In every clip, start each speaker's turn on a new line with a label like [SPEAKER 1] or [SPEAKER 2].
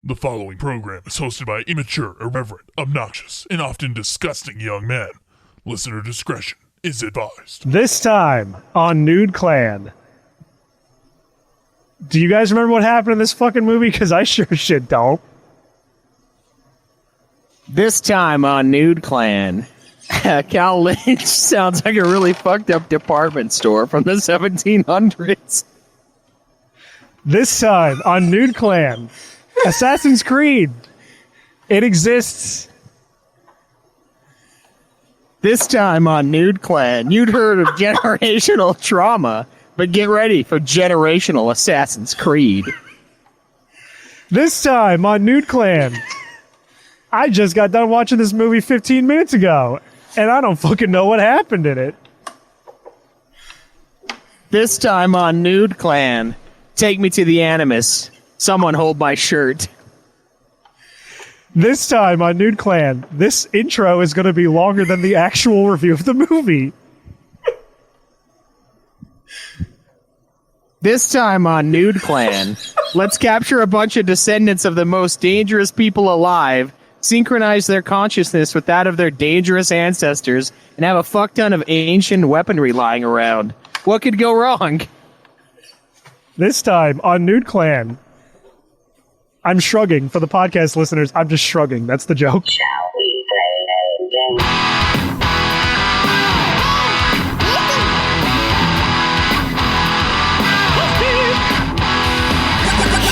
[SPEAKER 1] The following program is hosted by immature, irreverent, obnoxious, and often disgusting young men. Listener discretion is advised.
[SPEAKER 2] This time on Nude Clan. Do you guys remember what happened in this fucking movie? Because I sure as shit don't.
[SPEAKER 3] This time on Nude Clan, Cal Lynch sounds like a really fucked up department store from the 1700s.
[SPEAKER 2] This time on Nude Clan, Assassin's Creed. It exists.
[SPEAKER 3] This time on Nude Clan, you'd heard of generational trauma, but get ready for generational Assassin's Creed.
[SPEAKER 2] This time on Nude Clan, I just got done watching this movie 15 minutes ago, and I don't fucking know what happened in it.
[SPEAKER 3] This time on Nude Clan, take me to the Animus. Someone hold my shirt.
[SPEAKER 2] This time on Nude Clan, this intro is going to be longer than the actual review of the movie.
[SPEAKER 3] This time on Nude Clan, let's capture a bunch of descendants of the most dangerous people alive, synchronize their consciousness with that of their dangerous ancestors, and have a fuck ton of ancient weaponry lying around. What could go wrong?
[SPEAKER 2] This time on Nude Clan, I'm shrugging. For the podcast listeners, I'm just shrugging. That's the joke.
[SPEAKER 4] Shall we play a game?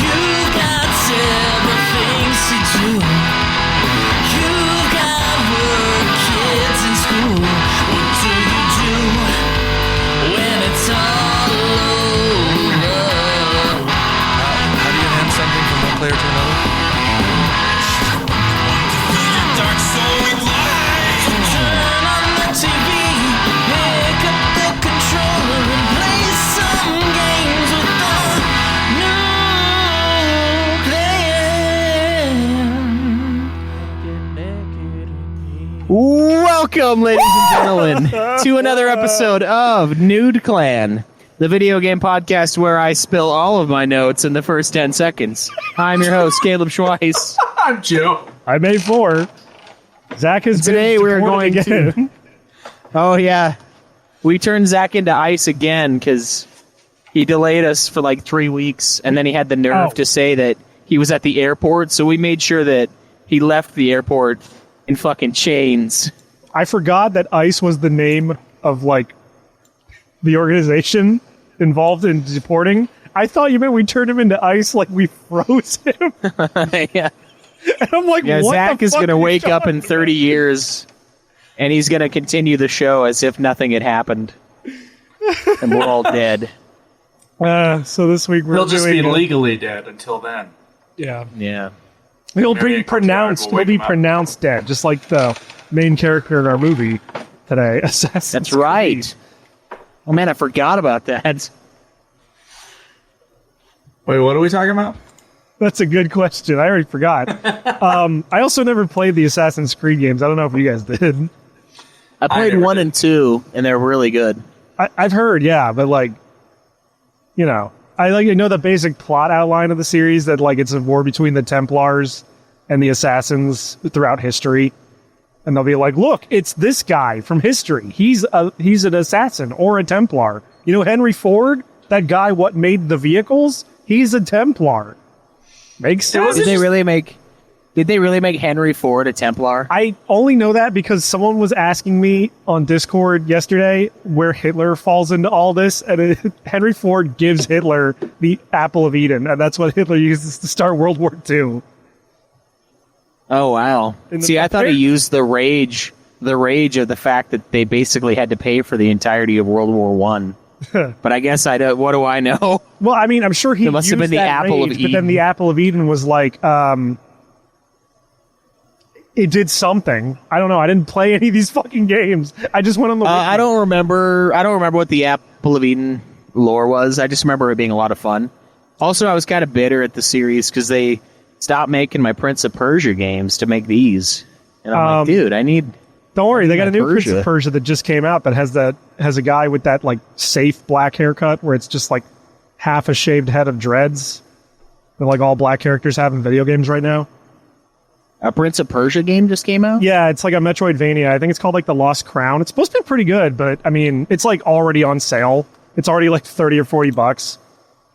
[SPEAKER 5] You've got several things to do. You've got work, kids in school. What do you do when it's all over?
[SPEAKER 6] How do you hand something from one player to another?
[SPEAKER 5] Turn on the TV, pick up the controller and play some games with the Nude Clan.
[SPEAKER 3] Welcome, ladies and gentlemen, to another episode of Nude Clan, the video game podcast where I spill all of my notes in the first 10 seconds. I'm your host, Caleb Schweiss.
[SPEAKER 6] I'm Joe.
[SPEAKER 2] I'm A4. Zach is
[SPEAKER 3] Today we're going to... Oh, yeah. We turned Zach into ice again because he delayed us for like 3 weeks, and then he had the nerve to say that he was at the airport, so we made sure that he left the airport in fucking chains.
[SPEAKER 2] I forgot that ICE was the name of, like, the organization involved in deporting. I thought you meant we turned him into ice like we froze him.
[SPEAKER 3] Yeah.
[SPEAKER 2] And I'm like,
[SPEAKER 3] Yeah,
[SPEAKER 2] what
[SPEAKER 3] Zach
[SPEAKER 2] the
[SPEAKER 3] is
[SPEAKER 2] fuck
[SPEAKER 3] going to
[SPEAKER 2] are you
[SPEAKER 3] wake up
[SPEAKER 2] talking
[SPEAKER 3] in 30 years, and he's going to continue the show as if nothing had happened. And we're all dead.
[SPEAKER 2] So this week we're
[SPEAKER 6] He'll just be
[SPEAKER 2] doing...
[SPEAKER 6] legally dead until then.
[SPEAKER 2] Yeah.
[SPEAKER 3] Yeah.
[SPEAKER 2] He'll
[SPEAKER 6] Mary
[SPEAKER 2] be
[SPEAKER 6] comes down,
[SPEAKER 2] pronounced,
[SPEAKER 6] we'll
[SPEAKER 2] he'll
[SPEAKER 6] wake
[SPEAKER 2] be
[SPEAKER 6] him up.
[SPEAKER 2] pronounced dead, just like the main character in our movie today, Assassin's
[SPEAKER 3] That's
[SPEAKER 2] Creed.
[SPEAKER 3] right. Oh, man, I forgot about that.
[SPEAKER 6] Wait, what are we talking about?
[SPEAKER 2] That's a good question. I already forgot. I also never played the Assassin's Creed games. I don't know if you guys did.
[SPEAKER 3] I played
[SPEAKER 6] never
[SPEAKER 3] 1
[SPEAKER 6] did.
[SPEAKER 3] and 2, and they're really good.
[SPEAKER 2] I've heard, yeah, but like, you know, I know the basic plot outline of the series, that like it's a war between the Templars and the Assassins throughout history, and they'll be like, look, it's this guy from history. He's an assassin or a Templar. You know, Henry Ford, that guy what made the vehicles, he's a Templar. Makes sense.
[SPEAKER 3] Did they really make Henry Ford a Templar?
[SPEAKER 2] I only know that because someone was asking me on Discord yesterday where Hitler falls into all this, and Henry Ford gives Hitler the Apple of Eden, and that's what Hitler uses to start World War II.
[SPEAKER 3] Oh, wow. See, I thought he used the rage of the fact that they basically had to pay for the entirety of World War One. But I guess I don't. What do I know?
[SPEAKER 2] Well, I mean, I'm sure he
[SPEAKER 3] It must have
[SPEAKER 2] used
[SPEAKER 3] been the
[SPEAKER 2] that
[SPEAKER 3] Apple of
[SPEAKER 2] rage, but then
[SPEAKER 3] Eden.
[SPEAKER 2] the Apple of Eden was like, it did something. I don't know. I didn't play any of these fucking games. I just went on the wiki.
[SPEAKER 3] I don't remember what the Apple of Eden lore was. I just remember it being a lot of fun. Also, I was kind of bitter at the series because they stopped making my Prince of Persia games to make these, and I'm like, dude, I need.
[SPEAKER 2] Don't worry, they got a new Prince
[SPEAKER 3] Persia.
[SPEAKER 2] of Persia that just came out that has a guy with that like safe black haircut where it's just like half a shaved head of dreads. that like all black characters have in video games right now.
[SPEAKER 3] A Prince of Persia game just came out?
[SPEAKER 2] Yeah, it's like a Metroidvania. I think it's called like The Lost Crown. It's supposed to be pretty good, but I mean, it's like already on sale. It's already like 30 or 40 bucks.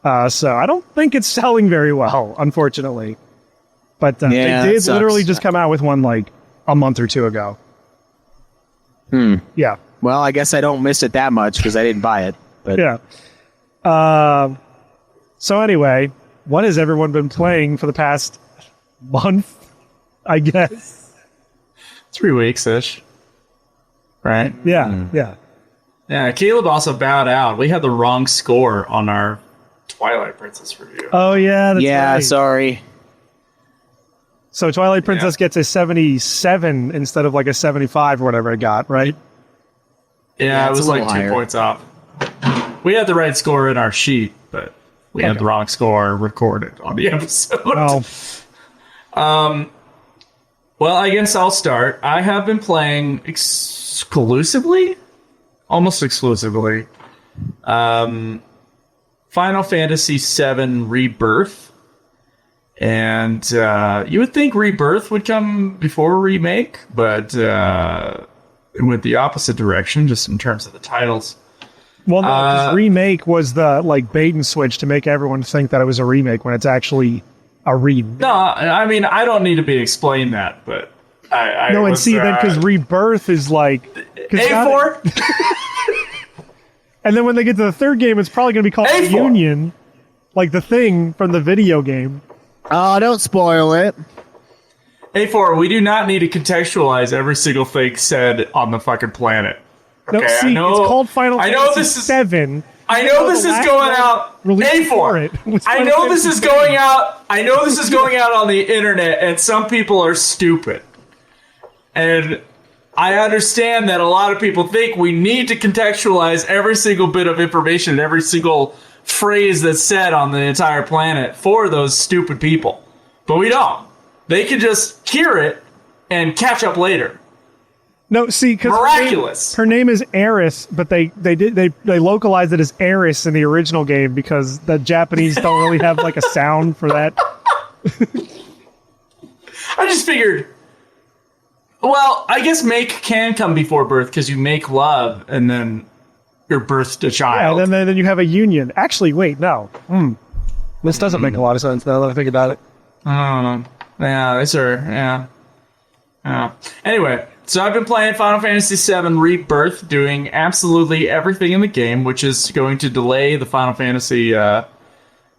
[SPEAKER 2] So I don't think it's selling very well, unfortunately. But
[SPEAKER 3] Yeah,
[SPEAKER 2] they
[SPEAKER 3] that
[SPEAKER 2] did
[SPEAKER 3] sucks.
[SPEAKER 2] literally just come out with one like a month or two ago. Yeah.
[SPEAKER 3] Well, I guess I don't miss it that much because I didn't buy it. But
[SPEAKER 2] Yeah. So anyway, what has everyone been playing for the past month? I guess.
[SPEAKER 6] 3 weeks ish. Right?
[SPEAKER 2] Yeah. Yeah.
[SPEAKER 6] Yeah, Caleb also bowed out. We had the wrong score on our Twilight Princess review.
[SPEAKER 2] Oh yeah. That's
[SPEAKER 3] yeah,
[SPEAKER 2] right.
[SPEAKER 3] sorry.
[SPEAKER 2] So Twilight Princess gets a 77 instead of like a 75 or whatever it got, right?
[SPEAKER 6] Yeah, it
[SPEAKER 3] it's
[SPEAKER 6] was
[SPEAKER 3] a
[SPEAKER 6] like
[SPEAKER 3] little
[SPEAKER 6] 2
[SPEAKER 3] higher.
[SPEAKER 6] points off. We had the right score in our sheet, but we had
[SPEAKER 2] Okay.
[SPEAKER 6] the wrong score recorded on the episode.
[SPEAKER 2] Oh,
[SPEAKER 6] Well, I guess I'll start. I have been playing almost exclusively, Final Fantasy VII Rebirth. And you would think Rebirth would come before Remake, but it went the opposite direction, just in terms of the titles.
[SPEAKER 2] well, no, 'cause remake was the like bait and switch to make everyone think that it was a remake when it's actually a remake.
[SPEAKER 6] No, I mean, I don't need to be explained that, but I
[SPEAKER 2] No, and
[SPEAKER 6] was,
[SPEAKER 2] see, then because Rebirth is like, 'cause now
[SPEAKER 6] A4?
[SPEAKER 2] and then when they get to the third game, it's probably going to be called
[SPEAKER 6] A4.
[SPEAKER 2] Union, like the thing from the video game.
[SPEAKER 3] Oh, don't spoil it.
[SPEAKER 6] A4, we do not need to contextualize every single thing said on the fucking planet.
[SPEAKER 2] No,
[SPEAKER 6] Okay,
[SPEAKER 2] see,
[SPEAKER 6] I know,
[SPEAKER 2] it's called Final
[SPEAKER 6] I know
[SPEAKER 2] Fantasy
[SPEAKER 6] this is.
[SPEAKER 2] 7.
[SPEAKER 6] I know this
[SPEAKER 2] the
[SPEAKER 6] is
[SPEAKER 2] last
[SPEAKER 6] going
[SPEAKER 2] one
[SPEAKER 6] out.
[SPEAKER 2] released for
[SPEAKER 6] A4.
[SPEAKER 2] it was
[SPEAKER 6] I
[SPEAKER 2] Final
[SPEAKER 6] know this is
[SPEAKER 2] Fantasy
[SPEAKER 6] going out. I know this is going out on the internet, and some people are stupid. And I understand that a lot of people think we need to contextualize every single bit of information, every single phrase that's said on the entire planet for those stupid people. But we don't. They can just hear it and catch up later.
[SPEAKER 2] No, see, because
[SPEAKER 6] Miraculous.
[SPEAKER 2] her name is Eris, but they localized it as Eris in the original game because the Japanese don't really have like a sound for that.
[SPEAKER 6] I just figured, well, I guess make can come before birth because you make love and then you're birthed a
[SPEAKER 2] Yeah,
[SPEAKER 6] child.
[SPEAKER 2] and then you have a union. Actually, wait, no. This doesn't make a lot of sense now that I think about it.
[SPEAKER 6] I don't know. Yeah, it's her. Yeah. Anyway, so I've been playing Final Fantasy VII Rebirth, doing absolutely everything in the game, which is going to delay the Final Fantasy,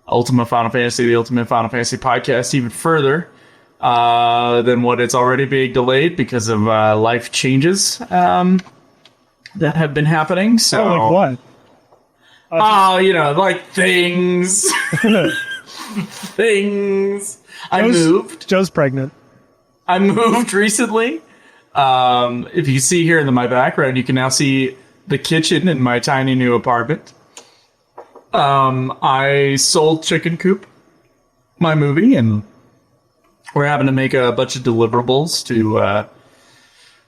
[SPEAKER 6] Ultimate Final Fantasy, the Ultimate Final Fantasy podcast even further than what it's already being delayed because of life changes that have been happening. So,
[SPEAKER 2] Oh, like what?
[SPEAKER 6] Oh, you know, like things. Things. I moved.
[SPEAKER 2] Joe's pregnant.
[SPEAKER 6] I moved recently. If you see here in my background, you can now see the kitchen in my tiny new apartment. I sold Chicken Coop, my movie, and we're having to make a bunch of deliverables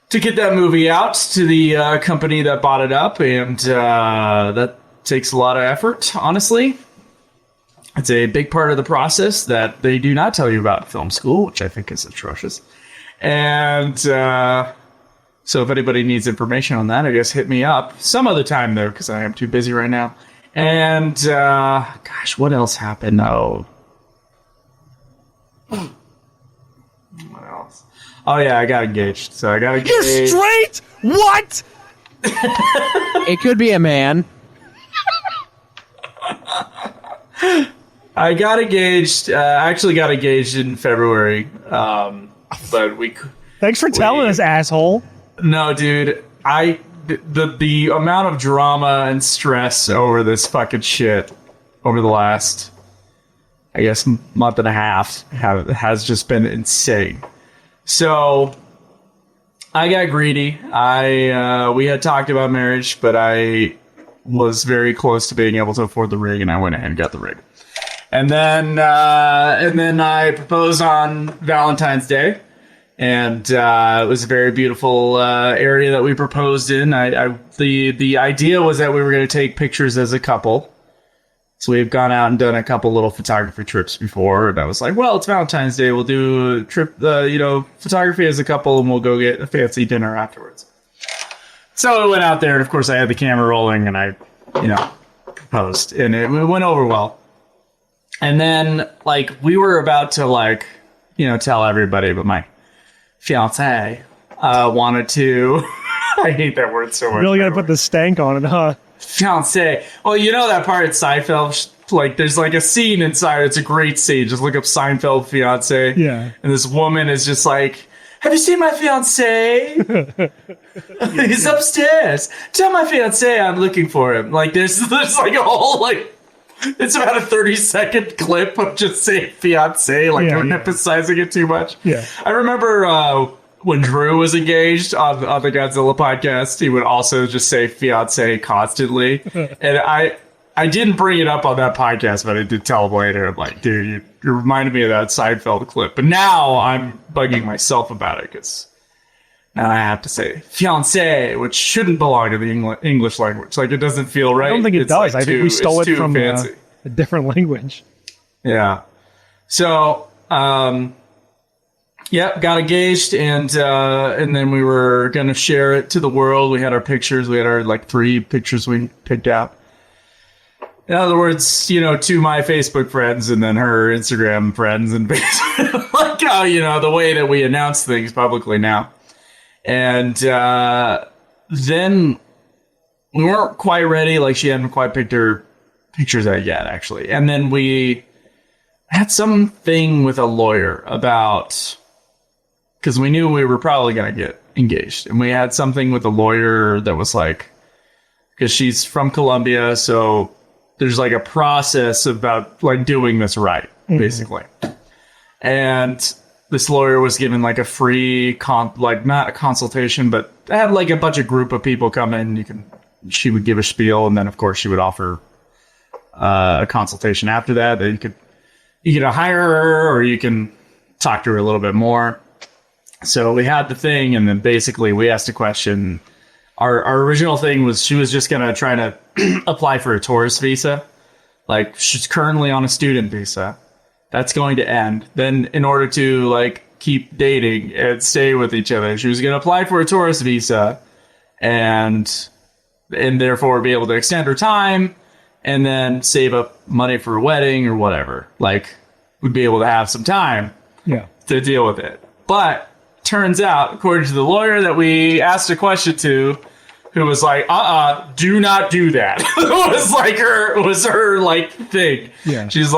[SPEAKER 6] to get that movie out to the company that bought it up, and that takes a lot of effort, honestly. It's a big part of the process that they do not tell you about in film school, which I think is atrocious. And so if anybody needs information on that, I guess hit me up some other time, though, because I am too busy right now. And, gosh, what else happened? Oh. What else? Oh, yeah, I got engaged. So I got engaged.
[SPEAKER 2] You're straight? What?
[SPEAKER 3] It could be a man.
[SPEAKER 6] I got engaged. I actually got engaged in February. But we...
[SPEAKER 2] Thanks for telling us, asshole.
[SPEAKER 6] No, dude. The amount of drama and stress over this fucking shit over the last, I guess, month and a half has just been insane. So I got greedy. We had talked about marriage, but I was very close to being able to afford the ring, and I went ahead and got the ring. And then I proposed on Valentine's Day. And it was a very beautiful area that we proposed in. The idea was that we were going to take pictures as a couple. So we've gone out and done a couple little photography trips before, and I was like, well, it's Valentine's Day. We'll do a trip, photography as a couple, and we'll go get a fancy dinner afterwards. So I went out there, and of course I had the camera rolling, and I, proposed, and it went over well. And then, we were about to, tell everybody, but my fiance wanted to... I hate that word so much.
[SPEAKER 2] Really got to put the stank on it, huh?
[SPEAKER 6] Fiance. Well, you know that part at Seinfeld? There's a scene inside. It's a great scene. Just look up Seinfeld fiance.
[SPEAKER 2] Yeah.
[SPEAKER 6] And this woman is just like, have you seen my fiance? He's upstairs. Tell my fiance I'm looking for him. There's a whole, it's about a 30-second clip of just saying fiance, emphasizing it too much.
[SPEAKER 2] Yeah.
[SPEAKER 6] I remember when Drew was engaged on the Godzilla podcast, he would also just say fiance constantly. And I didn't bring it up on that podcast, but I did tell him later. I'm like, dude, you reminded me of that Seinfeld clip. But now I'm bugging myself about it because now I have to say fiance, which shouldn't belong to the English language. It doesn't feel right.
[SPEAKER 2] I don't think it does. I think we stole it from a different language.
[SPEAKER 6] Yeah. So, yep, got engaged, and then we were gonna share it to the world. We had our pictures. We had our 3 pictures we picked out. In other words, to my Facebook friends, and then her Instagram friends, and basically how the way that we announce things publicly now. And then we weren't quite ready. She hadn't quite picked her pictures out yet, actually. And then we had something with a lawyer about. Because we knew we were probably going to get engaged. And we had something with a lawyer that was because she's from Colombia, so there's a process about doing this right, basically. And this lawyer was given a free, not a consultation, but I had a bunch of group of people come in. She would give a spiel, and then of course she would offer a consultation after that. That you could hire her, or you can talk to her a little bit more. So we had the thing, and then basically we asked a question. Our original thing was she was just going to try to apply for a tourist visa. She's currently on a student visa. That's going to end. Then in order to, keep dating and stay with each other, she was going to apply for a tourist visa and therefore be able to extend her time and then save up money for a wedding or whatever. We'd be able to have some time to deal with it. But turns out, according to the lawyer that we asked a question to, who was do not do that. was her thing.
[SPEAKER 2] Yeah.
[SPEAKER 6] She's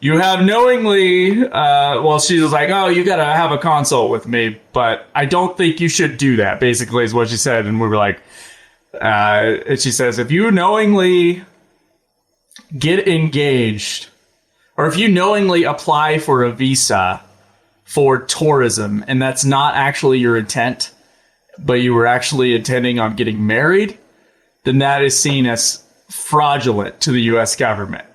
[SPEAKER 6] you have knowingly, she was oh, you gotta have a consult with me, but I don't think you should do that, basically is what she said. And we were and she says, if you knowingly get engaged, or if you knowingly apply for a visa for tourism, and that's not actually your intent, but you were actually intending on getting married, then that is seen as fraudulent to the U.S. government.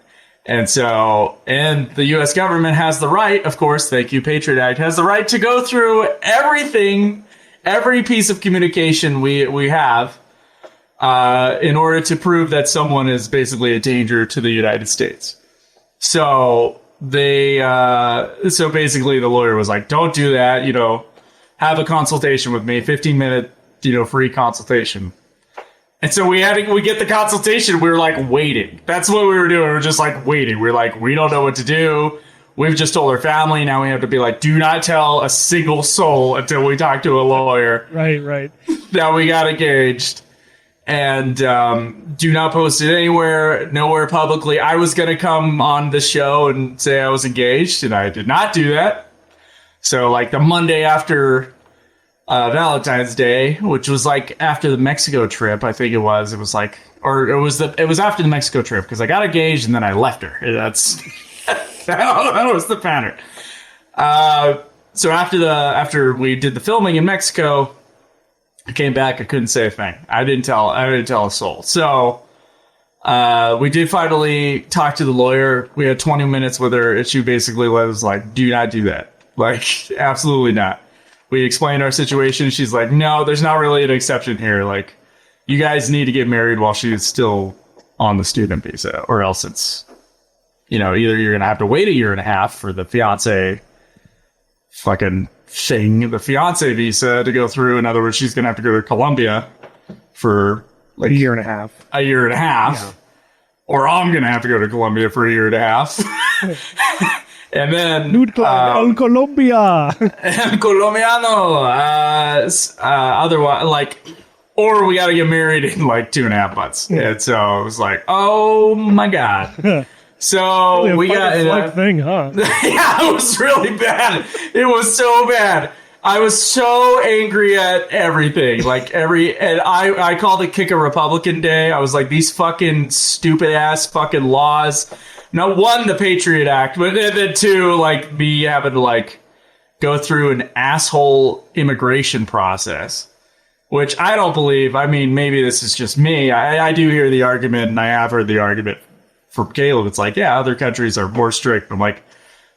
[SPEAKER 6] And the U.S. government has the right, of course, thank you, Patriot Act, has the right to go through everything, every piece of communication we have, in order to prove that someone is basically a danger to the United States. So basically the lawyer was don't do that, have a consultation with me, 15-minute, free consultation. And so we get the consultation. We were waiting. That's what we were doing. We were just waiting. We were we don't know what to do. We've just told our family. Now we have to be do not tell a single soul until we talk to a lawyer.
[SPEAKER 2] Right.
[SPEAKER 6] Now we got engaged. And do not post it nowhere publicly. I was going to come on the show and say I was engaged, and I did not do that. So, the Monday after Valentine's Day, which was after the Mexico trip, I think it was after the Mexico trip, because I got engaged and then I left her. That was the pattern. So after we did the filming in Mexico, I came back. I couldn't say a thing. I didn't tell a soul. So we did finally talk to the lawyer. We had 20 minutes with her, and she basically was do not do that. Absolutely not. We explained our situation. She's no, there's not really an exception here. You guys need to get married while she's still on the student visa, or else it's either you're going to have to wait a year and a half for the fiance fucking thing, the fiance visa to go through. In other words, she's going to have to go to Colombia for like
[SPEAKER 2] A year and a half.
[SPEAKER 6] Or I'm going to have to go to Colombia for a year and a half. And then
[SPEAKER 2] Nude Club, El Colombia.
[SPEAKER 6] Colombiano. Otherwise, like, or we got to get married in like 2.5 months. And so it was like, oh my God. So we got
[SPEAKER 2] thing, huh?
[SPEAKER 6] yeah, it was really bad. It was so bad. I was so angry at everything. And I called it Kick a Republican Day. I was like, these fucking stupid ass fucking laws. Now, one, the Patriot Act, but then two, like me having to like go through an asshole immigration process, which I don't believe. I mean, maybe this is just me. I do hear the argument, and I have heard the argument from Caleb. It's like, yeah, other countries are more strict. I'm like,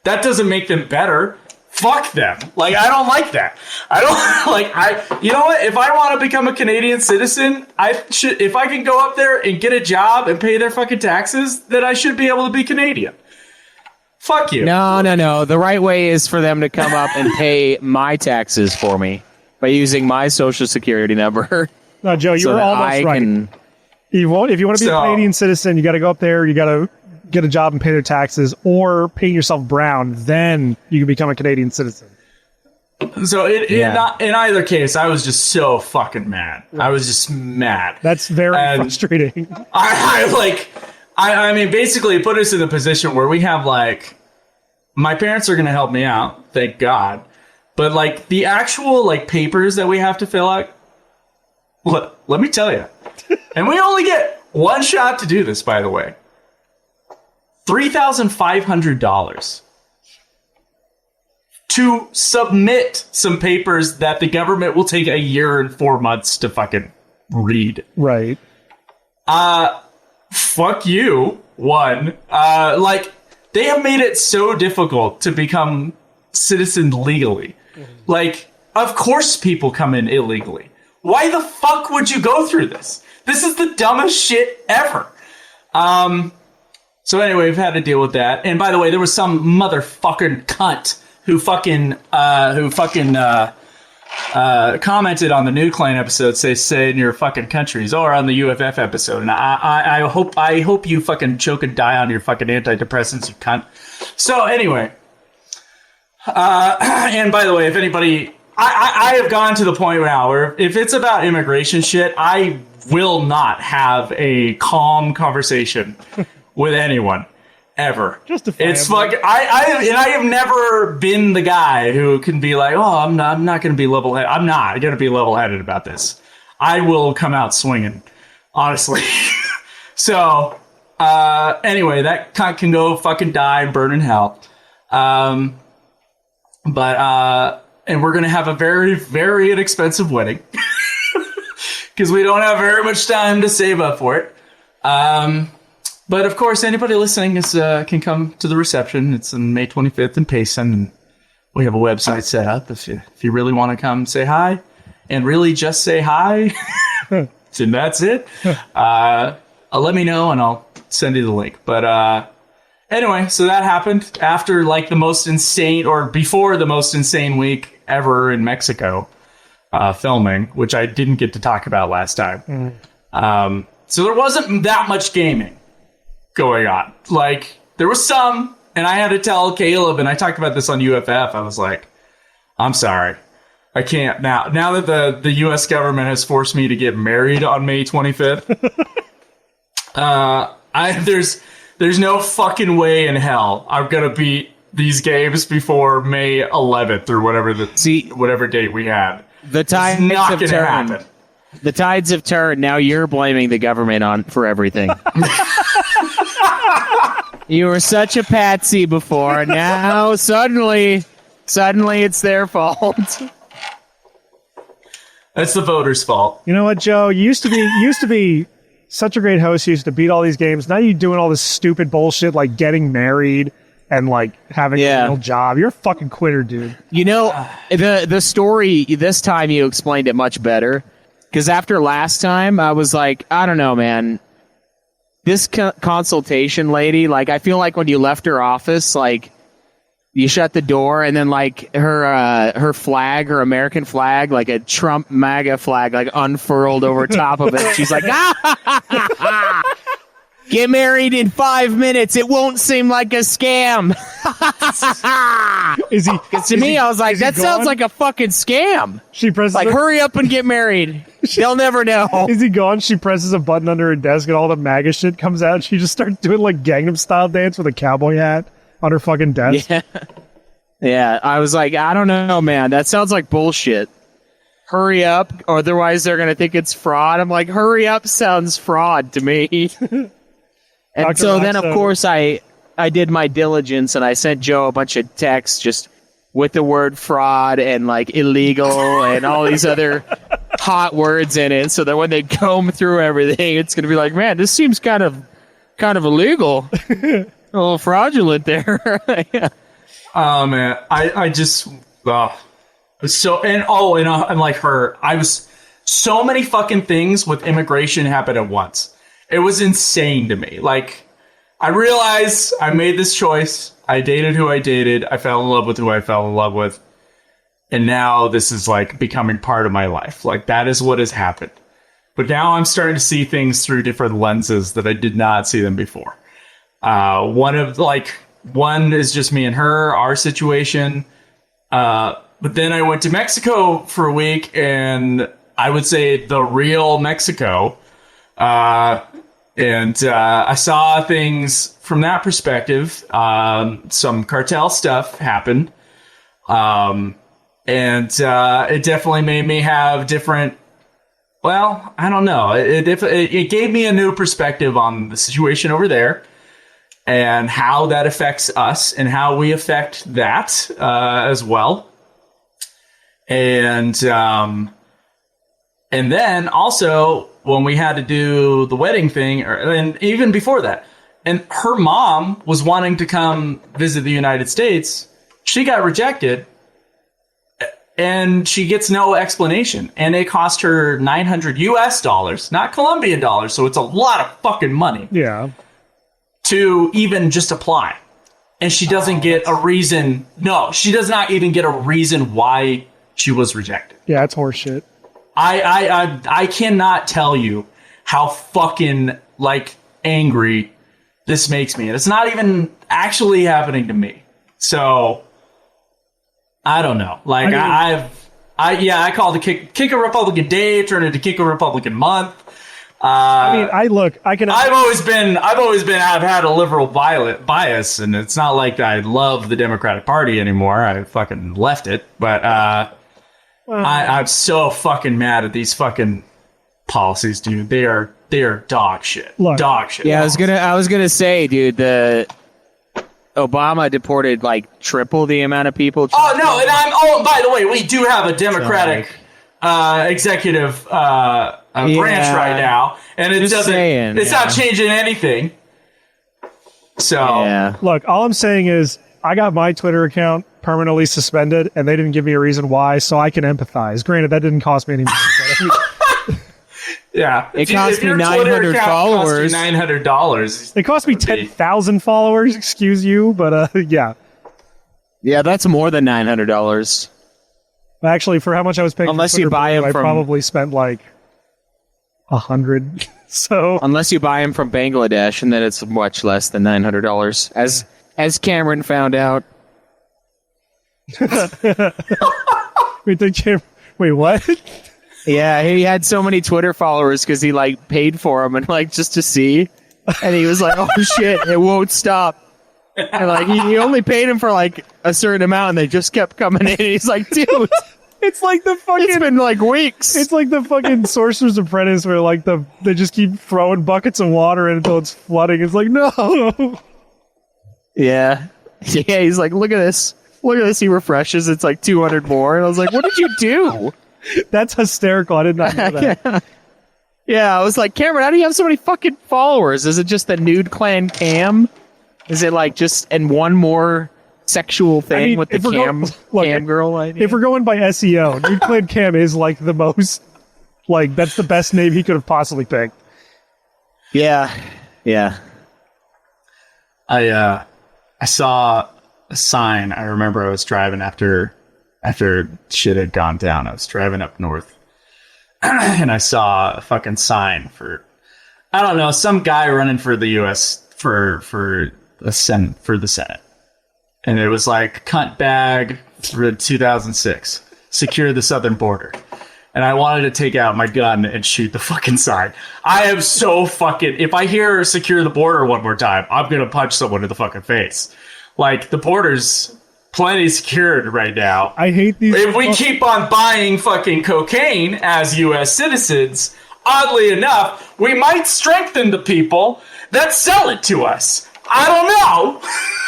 [SPEAKER 6] that doesn't make them better. Fuck them. Like, I don't like that. I don't like, you know what? If I want to become a Canadian citizen, if I can go up there and get a job and pay their fucking taxes, then I should be able to be Canadian. Fuck you.
[SPEAKER 3] No. The right way is for them to come up and pay my taxes for me by using my social security number.
[SPEAKER 2] No, Joe, you
[SPEAKER 3] so
[SPEAKER 2] were
[SPEAKER 3] that
[SPEAKER 2] almost
[SPEAKER 3] I
[SPEAKER 2] right.
[SPEAKER 3] can-
[SPEAKER 2] If you want to be a Canadian citizen, you got to go up there, you got to get a job and pay their taxes, or paint yourself brown, then you can become a Canadian citizen.
[SPEAKER 6] So in either case, I was just so fucking mad. Right. I was just mad.
[SPEAKER 2] That's very frustrating.
[SPEAKER 6] I mean, basically it put us in a position where we have like, my parents are going to help me out, thank God. But like the actual like papers that we have to fill out, let me tell you. And we only get one shot to do this, by the way. $3,500 to submit some papers that the government will take 1 year and 4 months to fucking read.
[SPEAKER 2] Right.
[SPEAKER 6] Fuck you. One. Like, they have made it so difficult to become citizens legally. Like, of course people come in illegally. Why the fuck would you go through this? This is the dumbest shit ever. So anyway, we've had to deal with that. And by the way, there was some motherfucking cunt who commented on the New Clan episode, say in your fucking countries, or on the UFF episode. And I hope you fucking choke and die on your fucking antidepressants, you cunt. So anyway, and by the way, if anybody, I have gone to the point now where if it's about immigration shit, I will not have a calm conversation with anyone ever. It's like I have never been the guy who can be like, oh, I'm not going to be level-headed. I'm not going to be level-headed about this. I will come out swinging, honestly. So anyway, that cunt can go fucking die and burn in hell. And we're going to have a very, very inexpensive wedding because we don't have very much time to save up for it. But of course, anybody listening can come to the reception. It's on May 25th in Payson, and we have a website set up. If you really want to come say hi, and really just say hi, then that's it. Let me know, and I'll send you the link. But anyway, so that happened after like the most insane, or before the most insane week ever in Mexico filming, which I didn't get to talk about last time. So there wasn't that much gaming going on. Like, there was some, and I had to tell Caleb, and I talked about this on UFF, I was like, I'm sorry, I can't now that the US government has forced me to get married on May 25th. There's no fucking way in hell I'm gonna beat these games before May 11th or whatever date we had.
[SPEAKER 3] The tides have turned. Happen. The tides have turned. Now you're blaming the government for everything. You were such a patsy before. Now suddenly it's their fault.
[SPEAKER 6] That's the voters' fault.
[SPEAKER 2] You know what, Joe? You used to be such a great host. You used to beat all these games. Now you're doing all this stupid bullshit like getting married and like having a real job. You're a fucking quitter, dude.
[SPEAKER 3] You know, the story this time you explained it much better. Because after last time, I was like, I don't know, man. this consultation lady, like, I feel like when you left her office, like, you shut the door and then, like, her flag, her American flag, like a Trump MAGA flag, like, unfurled over top of it. She's like, get married in 5 minutes. It won't seem like a scam.
[SPEAKER 2] Is he?
[SPEAKER 3] To me, I was like,
[SPEAKER 2] is he
[SPEAKER 3] that sounds
[SPEAKER 2] gone?
[SPEAKER 3] like a fucking scam.
[SPEAKER 2] She presses.
[SPEAKER 3] Like, hurry up and get married. They'll never know.
[SPEAKER 2] Is he gone? She presses a button under her desk and all the MAGA shit comes out. She just starts doing like Gangnam Style dance with a cowboy hat on her fucking desk.
[SPEAKER 3] Yeah. Yeah, I was like, I don't know, man. That sounds like bullshit. Hurry up, or otherwise they're going to think it's fraud. I'm like, hurry up sounds fraud to me. And
[SPEAKER 2] Dr.
[SPEAKER 3] so then, of
[SPEAKER 2] Roxo.
[SPEAKER 3] course, I did my diligence and I sent Joe a bunch of texts just with the word fraud and like illegal and all these other hot words in it, so that when they comb through everything, it's going to be like, man, this seems kind of illegal, a little fraudulent there. Yeah.
[SPEAKER 6] Oh man, I just so and I'm like her. I was so many fucking things with immigration happened at once. It was insane to me. Like, I realized I made this choice. I dated who I dated. I fell in love with who I fell in love with. And now this is like becoming part of my life. Like, that is what has happened. But now I'm starting to see things through different lenses that I did not see them before. One is just me and her, our situation. But then I went to Mexico for a week, and I would say the real Mexico. And I saw things from that perspective. Some cartel stuff happened. And it definitely made me have different, well, I don't know. It gave me a new perspective on the situation over there and how that affects us and how we affect that as well. And then also when we had to do the wedding thing, and even before that, and her mom was wanting to come visit the United States, she got rejected, and she gets no explanation. And it cost her $900 US, not Colombian dollars, so it's a lot of fucking money
[SPEAKER 2] Yeah.
[SPEAKER 6] to even just apply. And she doesn't get a reason. No, she does not even get a reason why she was rejected.
[SPEAKER 2] Yeah, it's horseshit.
[SPEAKER 6] I cannot tell you how fucking like angry this makes me, and it's not even actually happening to me. So I don't know. Like, I called it kick a Republican day, turned into kick a Republican month.
[SPEAKER 2] I can.
[SPEAKER 6] I've had a liberal bias, and it's not like I love the Democratic Party anymore. I fucking left it, but I'm so fucking mad at these fucking policies, dude. They are dog shit.
[SPEAKER 2] Look,
[SPEAKER 6] dog shit.
[SPEAKER 3] Yeah, I was gonna say, dude, the Obama deported like triple the amount of people.
[SPEAKER 6] Oh no, and by the way, we do have a Democratic executive branch right now, and it
[SPEAKER 3] Just
[SPEAKER 6] doesn't.
[SPEAKER 3] saying,
[SPEAKER 6] it's not changing anything. So
[SPEAKER 3] Yeah.
[SPEAKER 2] Look, all I'm saying is I got my Twitter account permanently suspended, and they didn't give me a reason why, so I can empathize. Granted, that didn't cost me any money.
[SPEAKER 6] yeah,
[SPEAKER 3] It cost me 900 followers.
[SPEAKER 6] $900.
[SPEAKER 2] It cost me 10,000 followers, excuse you, but yeah.
[SPEAKER 3] Yeah, that's more than $900.
[SPEAKER 2] Actually, for how much I was paying,
[SPEAKER 3] Unless
[SPEAKER 2] for
[SPEAKER 3] you
[SPEAKER 2] Twitter
[SPEAKER 3] buy
[SPEAKER 2] Blue,
[SPEAKER 3] 'em
[SPEAKER 2] I
[SPEAKER 3] from-
[SPEAKER 2] probably spent like 100. So
[SPEAKER 3] Unless you buy them from Bangladesh, and then it's much less than $900, as Cameron found out.
[SPEAKER 2] wait, what?
[SPEAKER 3] Yeah, he had so many Twitter followers because he like paid for them and like just to see, and he was like, "Oh shit, it won't stop." And like he only paid him for like a certain amount, and they just kept coming in. And he's like, "Dude,
[SPEAKER 2] It's like the fucking.
[SPEAKER 3] it's been like weeks."
[SPEAKER 2] It's like the fucking Sorcerer's Apprentice, where like they just keep throwing buckets of water in until it's flooding. It's like no.
[SPEAKER 3] Yeah, yeah. He's like, "Look at this, look at this." He refreshes. It's like 200 more, and I was like, "What did you do?"
[SPEAKER 2] That's hysterical. I did not know that.
[SPEAKER 3] Yeah, I was like, Cameron, how do you have so many fucking followers? Is it just the Nude Clan Cam? Is it like just and one more sexual thing
[SPEAKER 2] mean,
[SPEAKER 3] with the
[SPEAKER 2] if we're
[SPEAKER 3] cam
[SPEAKER 2] look,
[SPEAKER 3] cam girl idea?
[SPEAKER 2] If we're going by SEO, Nude Clan Cam is like the most, like that's the best name he could have possibly picked.
[SPEAKER 3] Yeah, Yeah.
[SPEAKER 6] I saw a sign. I remember I was driving after shit had gone down. I was driving up north, and I saw a fucking sign for, I don't know, some guy running for the U.S. for the Senate, and it was like cunt bag for 2006, secure the southern border. And I wanted to take out my gun and shoot the fucking sign. I am so fucking... If I hear secure the border one more time, I'm going to punch someone in the fucking face. Like, the border's plenty secured right now.
[SPEAKER 2] I hate these.
[SPEAKER 6] If we keep on buying fucking cocaine as U.S. citizens, oddly enough, we might strengthen the people that sell it to us. I don't know.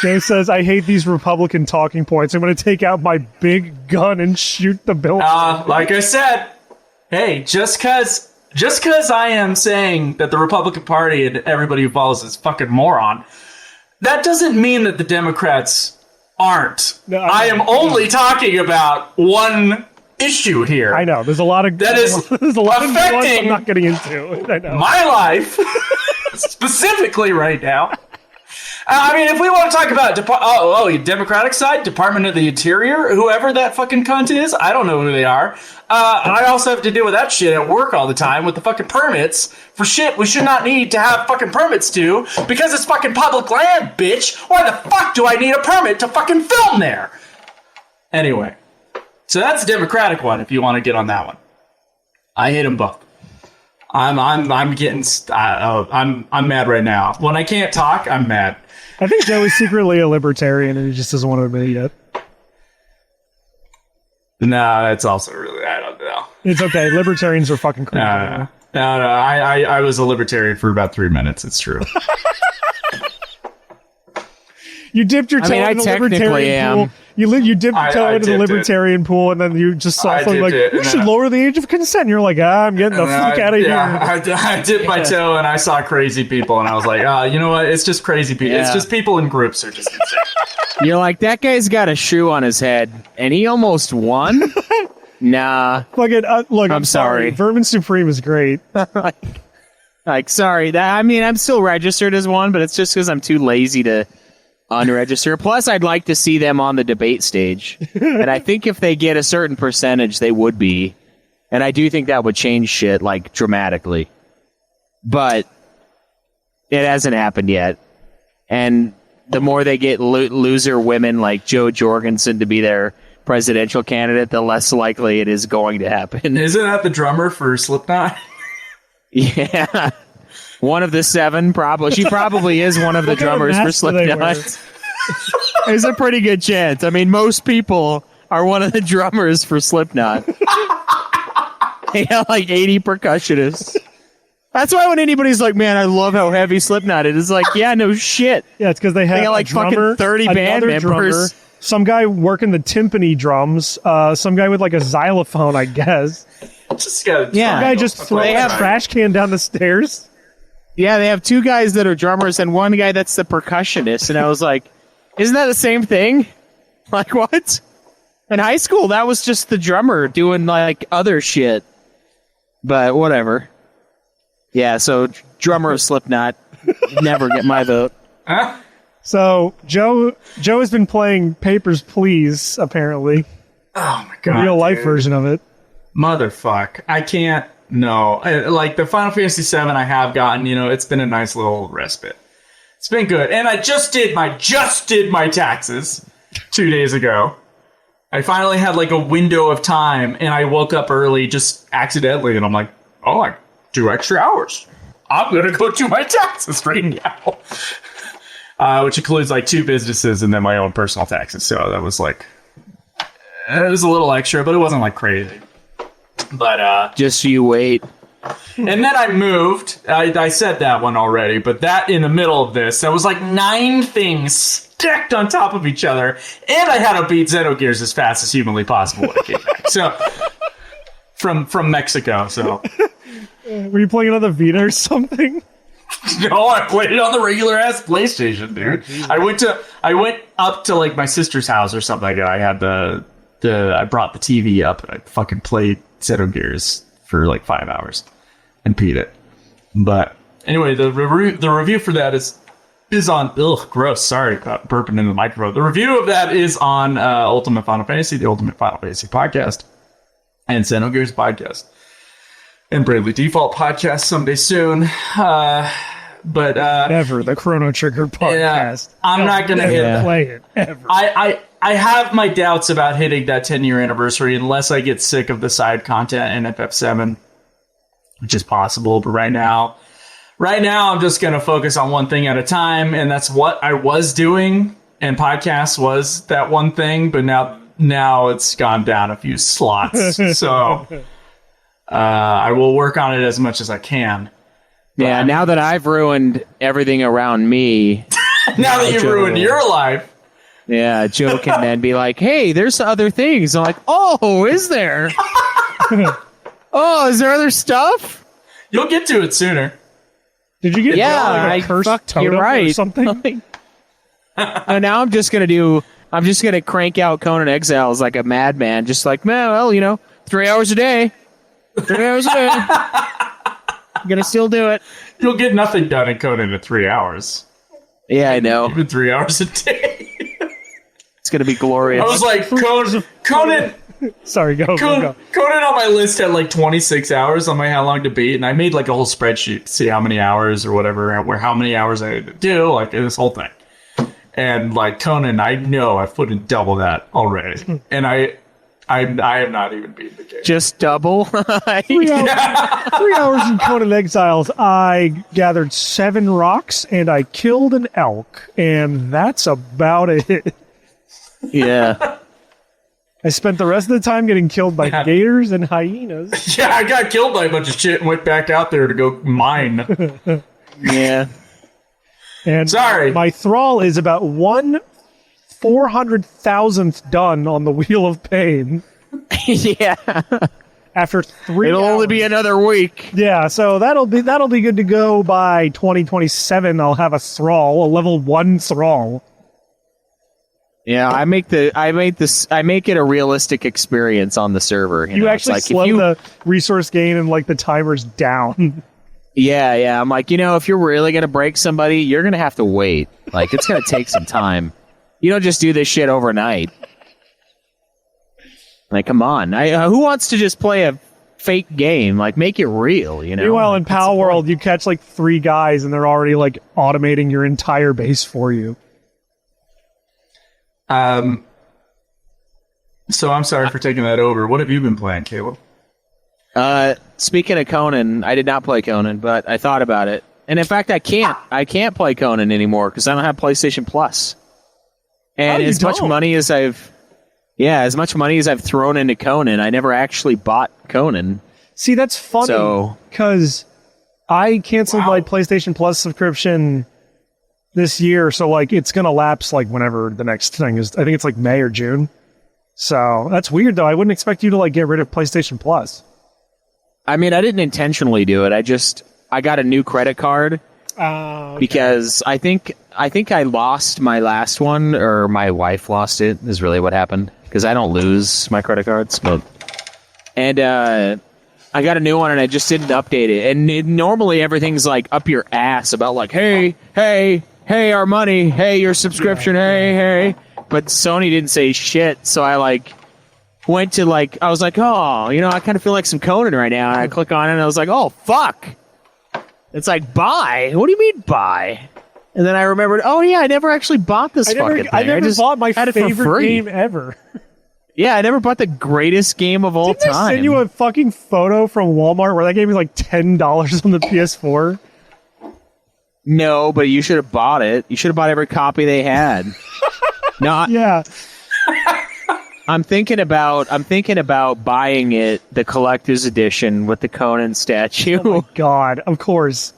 [SPEAKER 2] James says, I hate these Republican talking points. I'm going to take out my big gun and shoot the bill.
[SPEAKER 6] Like I said, hey, just cause I am saying that the Republican Party and everybody who follows is fucking moron, that doesn't mean that the Democrats aren't.
[SPEAKER 2] No,
[SPEAKER 6] I am only talking about one issue here.
[SPEAKER 2] I know. There's a lot of
[SPEAKER 6] That is
[SPEAKER 2] there's a lot of nuance
[SPEAKER 6] affecting
[SPEAKER 2] I'm not getting into. I know.
[SPEAKER 6] my life, specifically right now. I mean, if we want to talk about Democratic side, Department of the Interior, whoever that fucking cunt is, I don't know who they are. I also have to deal with that shit at work all the time with the fucking permits for shit we should not need to have fucking permits to because it's fucking public land, bitch. Why the fuck do I need a permit to fucking film there? Anyway, so that's a Democratic one if you want to get on that one. I hate them both. I'm mad right now. When I can't talk, I'm mad.
[SPEAKER 2] I think Joe is secretly a libertarian and he just doesn't want to admit it yet.
[SPEAKER 6] No, that's also really, I don't know.
[SPEAKER 2] It's okay. Libertarians are fucking crazy.
[SPEAKER 6] No. I was a libertarian for about 3 minutes. It's true.
[SPEAKER 2] You dipped your toe
[SPEAKER 3] I
[SPEAKER 2] in the
[SPEAKER 3] technically
[SPEAKER 2] libertarian
[SPEAKER 3] am.
[SPEAKER 2] pool. You dipped your toe
[SPEAKER 6] I
[SPEAKER 2] into the
[SPEAKER 6] dipped it.
[SPEAKER 2] libertarian pool, and then you just saw
[SPEAKER 6] I
[SPEAKER 2] something like,
[SPEAKER 6] dipped it,
[SPEAKER 2] you
[SPEAKER 6] and
[SPEAKER 2] should
[SPEAKER 6] then
[SPEAKER 2] lower the age of consent. You're like, I'm getting the fuck out of here.
[SPEAKER 6] I dipped my toe and I saw crazy people, and I was like, you know what? It's just crazy people. It's
[SPEAKER 3] Yeah.
[SPEAKER 6] just people in groups are just insane.
[SPEAKER 3] You're like, that guy's got a shoe on his head, and he almost won? Nah.
[SPEAKER 2] Look, I'm
[SPEAKER 3] sorry.
[SPEAKER 2] Vermin Supreme is great.
[SPEAKER 3] Like, sorry. I'm still registered as one, but it's just because I'm too lazy to unregister. Plus, I'd like to see them on the debate stage. And I think if they get a certain percentage, they would be. And I do think that would change shit, like, dramatically. But it hasn't happened yet. And the more they get loser women like Joe Jorgensen to be their presidential candidate, the less likely it is going to happen.
[SPEAKER 6] Isn't that the drummer for Slipknot?
[SPEAKER 3] Yeah. One of the 7, probably. She probably is one of the
[SPEAKER 2] What kind of
[SPEAKER 3] drummers for
[SPEAKER 2] mask do they wear?
[SPEAKER 3] Slipknot. There's a pretty good chance. I mean, most people are one of the drummers for Slipknot. They have like 80 percussionists. That's why when anybody's like, man, I love how heavy Slipknot is, it's like, yeah, no shit.
[SPEAKER 2] Yeah, it's because they have
[SPEAKER 3] They got like
[SPEAKER 2] a drummer,
[SPEAKER 3] fucking 30 band
[SPEAKER 2] another drummer,
[SPEAKER 3] members.
[SPEAKER 2] some guy working the timpani drums, some guy with like a xylophone, I guess.
[SPEAKER 6] Just gotta
[SPEAKER 3] Yeah.
[SPEAKER 2] Some guy just throwing
[SPEAKER 3] They
[SPEAKER 2] a
[SPEAKER 3] have-
[SPEAKER 2] trash can down the stairs.
[SPEAKER 3] Yeah, they have 2 guys that are drummers and one guy that's the percussionist. And I was like, isn't that the same thing? Like, what? In high school, that was just the drummer doing, like, other shit. But whatever. Yeah, so drummer of Slipknot. Never get my vote.
[SPEAKER 2] So Joe has been playing Papers, Please, apparently.
[SPEAKER 6] Oh my god.
[SPEAKER 2] Real life
[SPEAKER 6] dude.
[SPEAKER 2] version of it.
[SPEAKER 6] Motherfuck. I can't. No. Like the Final Fantasy VII I have gotten, it's been a nice little respite. It's been good. And I just did my taxes 2 days ago. I finally had like a window of time and I woke up early just accidentally and I'm like, oh, like 2 extra hours. I'm going to go do my taxes right now. Which includes like 2 businesses and then my own personal taxes. So that was like, it was a little extra, but it wasn't like crazy. But
[SPEAKER 3] Just you wait.
[SPEAKER 6] and then I moved. I said that one already, but that in the middle of this, that was like 9 things stacked on top of each other, and I had to beat Xenogears as fast as humanly possible when I came back. So from Mexico. So
[SPEAKER 2] Were you playing another Vita or something?
[SPEAKER 6] no, I played it on the regular ass PlayStation, dude. I went up to like my sister's house or something like that. I had I brought the TV up and I fucking played Xenogears for like 5 hours and beat it. But Anyway, the review for that is on. Ugh, gross. Sorry about burping in the microphone. The review of that is on Ultimate Final Fantasy, the Ultimate Final Fantasy podcast, and Xenogears podcast, and Bravely Default podcast someday soon. But
[SPEAKER 2] Never the Chrono Trigger podcast.
[SPEAKER 6] I'm not gonna hit that.
[SPEAKER 2] Play it ever.
[SPEAKER 6] I have my doubts about hitting that 10-year anniversary unless I get sick of the side content in FF7, which is possible. But right now I'm just going to focus on one thing at a time, and that's what I was doing, and podcasts was that one thing, but now it's gone down a few slots. So I will work on it as much as I can.
[SPEAKER 3] Yeah, now that I've ruined everything around me.
[SPEAKER 6] Now that you've ruined your life.
[SPEAKER 3] Yeah, Joe can then be like, hey, there's other things. I'm like, oh, is there? Oh, is there other stuff?
[SPEAKER 6] You'll get to it sooner.
[SPEAKER 2] Did you get
[SPEAKER 3] Yeah,
[SPEAKER 2] a cursed totem
[SPEAKER 3] you're right.
[SPEAKER 2] or something?
[SPEAKER 3] And now I'm just gonna crank out Conan Exiles like a madman, just like, man, well, 3 hours a day. 3 hours a day. I'm gonna still do it.
[SPEAKER 6] You'll get nothing done in Conan in 3 hours.
[SPEAKER 3] Yeah, I know.
[SPEAKER 6] Even 3 hours a day.
[SPEAKER 3] It's gonna be glorious.
[SPEAKER 6] I was like, Conan.
[SPEAKER 2] Sorry, go.
[SPEAKER 6] Conan on my list had like 26 hours on my how long to beat, and I made like a whole spreadsheet to see how many hours or whatever, how many hours I had to do, like this whole thing. And like Conan, I know I've put in double that already, and I have not even beaten the game.
[SPEAKER 3] Just double.
[SPEAKER 2] 3 hours in Conan Exiles, I gathered 7 rocks and I killed an elk, and that's about it.
[SPEAKER 3] Yeah.
[SPEAKER 2] I spent the rest of the time getting killed by gators and hyenas.
[SPEAKER 6] Yeah, I got killed by a bunch of shit and went back out there to go mine.
[SPEAKER 3] Yeah.
[SPEAKER 2] And
[SPEAKER 6] Sorry.
[SPEAKER 2] my thrall is about 1/400,000th done on the Wheel of Pain
[SPEAKER 3] Yeah.
[SPEAKER 2] after 3
[SPEAKER 3] It'll only be
[SPEAKER 2] hours.
[SPEAKER 3] another week.
[SPEAKER 2] Yeah, so that'll be good to go by 2027. I'll have a thrall, a level 1 thrall.
[SPEAKER 3] Yeah, I make it a realistic experience on the server.
[SPEAKER 2] You
[SPEAKER 3] It's
[SPEAKER 2] actually
[SPEAKER 3] like,
[SPEAKER 2] slow the resource gain and like the timers down.
[SPEAKER 3] Yeah. I'm like, if you're really gonna break somebody, you're gonna have to wait. Like, it's gonna take some time. You don't just do this shit overnight. Like, come on. Who wants to just play a fake game? Like, make it real,
[SPEAKER 2] Meanwhile, in Pal World, you catch like 3 guys and they're already like automating your entire base for you.
[SPEAKER 6] So I'm sorry for taking that over. What have you been playing, Caleb?
[SPEAKER 3] Speaking of Conan, I did not play Conan, but I thought about it. And in fact, I can't play Conan anymore because I don't have PlayStation Plus. And as much money as I've thrown into Conan, I never actually bought Conan.
[SPEAKER 2] See, that's funny because I canceled my PlayStation Plus subscription this year, so like it's gonna lapse like whenever the next thing is. I think it's like May or June. So that's weird though. I wouldn't expect you to like get rid of PlayStation Plus.
[SPEAKER 3] I mean, I didn't intentionally do it. I got a new credit card because I think I lost my last one, or my wife lost it. Is really what happened, because I don't lose my credit cards, and I got a new one and I just didn't update it. And normally everything's like up your ass about like, hey, our money, hey, your subscription, hey. But Sony didn't say shit, so I like went to like, I was like, oh, I kind of feel like some Conan right now. And I click on it and I was like, oh, fuck. It's like, buy? What do you mean buy? And then I remembered, oh yeah, I never actually bought this fucking thing.
[SPEAKER 2] I never
[SPEAKER 3] just
[SPEAKER 2] bought my
[SPEAKER 3] had it for
[SPEAKER 2] favorite
[SPEAKER 3] free.
[SPEAKER 2] game ever.
[SPEAKER 3] Yeah, I never bought the greatest game of all
[SPEAKER 2] Didn't
[SPEAKER 3] time.
[SPEAKER 2] I send you a fucking photo from Walmart where that gave me like $10 on the PS4?
[SPEAKER 3] No, but you should have bought it. You should have bought every copy they had. No,
[SPEAKER 2] Yeah.
[SPEAKER 3] I'm thinking about buying it, the collector's edition with the Conan statue.
[SPEAKER 2] Oh my God. Of course.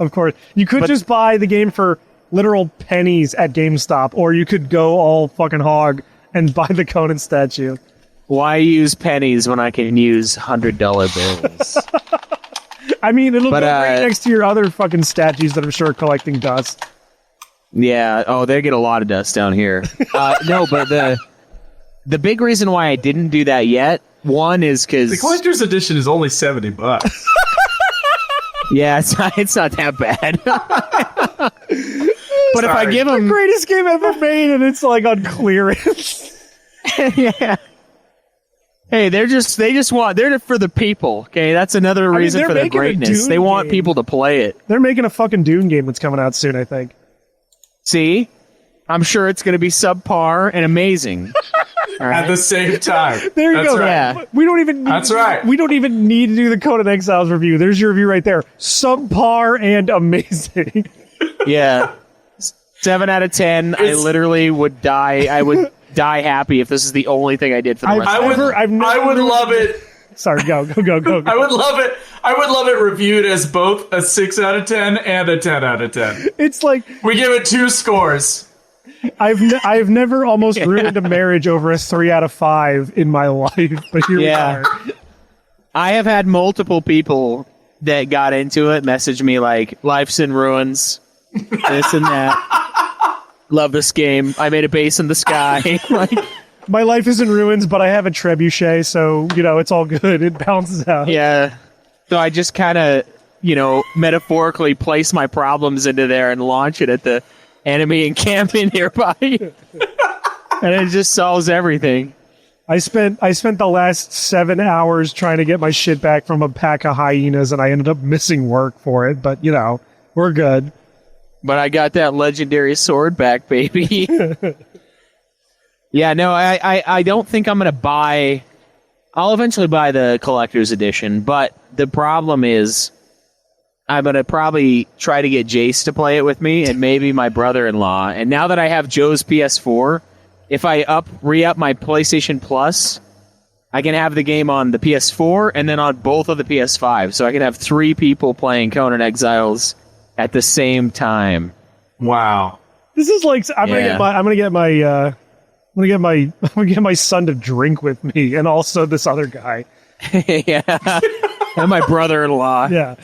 [SPEAKER 2] You could just buy the game for literal pennies at GameStop, or you could go all fucking hog and buy the Conan statue.
[SPEAKER 3] Why use pennies when I can use $100 bills?
[SPEAKER 2] I mean, it'll
[SPEAKER 3] But,
[SPEAKER 2] go right next to your other fucking statues that I'm sure are collecting dust.
[SPEAKER 3] Yeah. Oh, they get a lot of dust down here. No, but the big reason why I didn't do that yet, one is because
[SPEAKER 6] The collector's edition is only $70.
[SPEAKER 3] Yeah, it's not that bad. But if I give them
[SPEAKER 2] Greatest game ever made, and it's like on clearance.
[SPEAKER 3] yeah. Hey, they're for the people. Okay, that's another reason
[SPEAKER 2] they're
[SPEAKER 3] for their
[SPEAKER 2] making a
[SPEAKER 3] greatness.
[SPEAKER 2] Dune
[SPEAKER 3] They want
[SPEAKER 2] game.
[SPEAKER 3] people to play it.
[SPEAKER 2] They're making a fucking Dune game that's coming out soon, I think.
[SPEAKER 3] See, I'm sure it's going to be subpar and amazing. All right.
[SPEAKER 6] At the same time.
[SPEAKER 2] There you
[SPEAKER 6] That's
[SPEAKER 2] go.
[SPEAKER 6] right.
[SPEAKER 3] Yeah.
[SPEAKER 2] We don't even.
[SPEAKER 6] That's right.
[SPEAKER 2] We don't even need to do the Conan Exiles review. There's your review right there. Subpar and amazing.
[SPEAKER 3] Yeah. 7 out of 10. I literally would die. I would die happy if this is the only thing I did for the rest
[SPEAKER 6] I
[SPEAKER 3] of
[SPEAKER 6] would,
[SPEAKER 3] my life.
[SPEAKER 2] I've never
[SPEAKER 6] I would
[SPEAKER 2] really-
[SPEAKER 6] love it.
[SPEAKER 2] Sorry, go.
[SPEAKER 6] I would love it. I would love it reviewed as both a 6 out of 10 and a 10 out of 10.
[SPEAKER 2] It's like
[SPEAKER 6] We give it 2 scores.
[SPEAKER 2] I've never almost ruined a marriage over a 3 out of 5 in my life, but here
[SPEAKER 3] Yeah.
[SPEAKER 2] we are.
[SPEAKER 3] I have had multiple people that got into it message me like, life's in ruins, this and that. Love this game. I made a base in the sky. Like,
[SPEAKER 2] My life is in ruins, but I have a trebuchet, so it's all good. It balances out.
[SPEAKER 3] yeah. So I just kind of, metaphorically place my problems into there and launch it at the enemy encampment nearby. And it just solves everything.
[SPEAKER 2] I spent the last 7 hours trying to get my shit back from a pack of hyenas, and I ended up missing work for it. But we're good.
[SPEAKER 3] But I got that legendary sword back, baby. Yeah, no, I don't think I'm going to buy... I'll eventually buy the collector's edition, but the problem is I'm going to probably try to get Jace to play it with me and maybe my brother-in-law. And now that I have Joe's PS4, if I re-up my PlayStation Plus, I can have the game on the PS4 and then on both of the PS5. So I can have 3 people playing Conan Exiles at the same time.
[SPEAKER 6] Wow.
[SPEAKER 2] This is like I'm
[SPEAKER 3] Yeah.
[SPEAKER 2] gonna get my son to drink with me, and also this other guy.
[SPEAKER 3] Yeah. And my brother-in-law.
[SPEAKER 2] Yeah,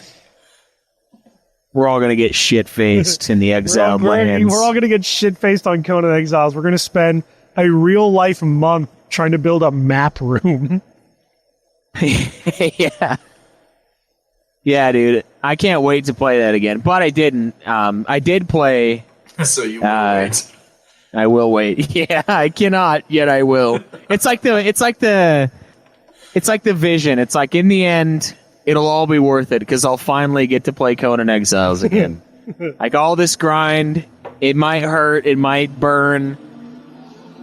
[SPEAKER 3] We're all going to get shit-faced in the
[SPEAKER 2] we're all,
[SPEAKER 3] exiled
[SPEAKER 2] we're,
[SPEAKER 3] lands.
[SPEAKER 2] we're all gonna get shit faced on Conan Exiles. We're gonna spend a real life month trying to build a map room.
[SPEAKER 3] Yeah. Yeah, dude. I can't wait to play that again. But I didn't. I did play...
[SPEAKER 6] So you
[SPEAKER 3] wait. I will wait. Yeah, I cannot, yet I will. It's like the vision. It's like in the end, it'll all be worth it because I'll finally get to play Conan Exiles again. Like all this grind, it might hurt, it might burn,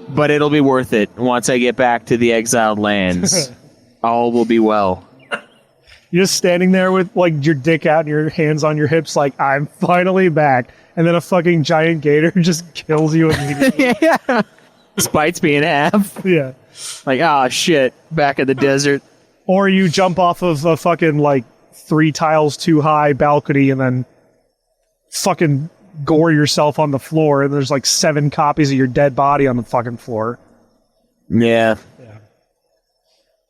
[SPEAKER 3] but it'll be worth it once I get back to the exiled lands. All will be well.
[SPEAKER 2] You're just standing there with like your dick out and your hands on your hips, like I'm finally back. And then a fucking giant gator just kills you immediately.
[SPEAKER 3] Yeah. Spites me in half.
[SPEAKER 2] Yeah.
[SPEAKER 3] Like, oh shit, back in the desert.
[SPEAKER 2] Or you jump off of a fucking like 3 tiles too high balcony and then fucking gore yourself on the floor, and there's like 7 copies of your dead body on the fucking floor.
[SPEAKER 3] Yeah.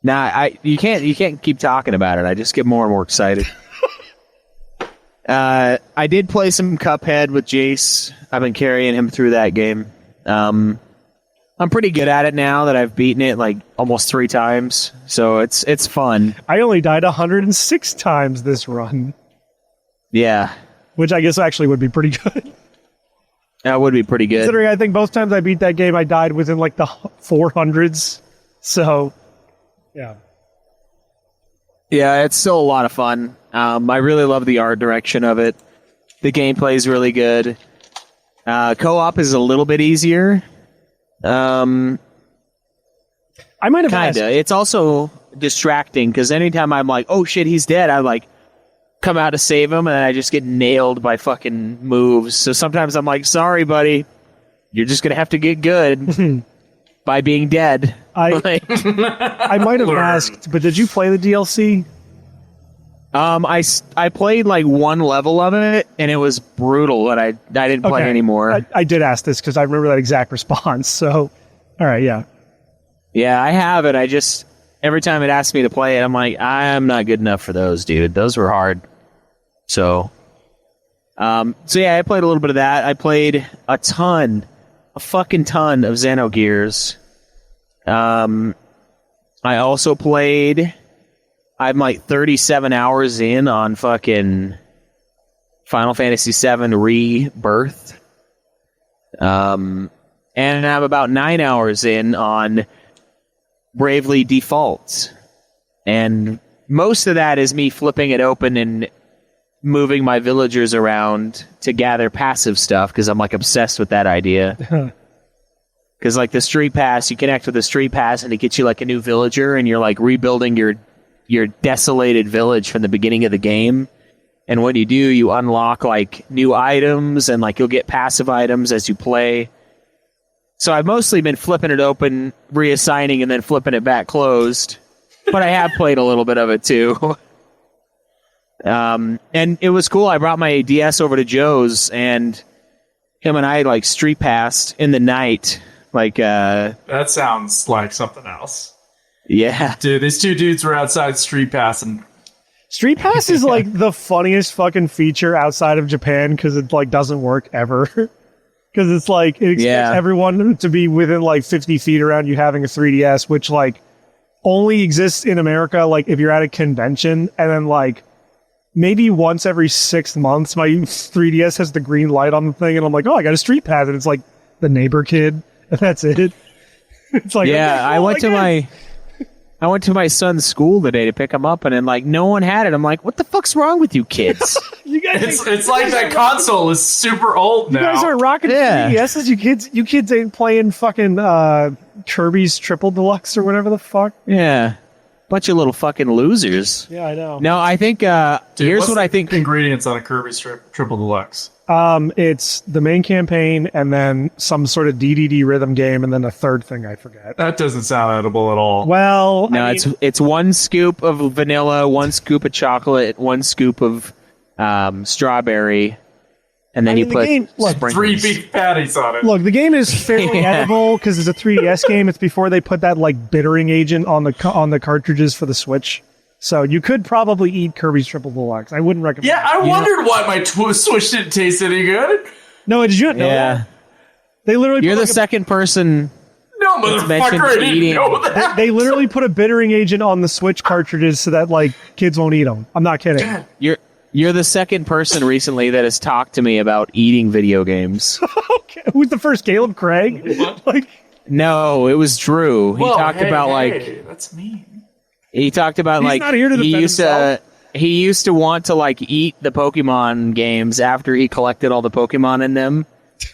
[SPEAKER 3] Nah, you can't keep talking about it. I just get more and more excited. I did play some Cuphead with Jace. I've been carrying him through that game. I'm pretty good at it now that I've beaten it like almost 3 times. So it's fun.
[SPEAKER 2] I only died 106 times this run,
[SPEAKER 3] Yeah.
[SPEAKER 2] which I guess actually would be pretty good.
[SPEAKER 3] That would be pretty good.
[SPEAKER 2] Considering I think both times I beat that game, I died within like the 400s. So, yeah.
[SPEAKER 3] Yeah, it's still a lot of fun. I really love the art direction of it. The gameplay is really good. Co-op is a little bit easier.
[SPEAKER 2] I might have asked.
[SPEAKER 3] Kinda. It's also distracting because anytime I'm like, oh shit, he's dead, I like come out to save him and then I just get nailed by fucking moves. So sometimes I'm like, sorry, buddy, you're just gonna have to get good by being dead. Like,
[SPEAKER 2] I might have asked, but did you play the DLC?
[SPEAKER 3] I played like 1 level of it and it was brutal and I didn't play
[SPEAKER 2] Okay.
[SPEAKER 3] anymore.
[SPEAKER 2] I did ask this because I remember that exact response. So, all right, yeah.
[SPEAKER 3] Yeah, I have it. I just every time it asks me to play it, I'm like, I'm not good enough for those, dude. Those were hard. So yeah, I played a little bit of that. I played a fucking ton of Xenogears. I also played I'm like 37 hours in on fucking Final Fantasy VII Rebirth. And I'm about 9 hours in on Bravely Default. And most of that is me flipping it open and moving my villagers around to gather passive stuff because I'm like obsessed with that idea. Because like the Street Pass, you connect with the Street Pass and it gets you like a new villager and you're like rebuilding your desolated village from the beginning of the game. And when you do, you unlock like new items and like you'll get passive items as you play. So I've mostly been flipping it open, reassigning, and then flipping it back closed. But I have played a little bit of it too. And it was cool. I brought my DS over to Joe's and him and I like street passed in the night. Like,
[SPEAKER 6] That sounds like something else.
[SPEAKER 3] yeah.
[SPEAKER 6] Dude, these two dudes were outside street passing.
[SPEAKER 2] Street Pass is like the funniest fucking feature outside of Japan because it like doesn't work ever. Because it's like it expects everyone to be within like 50 feet around you having a 3DS, which like only exists in America like if you're at a convention, and then like maybe once every 6 months my 3DS has the green light on the thing and I'm like, oh, I got a Street Pass, and it's like the neighbor kid and that's it. It's like,
[SPEAKER 3] Yeah,
[SPEAKER 2] okay, cool,
[SPEAKER 3] I went to
[SPEAKER 2] guess.
[SPEAKER 3] I went to my son's school today to pick him up, and then like no one had it. I'm like, what the fuck's wrong with you kids?
[SPEAKER 2] You guys
[SPEAKER 6] It's like that console is super old
[SPEAKER 2] You
[SPEAKER 6] now.
[SPEAKER 2] guys aren't rocking
[SPEAKER 3] Yeah.
[SPEAKER 2] 3DSs. You kids ain't playing fucking Kirby's Triple Deluxe or whatever the fuck.
[SPEAKER 3] Yeah, bunch of little fucking losers.
[SPEAKER 2] Yeah, I know.
[SPEAKER 3] No, I think
[SPEAKER 6] Dude,
[SPEAKER 3] here's
[SPEAKER 6] what's
[SPEAKER 3] what I
[SPEAKER 6] the
[SPEAKER 3] think.
[SPEAKER 6] ingredients on a Kirby Triple Deluxe.
[SPEAKER 2] It's the main campaign and then some sort of DDD rhythm game and then a third thing I forget.
[SPEAKER 6] That doesn't sound edible at all.
[SPEAKER 2] Well,
[SPEAKER 3] No,
[SPEAKER 2] I mean,
[SPEAKER 3] it's one scoop of vanilla, one scoop of chocolate, one scoop of strawberry, and then
[SPEAKER 2] I
[SPEAKER 3] you
[SPEAKER 2] mean, the
[SPEAKER 3] put
[SPEAKER 2] game- look,
[SPEAKER 3] sprinkles.
[SPEAKER 6] 3 beef patties on it.
[SPEAKER 2] look, the game is fairly
[SPEAKER 3] Yeah.
[SPEAKER 2] edible because it's a 3DS game. It's before they put that like bittering agent on the cartridges for the Switch. So you could probably eat Kirby's Triple Deluxe. I wouldn't recommend.
[SPEAKER 6] Yeah,
[SPEAKER 2] it.
[SPEAKER 6] I wondered why my Switch didn't taste any good.
[SPEAKER 2] No, did you know
[SPEAKER 3] Yeah,
[SPEAKER 2] that? They literally
[SPEAKER 3] you're
[SPEAKER 2] put,
[SPEAKER 3] the
[SPEAKER 2] like,
[SPEAKER 3] second person.
[SPEAKER 6] No,
[SPEAKER 3] mentioned
[SPEAKER 6] motherfucker, I didn't
[SPEAKER 3] eating.
[SPEAKER 6] know that.
[SPEAKER 2] they literally put a bittering agent on the Switch cartridges so that like kids won't eat them. I'm not kidding.
[SPEAKER 3] You're the second person recently that has talked to me about eating video games.
[SPEAKER 2] Okay. Who's the first? Caleb Craig? Like,
[SPEAKER 3] No, it was Drew. He talked about like
[SPEAKER 6] that's mean.
[SPEAKER 3] he talked about
[SPEAKER 2] He's
[SPEAKER 3] like
[SPEAKER 2] not here to
[SPEAKER 3] he
[SPEAKER 2] defend
[SPEAKER 3] used
[SPEAKER 2] himself.
[SPEAKER 3] to he used to want to like eat the Pokemon games after he collected all the Pokemon in them,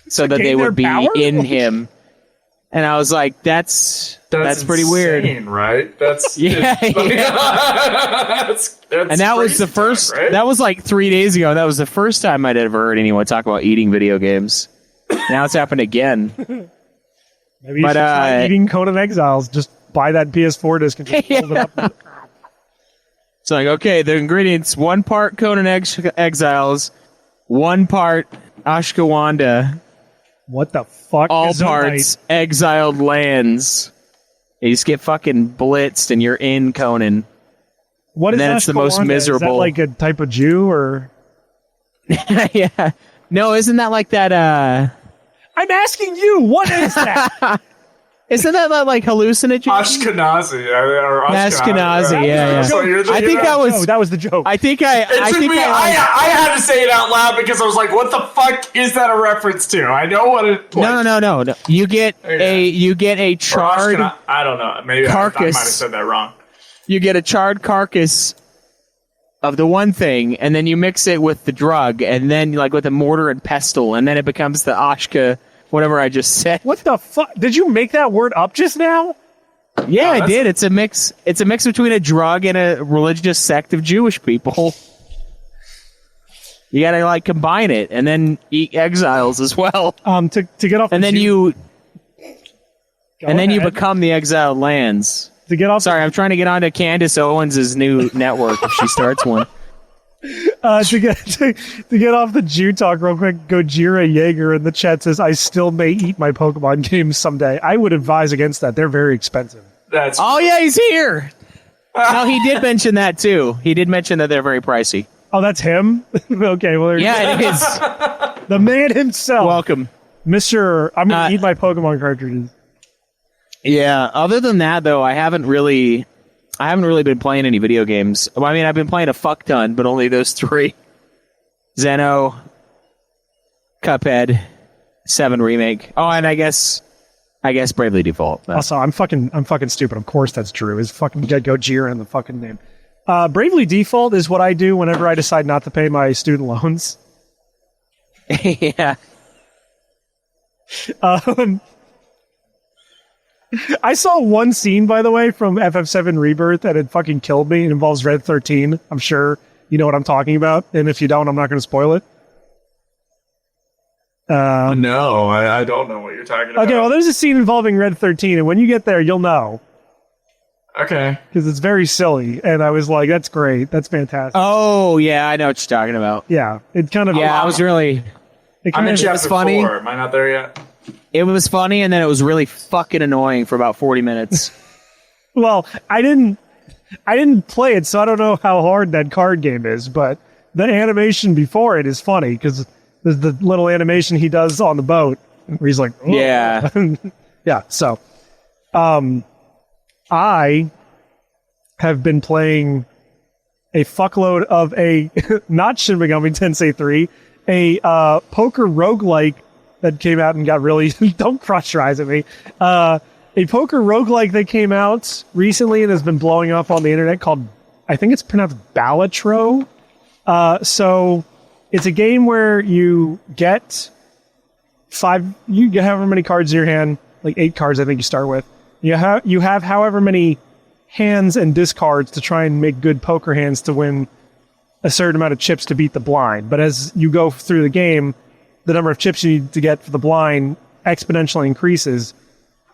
[SPEAKER 3] so that they
[SPEAKER 2] gain their
[SPEAKER 3] would be
[SPEAKER 2] power?
[SPEAKER 3] in him. And I was like, that's pretty weird.
[SPEAKER 6] insane, right? That's
[SPEAKER 3] Yeah,
[SPEAKER 6] that's
[SPEAKER 3] And that was the
[SPEAKER 6] crazy
[SPEAKER 3] first.
[SPEAKER 6] talk, right?
[SPEAKER 3] That was like 3 days ago. That was the first time I'd ever heard anyone talk about eating video games. Now it's happened again.
[SPEAKER 2] maybe you
[SPEAKER 3] But,
[SPEAKER 2] should try
[SPEAKER 3] uh,
[SPEAKER 2] eating Conan Exiles. Just buy that PS4 disc and just hold it up.
[SPEAKER 3] It's like, okay, the ingredients: 1 part Conan Exiles, 1 part Ashkawanda,
[SPEAKER 2] What the fuck?
[SPEAKER 3] all
[SPEAKER 2] is Zoe
[SPEAKER 3] parts Exiled Lands. You just get fucking blitzed and you're in Conan.
[SPEAKER 2] What is
[SPEAKER 3] then it's the most
[SPEAKER 2] Ashwagandha? Is that
[SPEAKER 3] miserable.
[SPEAKER 2] like a type of Jew or?
[SPEAKER 3] Yeah. No, isn't that like that?
[SPEAKER 2] I'm asking you. What is that?
[SPEAKER 3] Isn't that like hallucinogen?
[SPEAKER 6] Ashkenazi or
[SPEAKER 3] Ashkenazi, yeah.
[SPEAKER 6] So you're the-
[SPEAKER 3] I think that was.
[SPEAKER 2] Oh, that was the joke.
[SPEAKER 3] I think I.
[SPEAKER 6] It
[SPEAKER 3] I
[SPEAKER 6] took
[SPEAKER 3] think
[SPEAKER 6] me.
[SPEAKER 3] I.
[SPEAKER 6] I had to say it out loud because I was like, "What the fuck is that a reference to?" I know what it.
[SPEAKER 3] No. You get
[SPEAKER 6] There you
[SPEAKER 3] a. You get a charred.
[SPEAKER 6] I don't know. Maybe I might
[SPEAKER 3] carcass.
[SPEAKER 6] have said that wrong.
[SPEAKER 3] You get a charred carcass of the one thing, and then you mix it with the drug, and then like with a mortar and pestle, and then it becomes the Ashka. Whatever I just said.
[SPEAKER 2] What the fuck? Did you make that word up just now?
[SPEAKER 3] Yeah, I
[SPEAKER 6] that's-
[SPEAKER 3] did. It's a mix. It's a mix between a drug and a religious sect of Jewish people. You gotta like combine it, and then eat exiles as well,
[SPEAKER 2] To get off.
[SPEAKER 3] and
[SPEAKER 2] the
[SPEAKER 3] then
[SPEAKER 2] Jew-
[SPEAKER 3] you
[SPEAKER 2] Go
[SPEAKER 3] and then you
[SPEAKER 2] ahead.
[SPEAKER 3] become the exiled lands.
[SPEAKER 2] to get off.
[SPEAKER 3] Sorry, I'm trying to get onto Candace Owens' new network if she starts one.
[SPEAKER 2] To get off the Jew talk real quick, Gojira Jaeger in the chat says, "I still may eat my Pokemon games someday." I would advise against that. They're very expensive.
[SPEAKER 6] That's
[SPEAKER 3] Oh yeah, he's here. No, he did mention that too. He did mention that they're very pricey.
[SPEAKER 2] Oh, that's him. Okay, well, there you
[SPEAKER 3] Yeah, it is.
[SPEAKER 2] go. The man himself,
[SPEAKER 3] Welcome.
[SPEAKER 2] Mister. I'm gonna
[SPEAKER 3] Uh,
[SPEAKER 2] eat my Pokemon cartridges.
[SPEAKER 3] Yeah. Other than that, though, I haven't really I haven't really been playing any video games. Well, I mean, I've been playing a fuck ton, but only those 3. Xeno, Cuphead, 7 Remake. Oh, and I guess Bravely Default.
[SPEAKER 2] Also, I'm fucking stupid. Of course that's Drew. Is fucking Gojira in the fucking name. Bravely Default is what I do whenever I decide not to pay my student loans.
[SPEAKER 3] Yeah.
[SPEAKER 2] I saw one scene, by the way, from FF7 Rebirth that had fucking killed me. It involves Red 13. I'm sure you know what I'm talking about. And if you don't, I'm not going to spoil it.
[SPEAKER 6] No, I don't know what you're talking about.
[SPEAKER 2] Okay, well, there's a scene involving Red 13, and when you get there, you'll know.
[SPEAKER 6] Okay.
[SPEAKER 2] Because it's very silly. And I was like, that's great. That's fantastic.
[SPEAKER 3] Oh, yeah, I know what you're talking about.
[SPEAKER 2] Yeah, it kind of...
[SPEAKER 3] Yeah, I was really...
[SPEAKER 6] I'm in
[SPEAKER 2] of,
[SPEAKER 6] chapter
[SPEAKER 3] funny.
[SPEAKER 6] 4. Am I not there yet?
[SPEAKER 3] It was funny, and then it was really fucking annoying for about 40 minutes.
[SPEAKER 2] Well, I didn't play it, so I don't know how hard that card game is, but the animation before it is funny, because there's the little animation he does on the boat, where he's like... "Oh."
[SPEAKER 3] Yeah.
[SPEAKER 2] Yeah, so... I have been playing a fuckload of a... not Shin Megami Tensei 3, a poker roguelike that came out and got really... don't cross your eyes at me. A poker roguelike that came out recently and has been blowing up on the internet called... I think it's pronounced Balatro. So it's a game where you get you get however many cards in your hand, like 8 cards I think you start with. You have however many hands and discards to try and make good poker hands to win a certain amount of chips to beat the blind. But as you go through the game, the number of chips you need to get for the blind exponentially increases.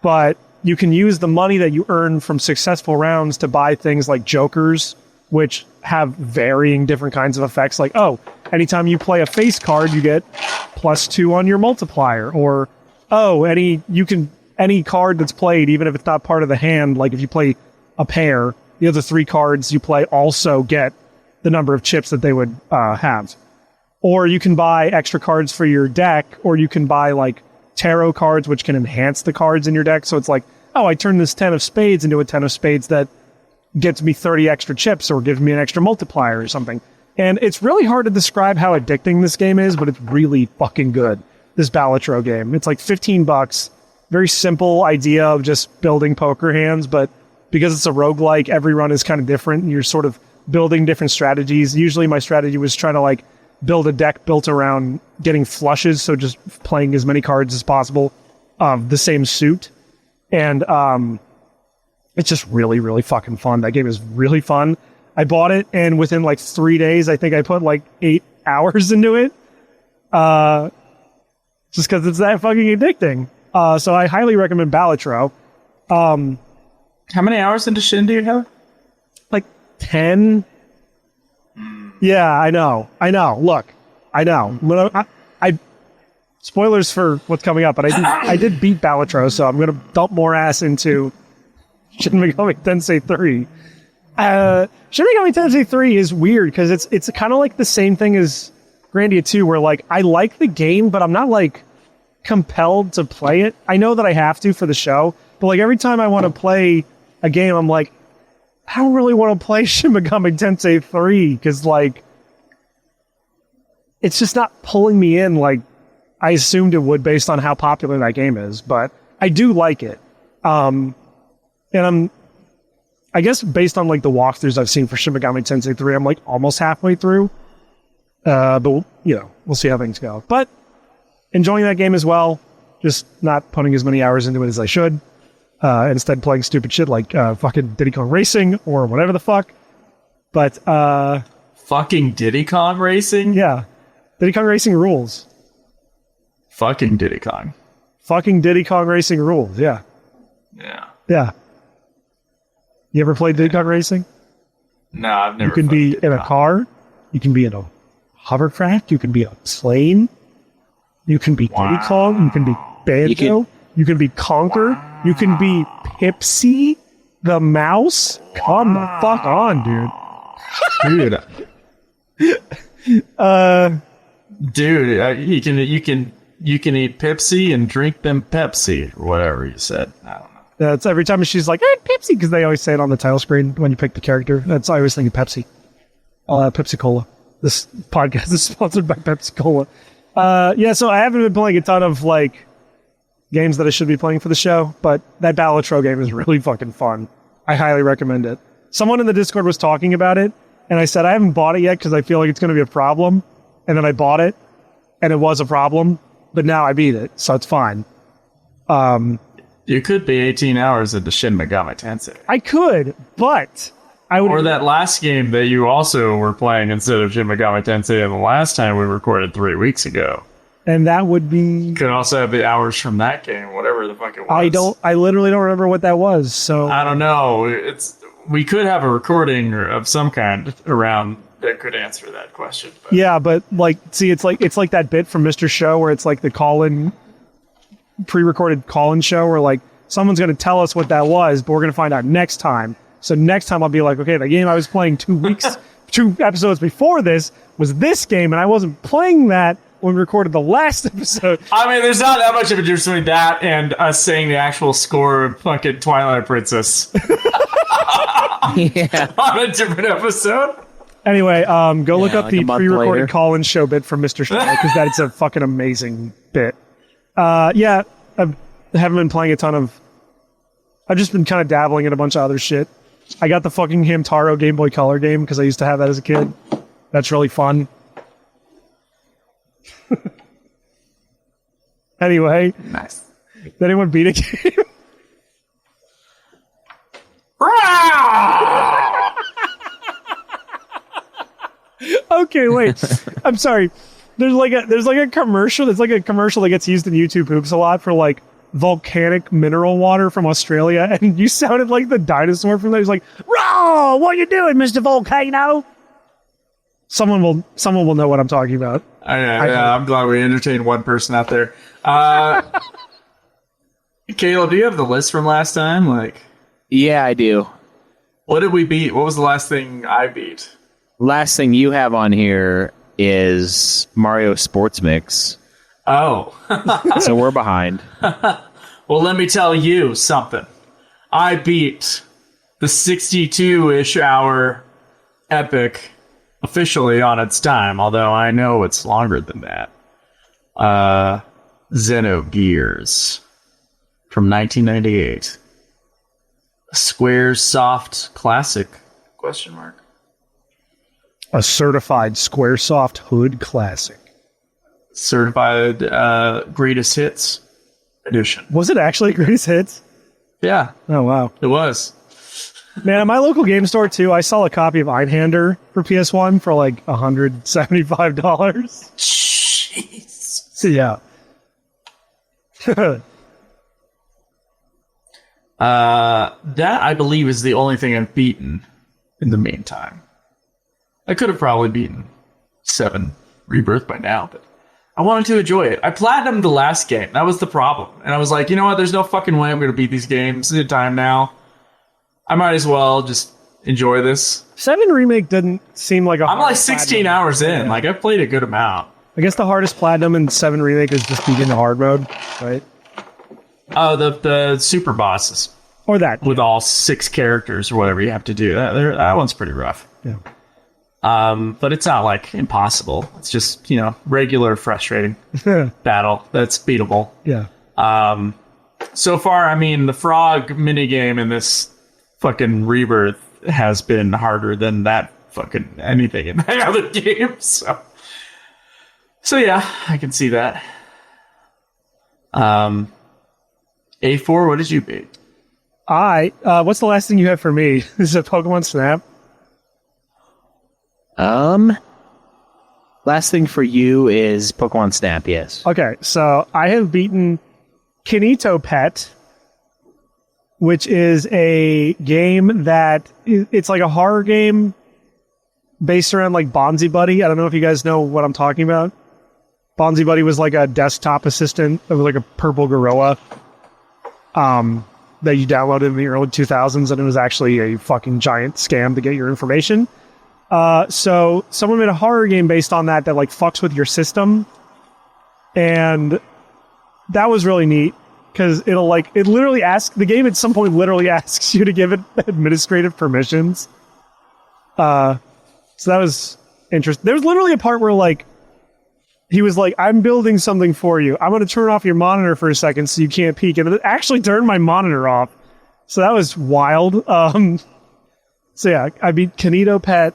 [SPEAKER 2] But you can use the money that you earn from successful rounds to buy things like jokers, which have varying different kinds of effects. Like, oh, anytime you play a face card, you get +2 on your multiplier. Or, oh, any card that's played, even if it's not part of the hand, like if you play a pair, the other 3 cards you play also get the number of chips that they would have. Or you can buy extra cards for your deck, or you can buy like tarot cards, which can enhance the cards in your deck. So it's like, oh, I turn this 10 of spades into a 10 of spades that gets me 30 extra chips or gives me an extra multiplier or something. And it's really hard to describe how addicting this game is, but it's really fucking good. This Balatro game. It's like $15. Very simple idea of just building poker hands, but because it's a roguelike, every run is kind of different. You're sort of building different strategies. Usually my strategy was trying to like build a deck built around getting flushes, so just playing as many cards as possible of the same suit. And it's just really, really fucking fun. That game is really fun. I bought it, and within like 3 days, I think I put like 8 hours into it. Just because it's that fucking addicting. So I highly recommend Balatro.
[SPEAKER 6] How many hours into Shin do you have?
[SPEAKER 2] Like 10. Yeah, I know. Look, I know. When I spoilers for what's coming up, but I did beat Balatro, so I'm gonna dump more ass into Shin Megami Tensei 3. Shin Megami Tensei 3 is weird because it's kind of like the same thing as Grandia 2, where like I like the game, but I'm not like compelled to play it. I know that I have to for the show, but like every time I want to play a game, I'm like, I don't really want to play Shin Megami Tensei 3 because like it's just not pulling me in like I assumed it would based on how popular that game is. But I do like it, and I guess based on like the walkthroughs I've seen for Shin Megami Tensei 3, I'm like almost halfway through. But you know, we'll see how things go. But enjoying that game as well, just not putting as many hours into it as I should. Instead playing stupid shit like fucking Diddy Kong Racing or whatever the fuck. But
[SPEAKER 6] Fucking Diddy Kong Racing?
[SPEAKER 2] yeah, Diddy Kong Racing rules.
[SPEAKER 6] Fucking Diddy Kong.
[SPEAKER 2] Fucking Diddy Kong Racing rules. Yeah,
[SPEAKER 6] Yeah.
[SPEAKER 2] yeah. You ever played Diddy Kong Racing?
[SPEAKER 6] No, I've never.
[SPEAKER 2] You can be in a car. You can be in a hovercraft. You can be a plane. You can be Diddy Kong. You can be Banjo. You can be Conker. You can be Pipsy the mouse. Come the fuck on, dude.
[SPEAKER 6] Dude, you can eat Pepsi and drink them Pepsi or whatever you said. I don't know.
[SPEAKER 2] That's every time she's like, Pepsi, because they always say it on the title screen when you pick the character. I always think of Pepsi. Pepsi Cola. This podcast is sponsored by Pepsi Cola. So I haven't been playing a ton of like games that I should be playing for the show, but that Balatro game is really fucking fun. I highly recommend it. Someone in the Discord was talking about it, and I said I haven't bought it yet because I feel like it's going to be a problem. And then I bought it, and it was a problem, but now I beat it, so it's fine.
[SPEAKER 6] You could be 18 hours into Shin Megami Tensei.
[SPEAKER 2] I could, but I would.
[SPEAKER 6] Or that last game that you also were playing instead of Shin Megami Tensei the last time we recorded 3 weeks ago.
[SPEAKER 2] And that would be.
[SPEAKER 6] You could also have the hours from that game, whatever the fuck it was.
[SPEAKER 2] I literally don't remember what that was, so.
[SPEAKER 6] I don't know. We could have a recording of some kind around that could answer that question. But.
[SPEAKER 2] Yeah, but like, see, it's like that bit from Mr. Show where it's like the call-in, pre-recorded call-in show where like someone's going to tell us what that was, but we're going to find out next time. So next time I'll be like, okay, the game I was playing 2 episodes before this was this game, and I wasn't playing that when we recorded the last episode.
[SPEAKER 6] I mean, there's not that much of a difference between that and us saying the actual score of fucking Twilight Princess
[SPEAKER 3] Yeah.
[SPEAKER 6] on a different episode.
[SPEAKER 2] Anyway, go look up
[SPEAKER 3] like
[SPEAKER 2] the
[SPEAKER 3] a month
[SPEAKER 2] pre-recorded
[SPEAKER 3] later.
[SPEAKER 2] call-in show bit from Mr. Show because that's a fucking amazing bit. I haven't been playing a ton of. I've just been kind of dabbling in a bunch of other shit. I got the fucking Hamtaro Game Boy Color game because I used to have that as a kid. That's really fun. Anyway,
[SPEAKER 3] Nice.
[SPEAKER 2] did anyone beat a game? Okay, wait. I'm sorry. There's like a commercial. There's like a commercial that gets used in YouTube Hoops a lot for like volcanic mineral water from Australia, and you sounded like the dinosaur from there. He's like, "Raw, what you doing, Mr. Volcano?" Someone will know what I'm talking about.
[SPEAKER 6] I'm glad we entertained one person out there. Caleb, do you have the list from last time? Like,
[SPEAKER 3] Yeah, I do.
[SPEAKER 6] what did we beat? What was the last thing I beat?
[SPEAKER 3] Last thing you have on here is Mario Sports Mix.
[SPEAKER 6] Oh.
[SPEAKER 3] So we're behind.
[SPEAKER 6] Well, let me tell you something. I beat the 62-ish hour epic officially on its time, although I know it's longer than that. Xenogears from 1998. Square's soft classic? Question mark.
[SPEAKER 2] A certified SquareSoft Hood classic.
[SPEAKER 6] Certified greatest hits edition.
[SPEAKER 2] Was it actually Greatest Hits?
[SPEAKER 6] Yeah,
[SPEAKER 2] Oh wow.
[SPEAKER 6] it was.
[SPEAKER 2] Man, at my local game store too, I saw a copy of Einhander for PS1 for like $175.
[SPEAKER 6] Jeez.
[SPEAKER 2] So yeah.
[SPEAKER 6] That I believe is the only thing I've beaten in the meantime. I could have probably beaten 7 Rebirth by now, but I wanted to enjoy it. I platinumed the last game. That was the problem. And I was like, you know what? There's no fucking way I'm going to beat these games in time now. I might as well just enjoy this.
[SPEAKER 2] 7 Remake didn't seem like a
[SPEAKER 6] I'm
[SPEAKER 2] hard
[SPEAKER 6] like 16
[SPEAKER 2] platinum.
[SPEAKER 6] hours in. Like, I've played a good amount.
[SPEAKER 2] I guess the hardest platinum in 7 Remake is just beating the hard mode, right?
[SPEAKER 6] Oh, the super bosses
[SPEAKER 2] Or that.
[SPEAKER 6] with all 6 characters or whatever you have to do. That one's pretty rough.
[SPEAKER 2] Yeah.
[SPEAKER 6] But it's not like impossible. It's just, regular frustrating battle that's beatable.
[SPEAKER 2] Yeah.
[SPEAKER 6] So far, I mean, the frog minigame in this fucking Rebirth has been harder than that fucking anything in the other game. So yeah, I can see that. A4, what did you beat?
[SPEAKER 2] What's the last thing you have for me? Is it Pokemon Snap?
[SPEAKER 3] Last thing for you is Pokemon Snap, yes.
[SPEAKER 2] Okay, so I have beaten Kinito Pet, which is a game that it's like a horror game based around like Bonzi Buddy. I don't know if you guys know what I'm talking about. Bonzi Buddy was like a desktop assistant of like a purple gorilla that you downloaded in the early 2000s, and it was actually a fucking giant scam to get your information. So someone made a horror game based on that like fucks with your system, and that was really neat. because it literally asks the game at some point literally asks you to give it administrative permissions. So that was interesting. There was literally a part where like he was like, "I'm building something for you. I'm going to turn off your monitor for a second so you can't peek," and it actually turned my monitor off. So that was wild. So yeah, I beat Kinito Pet.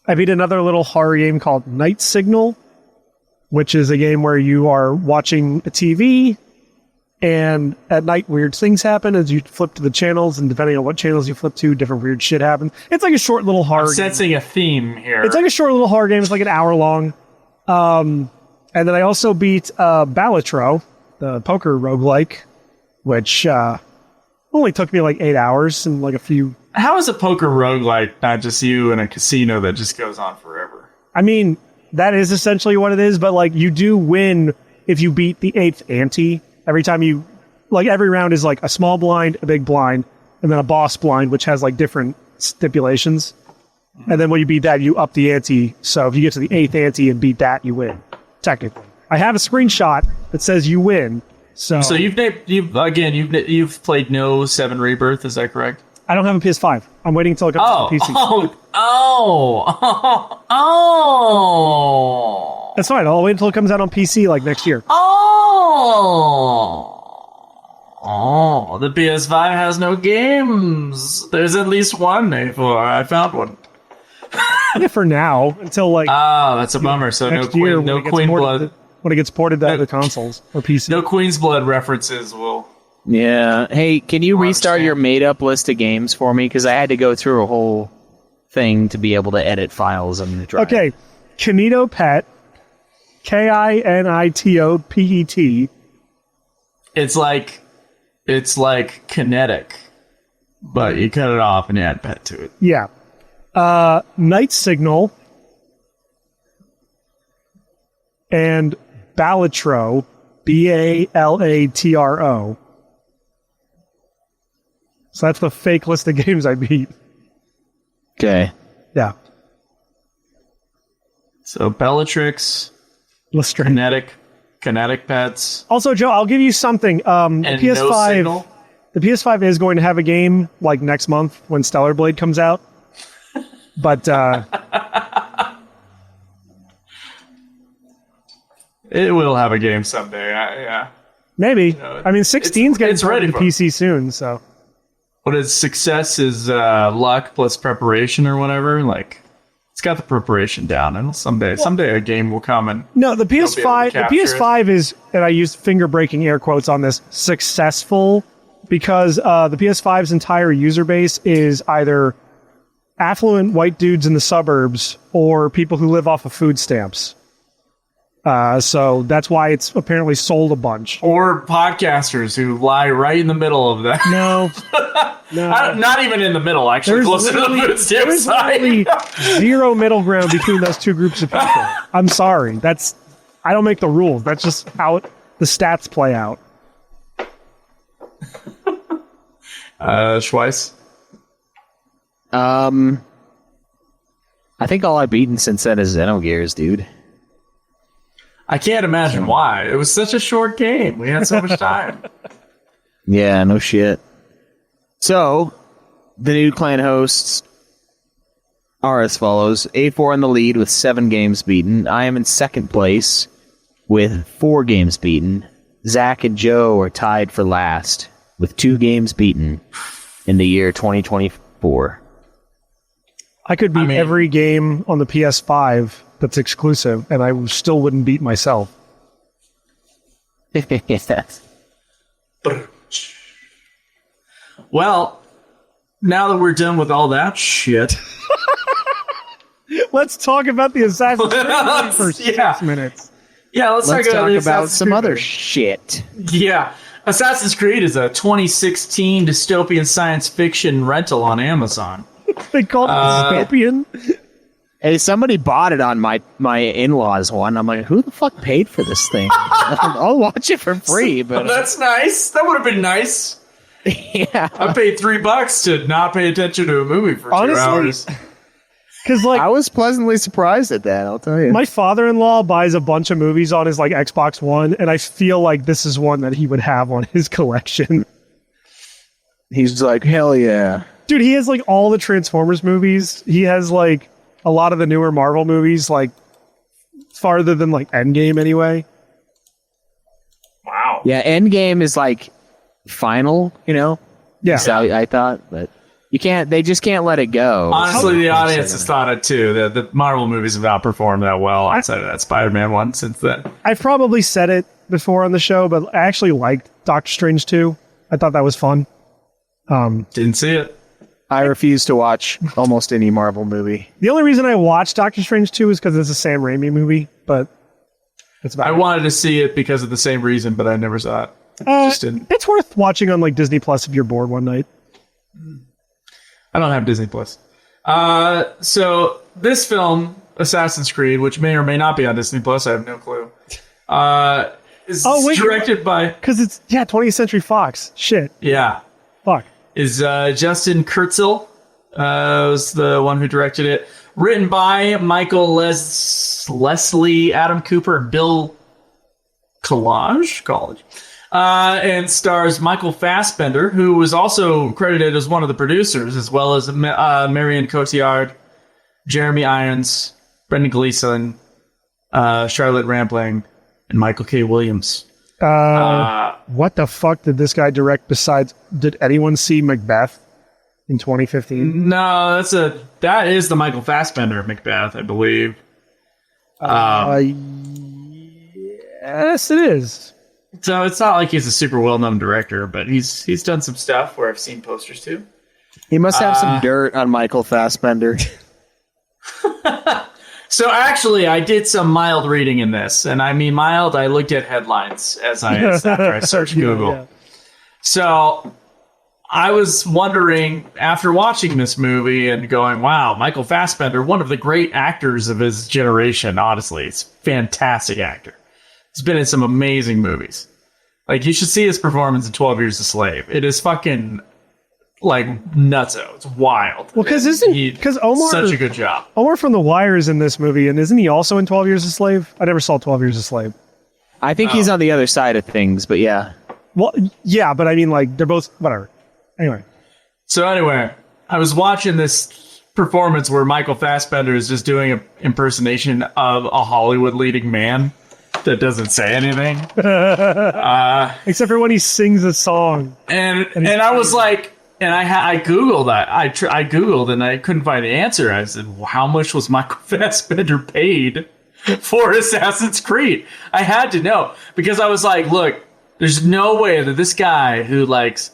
[SPEAKER 2] I beat another little horror game called Night Signal, which is a game where you are watching a TV, and at night weird things happen as you flip to the channels, and depending on what channels you flip to, different weird shit happens. It's like a short little horror game.
[SPEAKER 6] Sensing a theme here.
[SPEAKER 2] It's like a short little horror game. It's like an hour long. And then I also beat Balatro, the poker roguelike, which only took me like 8 hours and like a few...
[SPEAKER 6] How is a poker roguelike not just you in a casino that just goes on forever?
[SPEAKER 2] I mean, that is essentially what it is, but like you do win if you beat the 8th ante. Every time you... Like every round is like a small blind, a big blind, and then a boss blind, which has like different stipulations. And then when you beat that, you up the ante. So if you get to the 8th ante and beat that, you win. Technically. I have a screenshot that says you win. So you've played no 7 Rebirth, is that correct? I don't have a PS5. I'm waiting until it comes to PC. That's fine. I'll wait until it comes out on PC like next year.
[SPEAKER 6] Oh, the PS5 has no games. There's at least one, A4. I found one.
[SPEAKER 2] Yeah, for now, until like
[SPEAKER 6] that's a bummer. So no
[SPEAKER 2] next year,
[SPEAKER 6] Queen, no Queen blood.
[SPEAKER 2] When it gets ported to other consoles or PC.
[SPEAKER 6] No Queen's Blood references will.
[SPEAKER 3] Yeah. Hey, can you restart your made-up list of games for me? Because I had to go through a whole thing to be able to edit files on the drive.
[SPEAKER 2] Okay. Kinito Pet. KINITOPET.
[SPEAKER 6] It's like kinetic, but you cut it off and add pet to it.
[SPEAKER 2] Yeah. Night Signal. And Balatro. BALATRO. So that's the fake list of games I beat.
[SPEAKER 3] Okay.
[SPEAKER 2] Yeah.
[SPEAKER 6] So Bellatrix,
[SPEAKER 2] Lister.
[SPEAKER 6] kinetic pets.
[SPEAKER 2] Also, Joe, I'll give you something.
[SPEAKER 6] And
[SPEAKER 2] the PS5,
[SPEAKER 6] no signal.
[SPEAKER 2] the PS5 is going to have a game like next month when Stellar Blade comes out. But
[SPEAKER 6] it will have a game someday. Yeah.
[SPEAKER 2] maybe. I mean, 16's getting
[SPEAKER 6] it's ready
[SPEAKER 2] to
[SPEAKER 6] for
[SPEAKER 2] PC soon, so.
[SPEAKER 6] What is success is luck plus preparation or whatever. Like, it's got the preparation down, and someday a game will come and
[SPEAKER 2] No, the PS5. The
[SPEAKER 6] capture
[SPEAKER 2] PS5 is, and I use finger breaking air quotes on this, successful because the PS5's entire user base is either affluent white dudes in the suburbs or people who live off of food stamps. So that's why it's apparently sold a bunch.
[SPEAKER 6] or podcasters who lie right in the middle of that.
[SPEAKER 2] No,
[SPEAKER 6] Not even in the middle, actually, closer to the food stamp
[SPEAKER 2] there's
[SPEAKER 6] side.
[SPEAKER 2] literally zero middle ground between those two groups of people. I'm sorry. I don't make the rules. That's just how the stats play out.
[SPEAKER 6] Schweiss?
[SPEAKER 3] I think all I've beaten since then is Xenogears, dude.
[SPEAKER 6] I can't imagine why. It was such a short game. We had so much time.
[SPEAKER 3] Yeah, no shit. So, the new clan hosts are as follows. A4 in the lead with 7 games beaten. I am in second place with 4 games beaten. Zach and Joe are tied for last with 2 games beaten in the year 2024.
[SPEAKER 2] I could beat every game on the PS5 that's exclusive, and I still wouldn't beat myself.
[SPEAKER 3] Yes.
[SPEAKER 6] Well, now that we're done with all that shit,
[SPEAKER 2] Let's talk about the Assassin's Creed for 6 minutes.
[SPEAKER 6] yeah, let's
[SPEAKER 3] Let's
[SPEAKER 6] talk
[SPEAKER 3] talk
[SPEAKER 6] the
[SPEAKER 3] about
[SPEAKER 6] Assassin's
[SPEAKER 3] some
[SPEAKER 6] Creed
[SPEAKER 3] other
[SPEAKER 6] movie.
[SPEAKER 3] shit.
[SPEAKER 6] Yeah, Assassin's Creed is a 2016 dystopian science fiction rental on Amazon.
[SPEAKER 2] They called it dystopian.
[SPEAKER 3] Hey, somebody bought it on my in-laws one. I'm like, who the fuck paid for this thing? I'll watch it for free, but
[SPEAKER 6] That's nice. That would have been nice.
[SPEAKER 3] yeah.
[SPEAKER 6] I paid $3 to not pay attention to a movie for 2
[SPEAKER 2] Honestly,
[SPEAKER 6] hours.
[SPEAKER 2] Because like
[SPEAKER 3] I was pleasantly surprised at that, I'll tell you.
[SPEAKER 2] my father-in-law buys a bunch of movies on his like Xbox One, and I feel like this is one that he would have on his collection.
[SPEAKER 3] He's like, hell yeah.
[SPEAKER 2] Dude, he has like all the Transformers movies. He has like a lot of the newer Marvel movies, like farther than like Endgame anyway.
[SPEAKER 6] Wow.
[SPEAKER 3] Yeah, Endgame is like final, you know?
[SPEAKER 2] Yeah.
[SPEAKER 3] So I thought, but they just can't let it go.
[SPEAKER 6] Honestly, the audience has thought it too. The Marvel movies have outperformed that well outside of that Spider-Man one since then.
[SPEAKER 2] I've probably said it before on the show, but I actually liked Doctor Strange 2. I thought that was fun.
[SPEAKER 6] Didn't see it.
[SPEAKER 3] I refuse to watch almost any Marvel movie.
[SPEAKER 2] The only reason I watched Doctor Strange 2 is because it's a Sam Raimi movie, but that's about
[SPEAKER 6] I
[SPEAKER 2] it.
[SPEAKER 6] wanted to see it because of the same reason, but I never saw it. Just didn't.
[SPEAKER 2] It's worth watching on like Disney Plus if you're bored one night.
[SPEAKER 6] I don't have Disney Plus. So this film, Assassin's Creed, which may or may not be on Disney Plus, I have no clue. Is directed by
[SPEAKER 2] 20th Century Fox. Shit.
[SPEAKER 6] yeah.
[SPEAKER 2] Fuck.
[SPEAKER 6] Is Justin Kurzel was the one who directed it. Written by Michael Leslie, Adam Cooper, and Bill Collage. And stars Michael Fassbender, who was also credited as one of the producers, as well as Marion Cotillard, Jeremy Irons, Brendan Gleeson, Charlotte Rampling, and Michael K. Williams.
[SPEAKER 2] What the fuck did this guy direct besides... Did anyone see Macbeth in 2015?
[SPEAKER 6] No, that is the Michael Fassbender Macbeth, I believe.
[SPEAKER 2] Yes, it is.
[SPEAKER 6] So it's not like he's a super well-known director, but he's done some stuff where I've seen posters too.
[SPEAKER 3] He must have some dirt on Michael Fassbender.
[SPEAKER 6] So actually, I did some mild reading in this, and I mean mild. I looked at headlines after I searched Google.
[SPEAKER 2] Yeah.
[SPEAKER 6] So I was wondering after watching this movie and going, "Wow, Michael Fassbender, one of the great actors of his generation. Honestly, he's a fantastic actor. He's been in some amazing movies. Like you should see his performance in 12 Years a Slave. It is fucking." Like nutso, it's wild.
[SPEAKER 2] Well, because Omar
[SPEAKER 6] such a good job.
[SPEAKER 2] Omar from The Wire is in this movie, and isn't he also in 12 Years a Slave? I never saw 12 Years a Slave.
[SPEAKER 3] I think he's on the other side of things, but yeah.
[SPEAKER 2] Well, yeah, but I mean, like, they're both whatever. Anyway,
[SPEAKER 6] I was watching this performance where Michael Fassbender is just doing an impersonation of a Hollywood leading man that doesn't say anything,
[SPEAKER 2] except for when he sings a song.
[SPEAKER 6] and I was like. And I Googled that. I Googled and I couldn't find the answer. I said, well, how much was Michael Fassbender paid for Assassin's Creed? I had to know because I was like, look, there's no way that this guy who likes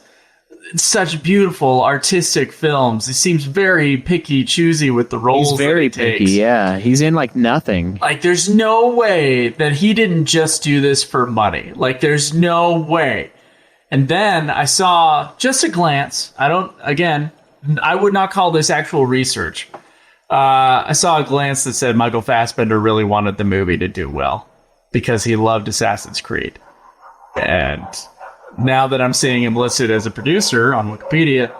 [SPEAKER 6] such beautiful artistic films, he seems very picky, choosy with the roles.
[SPEAKER 3] He's very
[SPEAKER 6] that he
[SPEAKER 3] picky,
[SPEAKER 6] takes.
[SPEAKER 3] yeah. He's in like nothing.
[SPEAKER 6] Like, there's no way that he didn't just do this for money. Like, there's no way. And then I saw just a glance. I would not call this actual research. I saw a glance that said Michael Fassbender really wanted the movie to do well because he loved Assassin's Creed. And now that I'm seeing him listed as a producer on Wikipedia,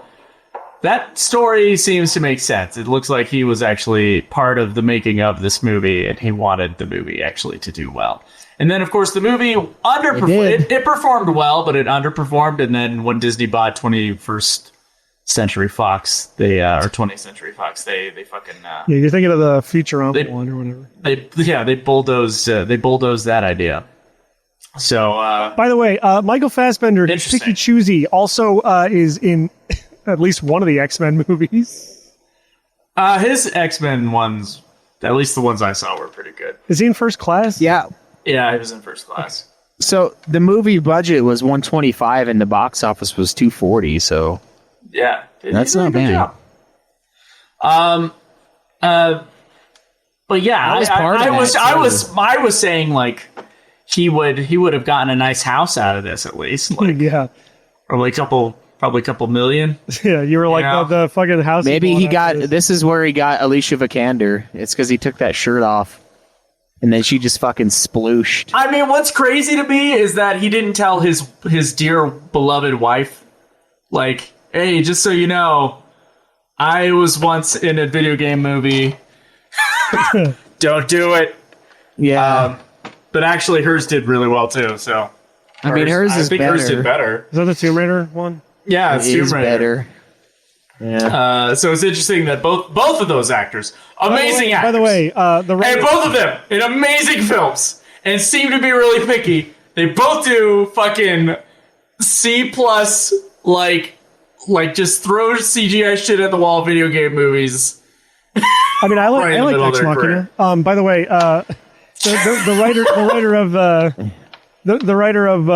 [SPEAKER 6] that story seems to make sense. It looks like he was actually part of the making of this movie and he wanted the movie actually to do well. And then, of course, the movie underperformed. It performed well, but it underperformed. And then when Disney bought 21st Century Fox, or 20th Century Fox, they fucking
[SPEAKER 2] Yeah, you're thinking of the Futurama one or whatever.
[SPEAKER 6] they bulldozed that idea. So,
[SPEAKER 2] By the way, Michael Fassbender,
[SPEAKER 6] Interesting.
[SPEAKER 2] picky choosy, also is in at least one of the X-Men movies.
[SPEAKER 6] his X-Men ones, at least the ones I saw, were pretty good.
[SPEAKER 2] Is he in First Class?
[SPEAKER 3] Yeah.
[SPEAKER 6] Yeah, he was in First Class.
[SPEAKER 3] So the movie budget was 125 and the box office was 240, so
[SPEAKER 6] Yeah,
[SPEAKER 3] That's
[SPEAKER 6] he did a
[SPEAKER 3] not
[SPEAKER 6] good
[SPEAKER 3] bad.
[SPEAKER 6] job. But yeah,
[SPEAKER 3] I was part of that,
[SPEAKER 6] I was saying like he would have gotten a nice house out of this at least, like
[SPEAKER 2] Yeah.
[SPEAKER 6] probably a couple million.
[SPEAKER 2] Yeah, you were like
[SPEAKER 6] Yeah.
[SPEAKER 2] the fucking house.
[SPEAKER 3] maybe he
[SPEAKER 2] bought
[SPEAKER 3] got
[SPEAKER 2] after this.
[SPEAKER 3] this is where he got Alicia Vikander. It's because he took that shirt off and then she just fucking splooshed.
[SPEAKER 6] I mean, what's crazy to me is that he didn't tell his dear beloved wife, like, hey, just so you know, I was once in a video game movie. Don't do it.
[SPEAKER 3] Yeah.
[SPEAKER 6] But actually, hers did really well too. So
[SPEAKER 3] I mean, hers is
[SPEAKER 6] I think
[SPEAKER 3] better.
[SPEAKER 6] hers did better.
[SPEAKER 2] Is that the Tomb Raider one?
[SPEAKER 6] Yeah, it's
[SPEAKER 3] It
[SPEAKER 6] Tomb
[SPEAKER 3] is
[SPEAKER 6] Raider.
[SPEAKER 3] better. Yeah.
[SPEAKER 6] So it's interesting that both of those actors, amazing actors.
[SPEAKER 2] By the way, the
[SPEAKER 6] and
[SPEAKER 2] writer,
[SPEAKER 6] both of them in amazing films, and seem to be really picky. They both do fucking C plus, like just throw CGI shit at the wall video game movies.
[SPEAKER 2] I mean, I like
[SPEAKER 6] right in the middle of
[SPEAKER 2] Ex
[SPEAKER 6] their
[SPEAKER 2] Machina. By the way, the writer of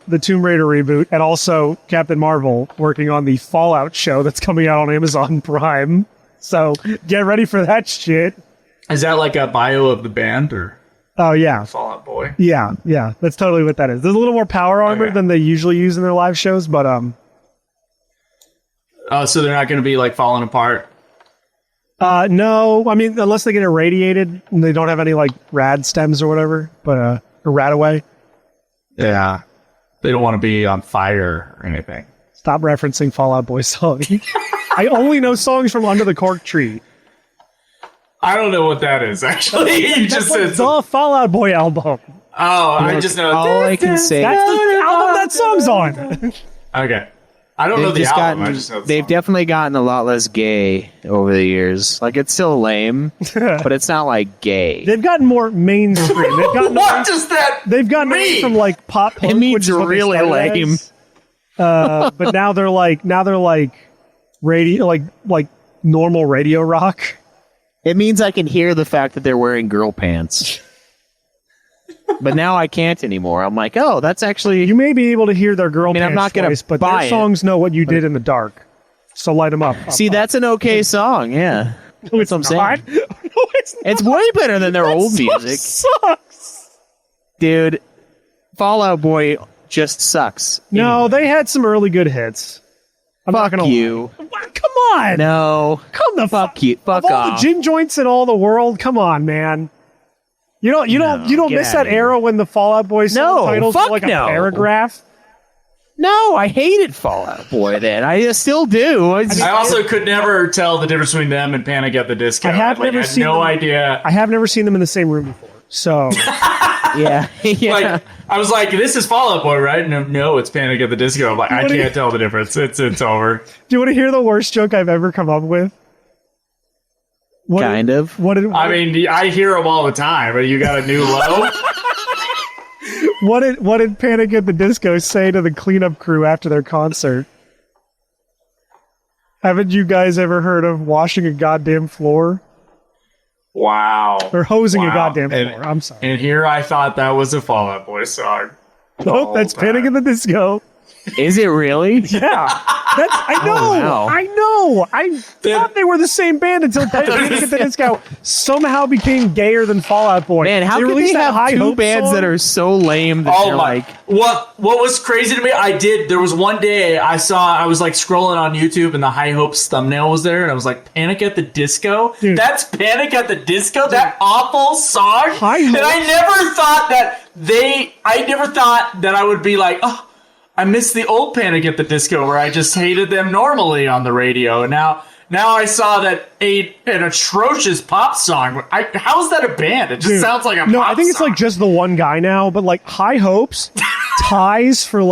[SPEAKER 2] the Tomb Raider reboot, and also Captain Marvel, working on the Fallout show that's coming out on Amazon Prime. So get ready for that shit.
[SPEAKER 6] Is that like a bio of the band or
[SPEAKER 2] Oh yeah,
[SPEAKER 6] Fallout Boy?
[SPEAKER 2] yeah. That's totally what that is. There's a little more power armor
[SPEAKER 6] Okay.
[SPEAKER 2] than they usually use in their live shows, but
[SPEAKER 6] Oh, so they're not going to be like falling apart.
[SPEAKER 2] no. I mean, unless they get irradiated and they don't have any like rad stems or whatever, but or rad away.
[SPEAKER 6] Yeah, they don't want to be on fire or anything.
[SPEAKER 2] Stop referencing Fallout Boy songs. I only know songs from Under the Cork Tree.
[SPEAKER 6] I don't know what that is actually. You just said.
[SPEAKER 2] The Fallout Boy album.
[SPEAKER 6] Oh, I just know.
[SPEAKER 3] All I can say,
[SPEAKER 2] That's the album that song's on.
[SPEAKER 6] Okay, I don't know
[SPEAKER 3] they've
[SPEAKER 6] the
[SPEAKER 3] just
[SPEAKER 6] album. I
[SPEAKER 3] gotten,
[SPEAKER 6] just know the
[SPEAKER 3] they've
[SPEAKER 6] song.
[SPEAKER 3] definitely gotten a lot less gay over the years. Like, it's still lame, but it's not like gay.
[SPEAKER 2] They've gotten more mainstream.
[SPEAKER 6] What does that?
[SPEAKER 2] They've gotten away
[SPEAKER 6] mean?
[SPEAKER 2] from like pop punk,
[SPEAKER 3] It means
[SPEAKER 2] which is what they
[SPEAKER 3] really
[SPEAKER 2] started
[SPEAKER 3] lame.
[SPEAKER 2] as. But now they're like radio, like normal radio rock.
[SPEAKER 3] It means I can hear the fact that they're wearing girl pants. But now I can't anymore. I'm like, oh, that's actually...
[SPEAKER 2] You may be able to hear their girl
[SPEAKER 3] I mean, I'm
[SPEAKER 2] pants
[SPEAKER 3] not gonna
[SPEAKER 2] voice, but
[SPEAKER 3] buy
[SPEAKER 2] their
[SPEAKER 3] it.
[SPEAKER 2] songs know what you did in the dark. So light them up.
[SPEAKER 3] See, that's an okay song, yeah. That's what I'm saying.
[SPEAKER 2] Not. No, it's not.
[SPEAKER 3] It's way better than their old
[SPEAKER 2] Song
[SPEAKER 3] music.
[SPEAKER 2] sucks.
[SPEAKER 3] Dude, Fall Out Boy just sucks.
[SPEAKER 2] No, they had some early good hits. I'm not
[SPEAKER 3] Fuck
[SPEAKER 2] gonna
[SPEAKER 3] you.
[SPEAKER 2] lie. What? Come on.
[SPEAKER 3] No.
[SPEAKER 2] Come the
[SPEAKER 3] Fuck you. Fuck
[SPEAKER 2] of all
[SPEAKER 3] off.
[SPEAKER 2] the gin joints in all the world, come on, man. You don't
[SPEAKER 3] get
[SPEAKER 2] miss
[SPEAKER 3] outta
[SPEAKER 2] that
[SPEAKER 3] here.
[SPEAKER 2] era when the Fall Out Boy song
[SPEAKER 3] No,
[SPEAKER 2] titles
[SPEAKER 3] fuck
[SPEAKER 2] were like
[SPEAKER 3] no.
[SPEAKER 2] a paragraph.
[SPEAKER 3] No, I hated Fall Out Boy then. I still do.
[SPEAKER 6] I also could never tell the difference between them and Panic at the Disco.
[SPEAKER 2] I have never
[SPEAKER 6] had
[SPEAKER 2] seen
[SPEAKER 6] no
[SPEAKER 2] them.
[SPEAKER 6] idea.
[SPEAKER 2] I have never seen them in the same room before. So
[SPEAKER 3] yeah. yeah.
[SPEAKER 6] Like I was like, this is Fall Out Boy, right? No, it's Panic at the Disco. I'm like, I
[SPEAKER 2] What do you-
[SPEAKER 6] can't tell the difference. It's over.
[SPEAKER 2] do you want to hear the worst joke I've ever come up with? What
[SPEAKER 3] Kind of.
[SPEAKER 2] What did
[SPEAKER 6] I mean, I hear them all the time, but you got a new low.
[SPEAKER 2] what did Panic at the Disco say to the cleanup crew after their concert? Haven't you guys ever heard of washing a goddamn floor?
[SPEAKER 6] Wow.
[SPEAKER 2] Or hosing a
[SPEAKER 6] Wow.
[SPEAKER 2] goddamn
[SPEAKER 6] And-
[SPEAKER 2] floor. I'm sorry.
[SPEAKER 6] And here I thought that was a Fall Out Boy song.
[SPEAKER 2] Nope, that's
[SPEAKER 6] time.
[SPEAKER 2] Panic at the Disco.
[SPEAKER 3] Is it really?
[SPEAKER 2] Yeah, I know.
[SPEAKER 3] wow.
[SPEAKER 2] I know. I thought they were the same band until Panic at the Disco somehow became gayer than Fall Out Boy.
[SPEAKER 3] Man, how could they
[SPEAKER 2] released that
[SPEAKER 3] have
[SPEAKER 2] High
[SPEAKER 3] two
[SPEAKER 2] Hope
[SPEAKER 3] bands
[SPEAKER 2] song?
[SPEAKER 3] that are so lame that
[SPEAKER 6] Oh
[SPEAKER 3] they're
[SPEAKER 6] my!
[SPEAKER 3] like...
[SPEAKER 6] What was crazy to me? There was one day I was like scrolling on YouTube and the High Hopes thumbnail was there, and I was like, "Panic at the Disco."
[SPEAKER 2] Dude.
[SPEAKER 6] That's Panic at the Disco. That awful song.
[SPEAKER 2] High
[SPEAKER 6] and
[SPEAKER 2] Hopes.
[SPEAKER 6] I never thought that I would be like, oh, I miss the old Panic at the Disco where I just hated them normally on the radio. And now I saw that an atrocious pop song. How is that a band? It just
[SPEAKER 2] Dude,
[SPEAKER 6] sounds like a
[SPEAKER 2] no.
[SPEAKER 6] pop
[SPEAKER 2] I think it's
[SPEAKER 6] song.
[SPEAKER 2] like just the one guy now, but like High Hopes ties with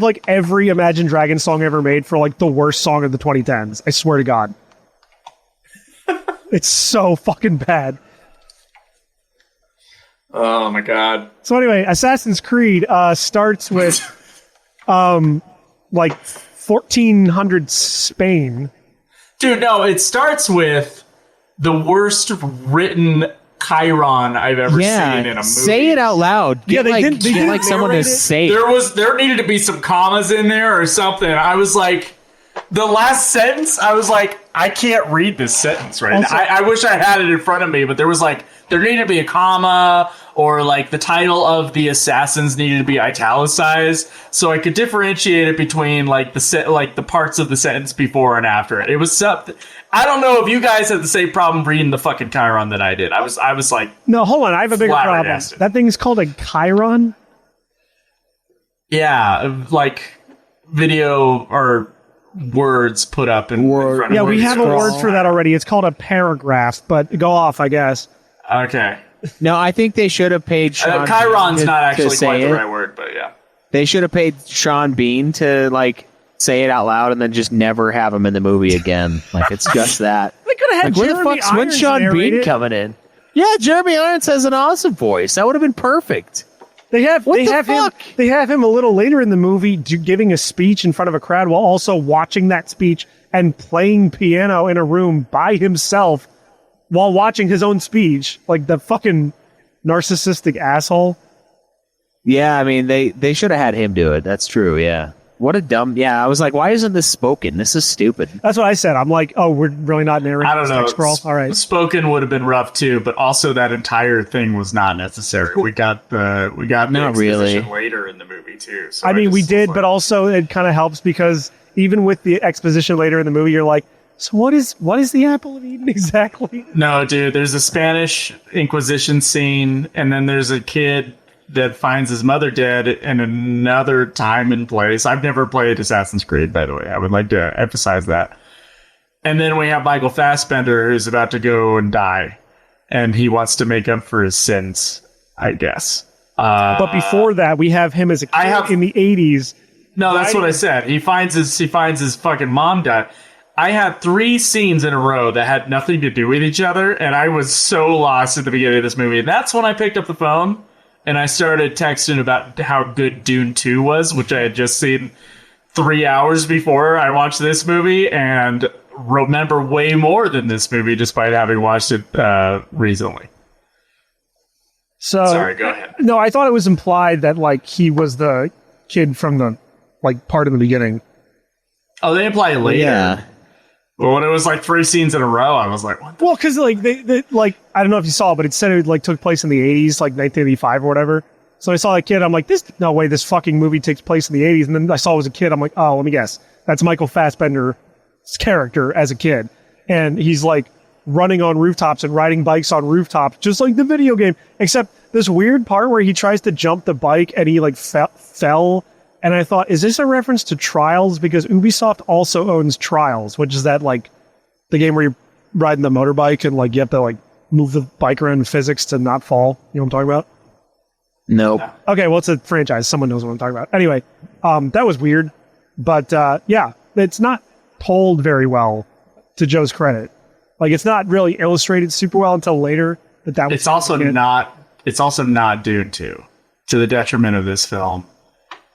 [SPEAKER 2] like every Imagine Dragons song ever made for like the worst song of the 2010s. I swear to God, it's so fucking bad.
[SPEAKER 6] Oh my god.
[SPEAKER 2] So anyway, Assassin's Creed starts with like 1400 Spain.
[SPEAKER 6] Dude, no, it starts with the worst written Chiron I've ever seen in a
[SPEAKER 3] Yeah,
[SPEAKER 6] movie.
[SPEAKER 3] say it out loud. Get
[SPEAKER 2] they
[SPEAKER 3] like,
[SPEAKER 2] didn't
[SPEAKER 3] get someone to
[SPEAKER 2] narrate it.
[SPEAKER 3] say it.
[SPEAKER 6] There needed to be some commas in there or something. I was like, the last sentence, I was like, I can't read this sentence right
[SPEAKER 2] Also-
[SPEAKER 6] now. I wish I had it in front of me, but there needed to be a comma, or like the title of the assassins needed to be italicized, so I could differentiate it between like the parts of the sentence before and after it. It was something. I don't know if you guys had the same problem reading the fucking Chiron that I did. I was like,
[SPEAKER 2] No, hold on. I have a bigger problem.
[SPEAKER 6] Flabbergasted.
[SPEAKER 2] That thing's called a Chiron.
[SPEAKER 6] yeah, like video or words put up in front of
[SPEAKER 2] Yeah,
[SPEAKER 6] where
[SPEAKER 2] we
[SPEAKER 6] you
[SPEAKER 2] have a
[SPEAKER 6] scroll.
[SPEAKER 2] word for that already. It's called a paragraph, but go off, I guess.
[SPEAKER 6] Okay.
[SPEAKER 3] No, I think they should have paid Sean
[SPEAKER 6] Chiron's
[SPEAKER 3] Bean
[SPEAKER 6] not
[SPEAKER 3] to
[SPEAKER 6] actually
[SPEAKER 3] say
[SPEAKER 6] quite the
[SPEAKER 3] it.
[SPEAKER 6] right word, but yeah.
[SPEAKER 3] They should have paid Sean Bean to like say it out loud and then just never have him in the movie again. Like it's just that.
[SPEAKER 2] They could have had
[SPEAKER 3] Like where the
[SPEAKER 2] Jeremy
[SPEAKER 3] fuck's when's
[SPEAKER 2] Irons
[SPEAKER 3] Sean
[SPEAKER 2] narrate
[SPEAKER 3] Bean
[SPEAKER 2] it.
[SPEAKER 3] coming in? Yeah, Jeremy Irons has an awesome voice. That would have been perfect.
[SPEAKER 2] They have
[SPEAKER 3] What
[SPEAKER 2] they
[SPEAKER 3] the
[SPEAKER 2] have
[SPEAKER 3] fuck?
[SPEAKER 2] him. They have him a little later in the movie giving a speech in front of a crowd while also watching that speech and playing piano in a room by himself while watching his own speech. Like the fucking narcissistic asshole.
[SPEAKER 3] Yeah, I mean they should have had him do it. That's true. Yeah. What a dumb. Yeah, I was like, why isn't this spoken? This is stupid.
[SPEAKER 2] That's what I said. I'm like, oh, we're really not narrating
[SPEAKER 6] I don't
[SPEAKER 2] this
[SPEAKER 6] know.
[SPEAKER 2] text scroll. All right.
[SPEAKER 6] Spoken would have been rough too, but also that entire thing was not necessary. We got the
[SPEAKER 3] Not really.
[SPEAKER 6] exposition later in the movie too. So
[SPEAKER 2] I mean, we
[SPEAKER 6] just
[SPEAKER 2] did,
[SPEAKER 6] was
[SPEAKER 2] but
[SPEAKER 6] like-
[SPEAKER 2] also it kind of helps because even with the exposition later in the movie, you're like, so what is the apple of Eden exactly?
[SPEAKER 6] No, dude, there's a Spanish Inquisition scene, and then there's a kid that finds his mother dead in another time and place. I've never played Assassin's Creed, by the way. I would like to emphasize that. And then we have Michael Fassbender, who's about to go and die, and he wants to make up for his sins, I guess.
[SPEAKER 2] But before that, we have him as a kid
[SPEAKER 6] I have-
[SPEAKER 2] in the 80s.
[SPEAKER 6] No, that's what I said. He finds his fucking mom dead. I had 3 scenes in a row that had nothing to do with each other, and I was so lost at the beginning of this movie. And that's when I picked up the phone and I started texting about how good Dune 2 was, which I had just seen 3 hours before I watched this movie, and remember way more than this movie despite having watched it recently.
[SPEAKER 2] So
[SPEAKER 6] Sorry, go ahead.
[SPEAKER 2] No, I thought it was implied that like he was the kid from the like part in the beginning.
[SPEAKER 6] Oh, they imply it later.
[SPEAKER 3] Yeah.
[SPEAKER 6] But when it was like 3 scenes in a row, I was like, what the
[SPEAKER 2] Well, because like they like I don't know if you saw, but it said it like took place in the 80s, like 1985 or whatever. So I saw that kid. I'm like, no way, this fucking movie takes place in the 80s. And then I saw it was a kid. I'm like, oh, let me guess, that's Michael Fassbender's character as a kid, and he's like running on rooftops and riding bikes on rooftops, just like the video game. Except this weird part where he tries to jump the bike and he like fell. And I thought, is this a reference to Trials? Because Ubisoft also owns Trials, which is that like the game where you're riding the motorbike and like you have to like move the bike around in physics to not fall. You know what I'm talking about?
[SPEAKER 3] Nope.
[SPEAKER 2] Okay, well, it's a franchise. Someone knows what I'm talking about. Anyway, that was weird. But yeah, it's not told very well, to Joe's credit. Like, it's not really illustrated super well until later. That was
[SPEAKER 6] It's also
[SPEAKER 2] it.
[SPEAKER 6] not. It's also not Dune 2, to the detriment of this film.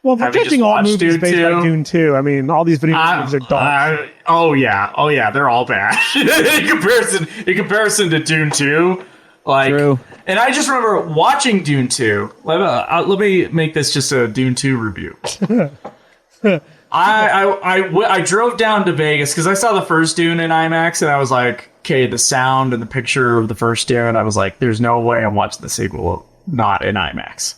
[SPEAKER 2] Well, we're
[SPEAKER 6] Have you
[SPEAKER 2] judging
[SPEAKER 6] just
[SPEAKER 2] all
[SPEAKER 6] watched
[SPEAKER 2] movies
[SPEAKER 6] Dune
[SPEAKER 2] based
[SPEAKER 6] 2?
[SPEAKER 2] on Dune 2. I mean, all these video games are dog.
[SPEAKER 6] Oh yeah, they're all bad in comparison to Dune 2. Like,
[SPEAKER 3] True.
[SPEAKER 6] and I just remember watching Dune 2. Let me make this just a Dune 2 review. I drove down to Vegas because I saw the first Dune in IMAX, and I was like, okay, the sound and the picture of the first Dune. I was like, there's no way I'm watching the sequel not in IMAX.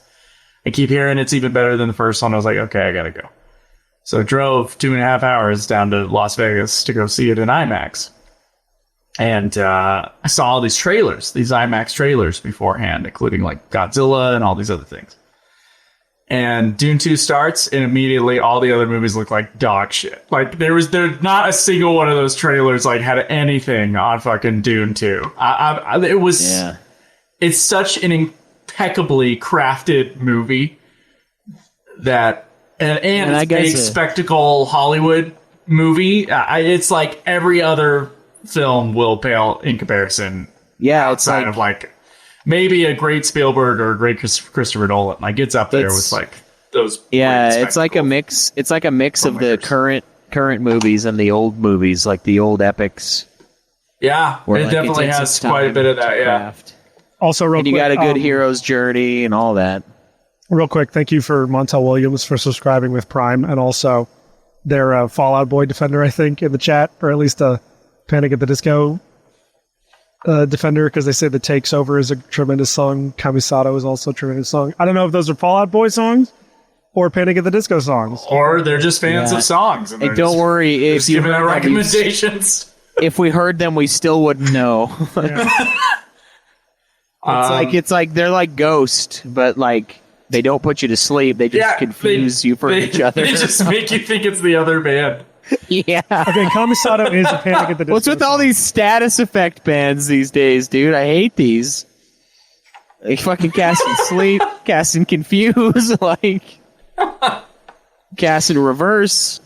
[SPEAKER 6] I keep hearing it's even better than the first one. I was like, okay, I gotta go. So I drove 2.5 hours down to Las Vegas to go see it in IMAX. And I saw all these trailers, these IMAX trailers beforehand, including like Godzilla and all these other things. And Dune 2 starts, and immediately all the other movies look like dog shit. Like there's not a single one of those trailers like had anything on fucking Dune 2. It was
[SPEAKER 3] Yeah.
[SPEAKER 6] It's such an impeccably crafted movie that and
[SPEAKER 3] I
[SPEAKER 6] it's
[SPEAKER 3] guess
[SPEAKER 6] big
[SPEAKER 3] it-
[SPEAKER 6] spectacle Hollywood movie. It's like every other film will pale in comparison.
[SPEAKER 3] Yeah, it's
[SPEAKER 6] Outside
[SPEAKER 3] like
[SPEAKER 6] of like maybe a great Spielberg or a great Christopher Nolan. Like it's up there
[SPEAKER 3] It's-
[SPEAKER 6] with like those.
[SPEAKER 3] yeah,
[SPEAKER 6] great
[SPEAKER 3] it's like a
[SPEAKER 6] spectacle
[SPEAKER 3] mix. It's like a mix of the
[SPEAKER 6] filmmakers.
[SPEAKER 3] current movies and the old movies, like the old epics.
[SPEAKER 6] Yeah,
[SPEAKER 3] Where
[SPEAKER 6] it
[SPEAKER 3] like,
[SPEAKER 6] definitely
[SPEAKER 3] takes
[SPEAKER 6] has
[SPEAKER 3] its
[SPEAKER 6] quite a
[SPEAKER 3] time
[SPEAKER 6] bit of
[SPEAKER 3] to
[SPEAKER 6] that. Yeah.
[SPEAKER 3] craft.
[SPEAKER 2] Also, real
[SPEAKER 3] And you
[SPEAKER 2] quick,
[SPEAKER 3] got a good hero's journey and all that.
[SPEAKER 2] Real quick, thank you for Montel Williams for subscribing with Prime, and also their Fallout Boy Defender, I think, in the chat, or at least a Panic at the Disco Defender, because they say the Takes Over is a tremendous song. Kamisato is also a tremendous song. I don't know if those are Fallout Boy songs or Panic at the Disco songs.
[SPEAKER 6] Or they're just fans
[SPEAKER 3] Yeah.
[SPEAKER 6] of songs. And
[SPEAKER 3] Hey,
[SPEAKER 6] they're
[SPEAKER 3] don't
[SPEAKER 6] just-
[SPEAKER 3] worry if
[SPEAKER 6] just
[SPEAKER 3] you
[SPEAKER 6] giving out
[SPEAKER 3] heard them,
[SPEAKER 6] recommendations.
[SPEAKER 3] if we heard them, we still wouldn't know. It's like they're like Ghost, but like they don't put you to sleep. They just confuse you for each other.
[SPEAKER 6] They just make you think it's the other band.
[SPEAKER 3] Yeah.
[SPEAKER 2] Okay, Kamisado is a Panic at the Disco.
[SPEAKER 3] What's with all these status effect bands these days, dude? I hate these. They fucking cast in sleep, cast in confuse, like cast in reverse.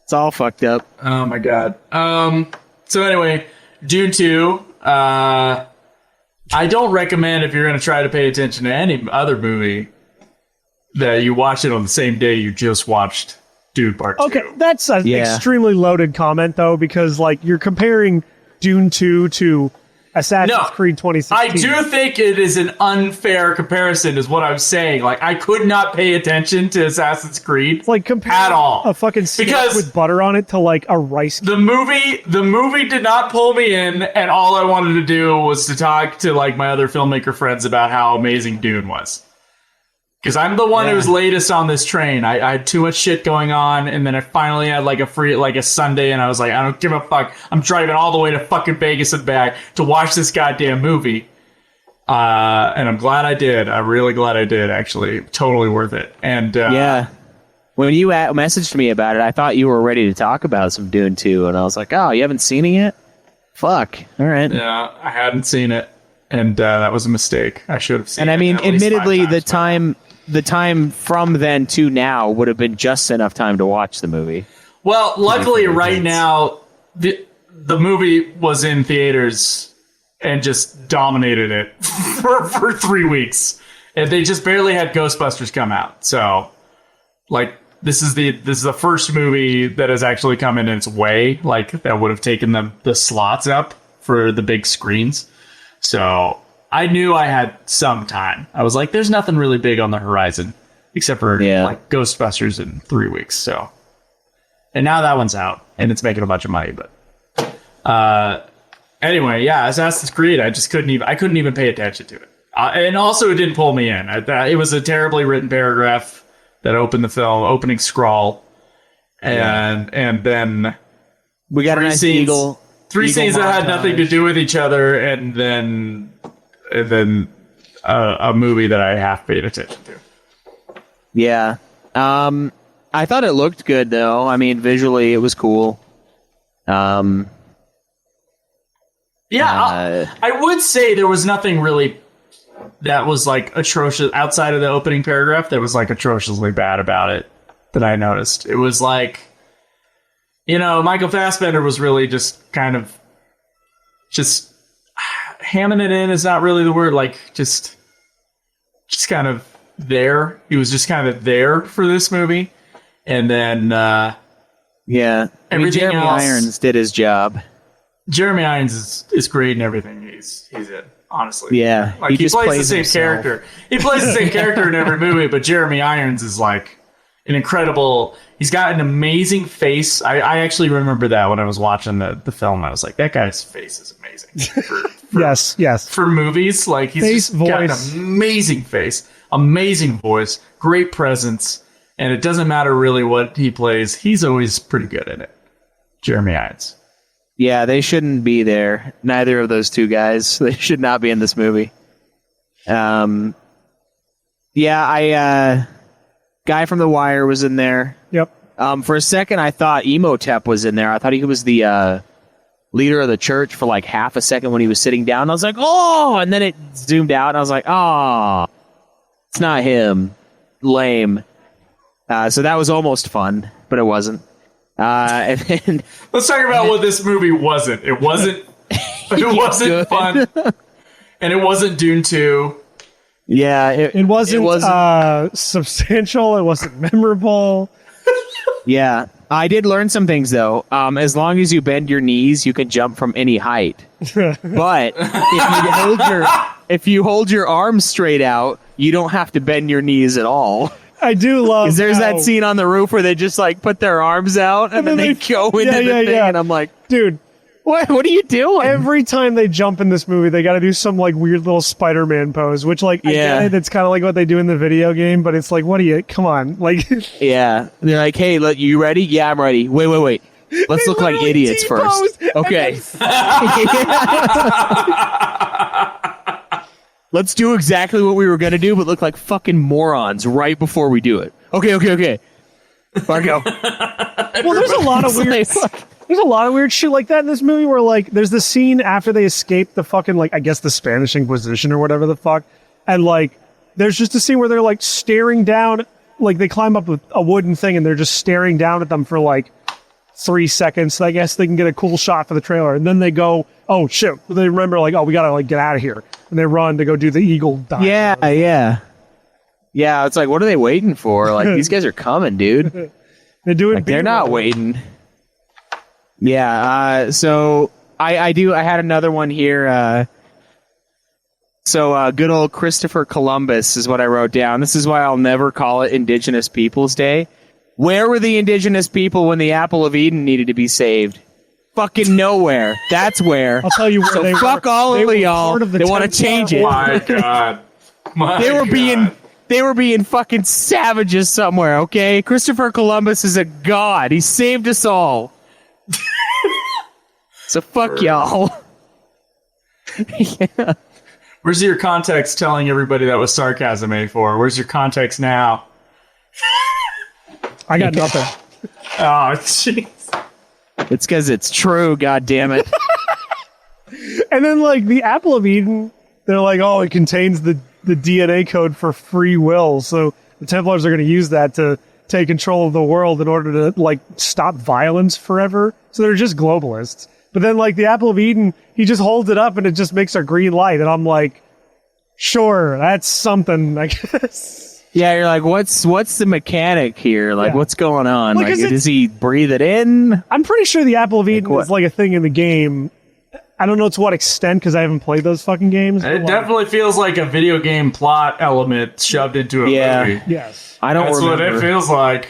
[SPEAKER 3] It's all fucked up.
[SPEAKER 6] Oh my god. So anyway, Dune 2. I don't recommend if you're going to try to pay attention to any other movie that you watch it on the same day you just watched Dune Part 2.
[SPEAKER 2] Okay, that's an
[SPEAKER 3] Yeah.
[SPEAKER 2] extremely loaded comment, though, because like you're comparing Dune 2 to Assassin's
[SPEAKER 6] No,
[SPEAKER 2] Creed 2016.
[SPEAKER 6] I do think it is an unfair comparison, is what I'm saying. Like, I could not pay attention to Assassin's Creed
[SPEAKER 2] It's like comparing
[SPEAKER 6] at all.
[SPEAKER 2] a fucking snack
[SPEAKER 6] Because-
[SPEAKER 2] with butter on it to like a rice.
[SPEAKER 6] The movie did not pull me in, and all I wanted to do was to talk to like my other filmmaker friends about how amazing Dune was. Because I'm the one who was latest on this train. I had too much shit going on, and then I finally had like a Sunday, and I was like, I don't give a fuck. I'm driving all the way to fucking Vegas and back to watch this goddamn movie. And I'm glad I did. I'm really glad I did, actually. Totally worth it. And
[SPEAKER 3] Yeah. When you messaged me about it, I thought you were ready to talk about some Dune 2, and I was like, oh, you haven't seen it yet? Fuck. All right.
[SPEAKER 6] yeah, I hadn't seen it, and that was a mistake. I should have seen
[SPEAKER 3] And
[SPEAKER 6] it.
[SPEAKER 3] I mean,
[SPEAKER 6] at least 5
[SPEAKER 3] admittedly,
[SPEAKER 6] times.
[SPEAKER 3] the time from then to now would have been just enough time to watch the movie.
[SPEAKER 6] Well, luckily, right now, the movie was in theaters and just dominated it for 3 weeks, and they just barely had Ghostbusters come out. So, like, this is the first movie that has actually come in its way, like that would have taken the slots up for the big screens. So I knew I had some time. I was like, there's nothing really big on the horizon except for like Ghostbusters in 3 weeks. So, and now that one's out and it's making a bunch of money. But anyway, yeah, Assassin's Creed. I couldn't even pay attention to it. And also, it didn't pull me in. It was a terribly written paragraph that opened the film, opening scrawl, and then
[SPEAKER 3] We got a nice eagle.
[SPEAKER 6] Three scenes that had nothing to
[SPEAKER 3] montage.
[SPEAKER 6] do with each other, and then a movie that I half paid attention to.
[SPEAKER 3] Yeah. I thought it looked good, though. I mean, visually, it was cool.
[SPEAKER 6] Yeah, I would say there was nothing really that was like atrocious outside of the opening paragraph that was like atrociously bad about it that I noticed. It was like, Michael Fassbender was really just kind of just hamming it in is not really the word, like just kind of there. He was just kind of there for this movie. And then
[SPEAKER 3] Yeah. I mean,
[SPEAKER 6] Everything
[SPEAKER 3] Jeremy
[SPEAKER 6] else-
[SPEAKER 3] Irons did his job.
[SPEAKER 6] Jeremy Irons is great in everything he's in, honestly.
[SPEAKER 3] Yeah.
[SPEAKER 6] Like, he
[SPEAKER 3] just
[SPEAKER 6] plays the same
[SPEAKER 3] himself.
[SPEAKER 6] character. He plays the same character in every movie, but Jeremy Irons is like an incredible. He's got an amazing face. I actually remember that when I was watching the film. I was like, that guy's face is amazing.
[SPEAKER 2] Yes.
[SPEAKER 6] For movies, like he's
[SPEAKER 2] Face,
[SPEAKER 6] just got an
[SPEAKER 2] voice.
[SPEAKER 6] amazing face, amazing voice, great presence, and it doesn't matter really what he plays. He's always pretty good in it. Jeremy Irons.
[SPEAKER 3] Yeah, they shouldn't be there. Neither of those two guys. They should not be in this movie. Guy from The Wire was in there.
[SPEAKER 2] Yep.
[SPEAKER 3] For a second, I thought Emotep was in there. I thought he was the leader of the church for like half a second when he was sitting down. I was like, oh! And then it zoomed out, and I was like, oh, it's not him. Lame. So that was almost fun, but it wasn't. And then
[SPEAKER 6] Let's talk about what this movie wasn't. It wasn't. It wasn't
[SPEAKER 3] good.
[SPEAKER 6] fun, and it wasn't Dune 2.
[SPEAKER 3] yeah,
[SPEAKER 2] It wasn't substantial. It wasn't memorable.
[SPEAKER 3] Yeah, I did learn some things though. As long as you bend your knees, you can jump from any height. But if you hold your arms straight out, you don't have to bend your knees at all.
[SPEAKER 2] I do love.
[SPEAKER 3] Because there's
[SPEAKER 2] how-
[SPEAKER 3] that scene on the roof where they just like put their arms out and then they go into the thing, and I'm like,
[SPEAKER 2] dude.
[SPEAKER 3] what are you doing?
[SPEAKER 2] Every time they jump in this movie, they got to do some like weird little Spider-Man pose, which like I
[SPEAKER 3] Yeah.
[SPEAKER 2] get it, it's kind of like what they do in the video game, but it's like, what do you? Come on, like
[SPEAKER 3] Yeah, they're like, hey, you ready? Yeah, I'm ready. Wait. Let's look like
[SPEAKER 2] literally
[SPEAKER 3] idiots
[SPEAKER 2] T-pose,
[SPEAKER 3] first. Okay. Let's do exactly what we were gonna do, but look like fucking morons right before we do it. Okay. Marco.
[SPEAKER 2] Well, there's a lot of weird.
[SPEAKER 3] It's like-
[SPEAKER 2] There's a lot of weird shit like that in this movie where, like, there's the scene after they escape the fucking, like, I guess the Spanish Inquisition or whatever the fuck. And, like, there's just a scene where they're, like, staring down, like, they climb up with a wooden thing and they're just staring down at them for, like, 3 seconds. So I guess they can get a cool shot for the trailer. And then they go, oh, shit. They remember, like, oh, we gotta, like, get out of here. And they run to go do the eagle dive.
[SPEAKER 3] Yeah. It's like, what are they waiting for? Like, these guys are coming, dude.
[SPEAKER 2] They're doing
[SPEAKER 3] Like, they're
[SPEAKER 2] B-roll.
[SPEAKER 3] not waiting. Yeah, so I had another one here. Good old Christopher Columbus is what I wrote down. This is why I'll never call it Indigenous Peoples Day. Where were the indigenous people when the Apple of Eden needed to be saved? Fucking nowhere. That's where.
[SPEAKER 2] I'll tell you where
[SPEAKER 3] So
[SPEAKER 2] they
[SPEAKER 3] fuck
[SPEAKER 2] were.
[SPEAKER 3] all
[SPEAKER 2] They
[SPEAKER 3] of
[SPEAKER 2] were
[SPEAKER 3] y'all.
[SPEAKER 2] part of the
[SPEAKER 3] They want to
[SPEAKER 2] Templar
[SPEAKER 3] change it.
[SPEAKER 6] My God.
[SPEAKER 3] They were being fucking savages somewhere, okay? Christopher Columbus is a god. He saved us all. So fuck y'all. Yeah.
[SPEAKER 6] Where's your context telling everybody that was sarcasm, A4? Where's your context now?
[SPEAKER 2] I got nothing.
[SPEAKER 6] Oh, jeez.
[SPEAKER 3] It's because it's true, god damn it.
[SPEAKER 2] And then, like, the Apple of Eden, they're like, oh, it contains the DNA code for free will. So the Templars are going to use that to take control of the world in order to, like, stop violence forever. So they're just globalists. But then, like, the Apple of Eden, he just holds it up and it just makes a green light. And I'm like, sure, that's something, I guess.
[SPEAKER 3] Yeah, you're like, what's the mechanic here? Like,
[SPEAKER 2] Yeah.
[SPEAKER 3] what's going on?
[SPEAKER 2] Like,
[SPEAKER 3] Like,
[SPEAKER 2] is it-
[SPEAKER 3] does he breathe it in?
[SPEAKER 2] I'm pretty sure the Apple of Eden
[SPEAKER 3] what?
[SPEAKER 2] is, like, a thing in the game. I don't know to what extent because I haven't played those fucking games. but,
[SPEAKER 6] It
[SPEAKER 2] like,
[SPEAKER 6] definitely feels like a video game plot element shoved into a
[SPEAKER 3] Yeah.
[SPEAKER 6] movie.
[SPEAKER 2] Yes.
[SPEAKER 3] I don't
[SPEAKER 6] That's what
[SPEAKER 3] remember.
[SPEAKER 6] it feels like.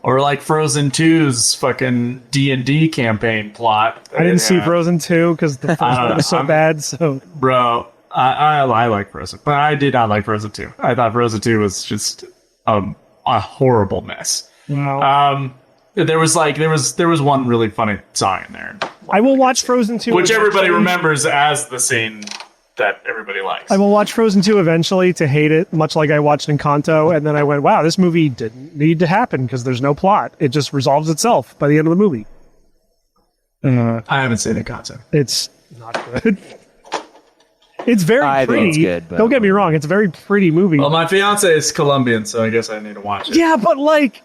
[SPEAKER 6] Or like Frozen 2's fucking D&D campaign plot.
[SPEAKER 2] I didn't see
[SPEAKER 6] Yeah.
[SPEAKER 2] Frozen 2 because the first one was so
[SPEAKER 6] I'm-
[SPEAKER 2] bad. So
[SPEAKER 6] Bro, I like Frozen, but I did not like Frozen 2. I thought Frozen 2 was just a horrible mess.
[SPEAKER 2] wow.
[SPEAKER 6] There was one really funny song in there,
[SPEAKER 2] I will watch Frozen 2.
[SPEAKER 6] which everybody
[SPEAKER 2] eventually.
[SPEAKER 6] remembers as the scene that everybody likes.
[SPEAKER 2] I will watch Frozen 2 eventually to hate it, much like I watched Encanto. And then I went, wow, this movie didn't need to happen because there's no plot. It just resolves itself by the end of the movie.
[SPEAKER 6] I haven't seen Encanto.
[SPEAKER 2] It's not good. It's very
[SPEAKER 3] I
[SPEAKER 2] pretty.
[SPEAKER 3] think it's good, but-
[SPEAKER 2] Don't get me wrong. It's a very pretty movie.
[SPEAKER 6] Well, my fiance is Colombian, so I guess I need to watch it.
[SPEAKER 2] Yeah, but like,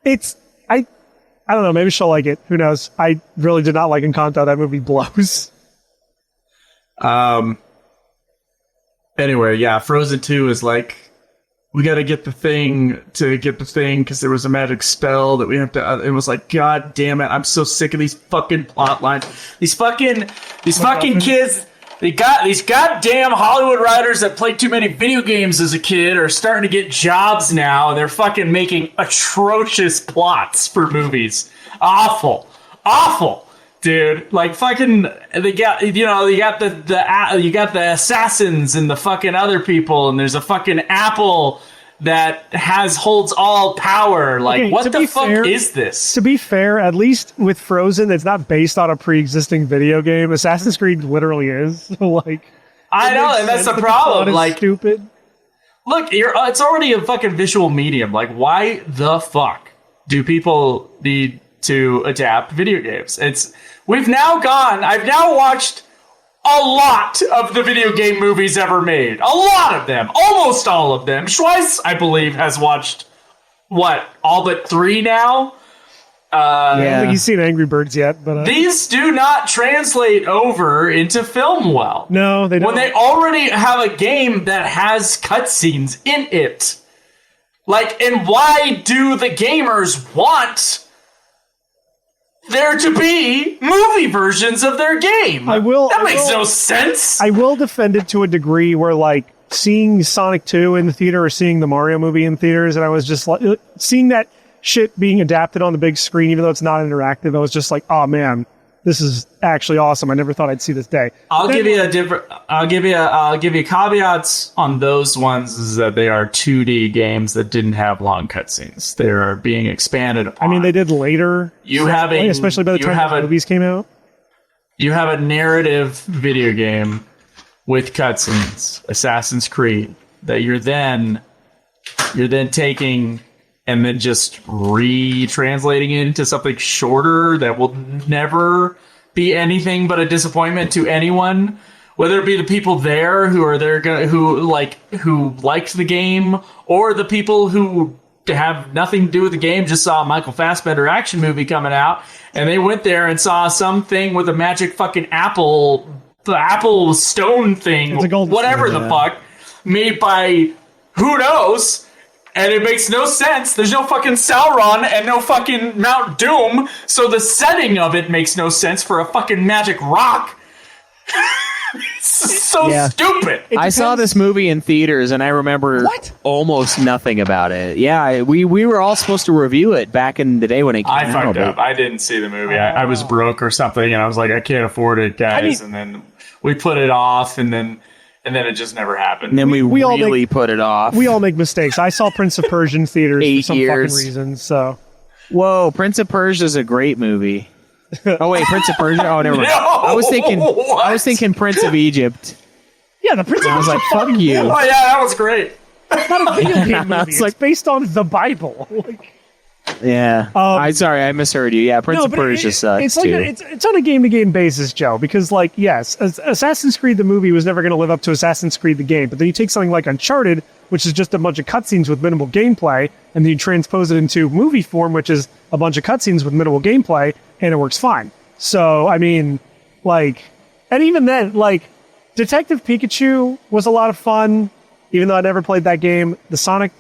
[SPEAKER 2] I don't know. Maybe she'll like it. Who knows? I really did not like Encanto. That movie blows.
[SPEAKER 6] Anyway, yeah, Frozen 2 is like, we got to get the thing because there was a magic spell that we have to. It was like, God damn it! I'm so sick of these fucking plot lines. These fucking kids. They got these goddamn Hollywood writers that played too many video games as a kid are starting to get jobs now, and they're fucking making atrocious plots for movies. Awful, dude. Like fucking, they got you got the assassins and the fucking other people, and there's a fucking apple that holds all power. Like,
[SPEAKER 2] Okay,
[SPEAKER 6] what
[SPEAKER 2] to
[SPEAKER 6] the
[SPEAKER 2] be
[SPEAKER 6] fuck
[SPEAKER 2] fair-
[SPEAKER 6] is this?
[SPEAKER 2] To be fair, at least with Frozen, it's not based on a pre-existing video game. Assassin's Creed literally is. So, like,
[SPEAKER 6] I know, and that's the problem. Like,
[SPEAKER 2] stupid.
[SPEAKER 6] look, it's already a fucking visual medium. Like, why the fuck do people need to adapt video games? I've now watched a lot of the video game movies ever made. A lot of them. Almost all of them. Schweiss, I believe, has watched, all but 3 now?
[SPEAKER 2] I don't think he's seen Angry Birds yet, but
[SPEAKER 6] These do not translate over into film well.
[SPEAKER 2] no, they don't.
[SPEAKER 6] When they already have a game that has cutscenes in it. Like, and why do the gamers want there to be movie versions of their game? That makes no sense.
[SPEAKER 2] I will defend it to a degree where, like, seeing Sonic 2 in the theater or seeing the Mario movie in theaters, and I was just like, seeing that shit being adapted on the big screen, even though it's not interactive, I was just like, oh man, this is actually awesome. I never thought I'd see this day.
[SPEAKER 6] I'll give you caveats on those ones is that they are 2D games that didn't have long cutscenes. They are being expanded upon.
[SPEAKER 2] I mean, they did later, especially by the time the movies came out.
[SPEAKER 6] You have a narrative video game with cutscenes, Assassin's Creed, that you're then you're then taking and then just retranslating it into something shorter that will never be anything but a disappointment to anyone, whether it be the people there who are there who liked the game, or the people who have nothing to do with the game, just saw a Michael Fassbender action movie coming out, and they went there and saw something with a magic fucking apple, the apple stone thing,
[SPEAKER 2] It's a golden
[SPEAKER 6] whatever
[SPEAKER 2] stone,
[SPEAKER 6] the fuck, made by who knows. And it makes no sense. There's no fucking Sauron and no fucking Mount Doom, so the setting of it makes no sense for a fucking magic rock. It's so
[SPEAKER 3] Yeah.
[SPEAKER 6] stupid.
[SPEAKER 3] I saw this movie in theaters, and I remember almost nothing about it. Yeah, we were all supposed to review it back in the day when it came
[SPEAKER 6] I
[SPEAKER 3] out.
[SPEAKER 6] fucked
[SPEAKER 3] but-
[SPEAKER 6] up. I didn't see the movie. I was broke or something, and I was like, I can't afford it, guys. And then we put it off, and then it just never happened.
[SPEAKER 3] And then we
[SPEAKER 2] all
[SPEAKER 3] really put it off.
[SPEAKER 2] We all make mistakes. I saw Prince of Persia in theaters for
[SPEAKER 3] 8
[SPEAKER 2] some
[SPEAKER 3] years.
[SPEAKER 2] fucking reason. So
[SPEAKER 3] Whoa, Prince of Persia is a great movie. Oh wait, Prince of Persia. Oh, never mind.
[SPEAKER 6] No,
[SPEAKER 3] I was thinking
[SPEAKER 6] what?
[SPEAKER 3] Prince of Egypt.
[SPEAKER 2] yeah, the Prince of
[SPEAKER 3] I was
[SPEAKER 2] Persia
[SPEAKER 3] like, fuck you.
[SPEAKER 6] Oh yeah, that was great.
[SPEAKER 2] is not a video game movie.
[SPEAKER 3] It's
[SPEAKER 2] It's
[SPEAKER 3] like-
[SPEAKER 2] based on the Bible. Like,
[SPEAKER 3] Yeah. I'm sorry, I misheard you. Yeah, Prince of
[SPEAKER 2] but
[SPEAKER 3] Persia sucks
[SPEAKER 2] it's like
[SPEAKER 3] too.
[SPEAKER 2] it's on a game-to-game basis, Joe. Because like, yes, Assassin's Creed the movie was never going to live up to Assassin's Creed the game. But then you take something like Uncharted, which is just a bunch of cutscenes with minimal gameplay, and then you transpose it into movie form, which is a bunch of cutscenes with minimal gameplay, and it works fine. So I mean, like, and even then, like, Detective Pikachu was a lot of fun, even though I never played that game. The Sonic.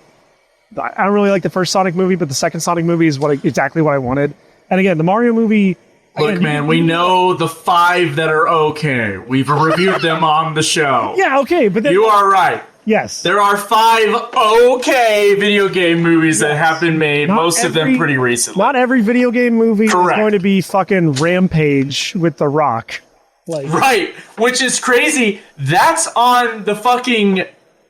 [SPEAKER 2] I don't really like the first Sonic movie, but the second Sonic movie is exactly what I wanted. And again, the Mario movie.
[SPEAKER 6] Look,
[SPEAKER 2] again,
[SPEAKER 6] man, we know the 5 that are okay. We've reviewed them on the show.
[SPEAKER 2] Yeah, okay, but then
[SPEAKER 6] You are right.
[SPEAKER 2] yes,
[SPEAKER 6] There are 5 okay video game movies that have been made,
[SPEAKER 2] Not
[SPEAKER 6] most of them
[SPEAKER 2] every-
[SPEAKER 6] pretty recently.
[SPEAKER 2] not every video game movie
[SPEAKER 6] Correct.
[SPEAKER 2] is going to be fucking Rampage with The Rock. Like,
[SPEAKER 6] Right, which is crazy. That's on the fucking.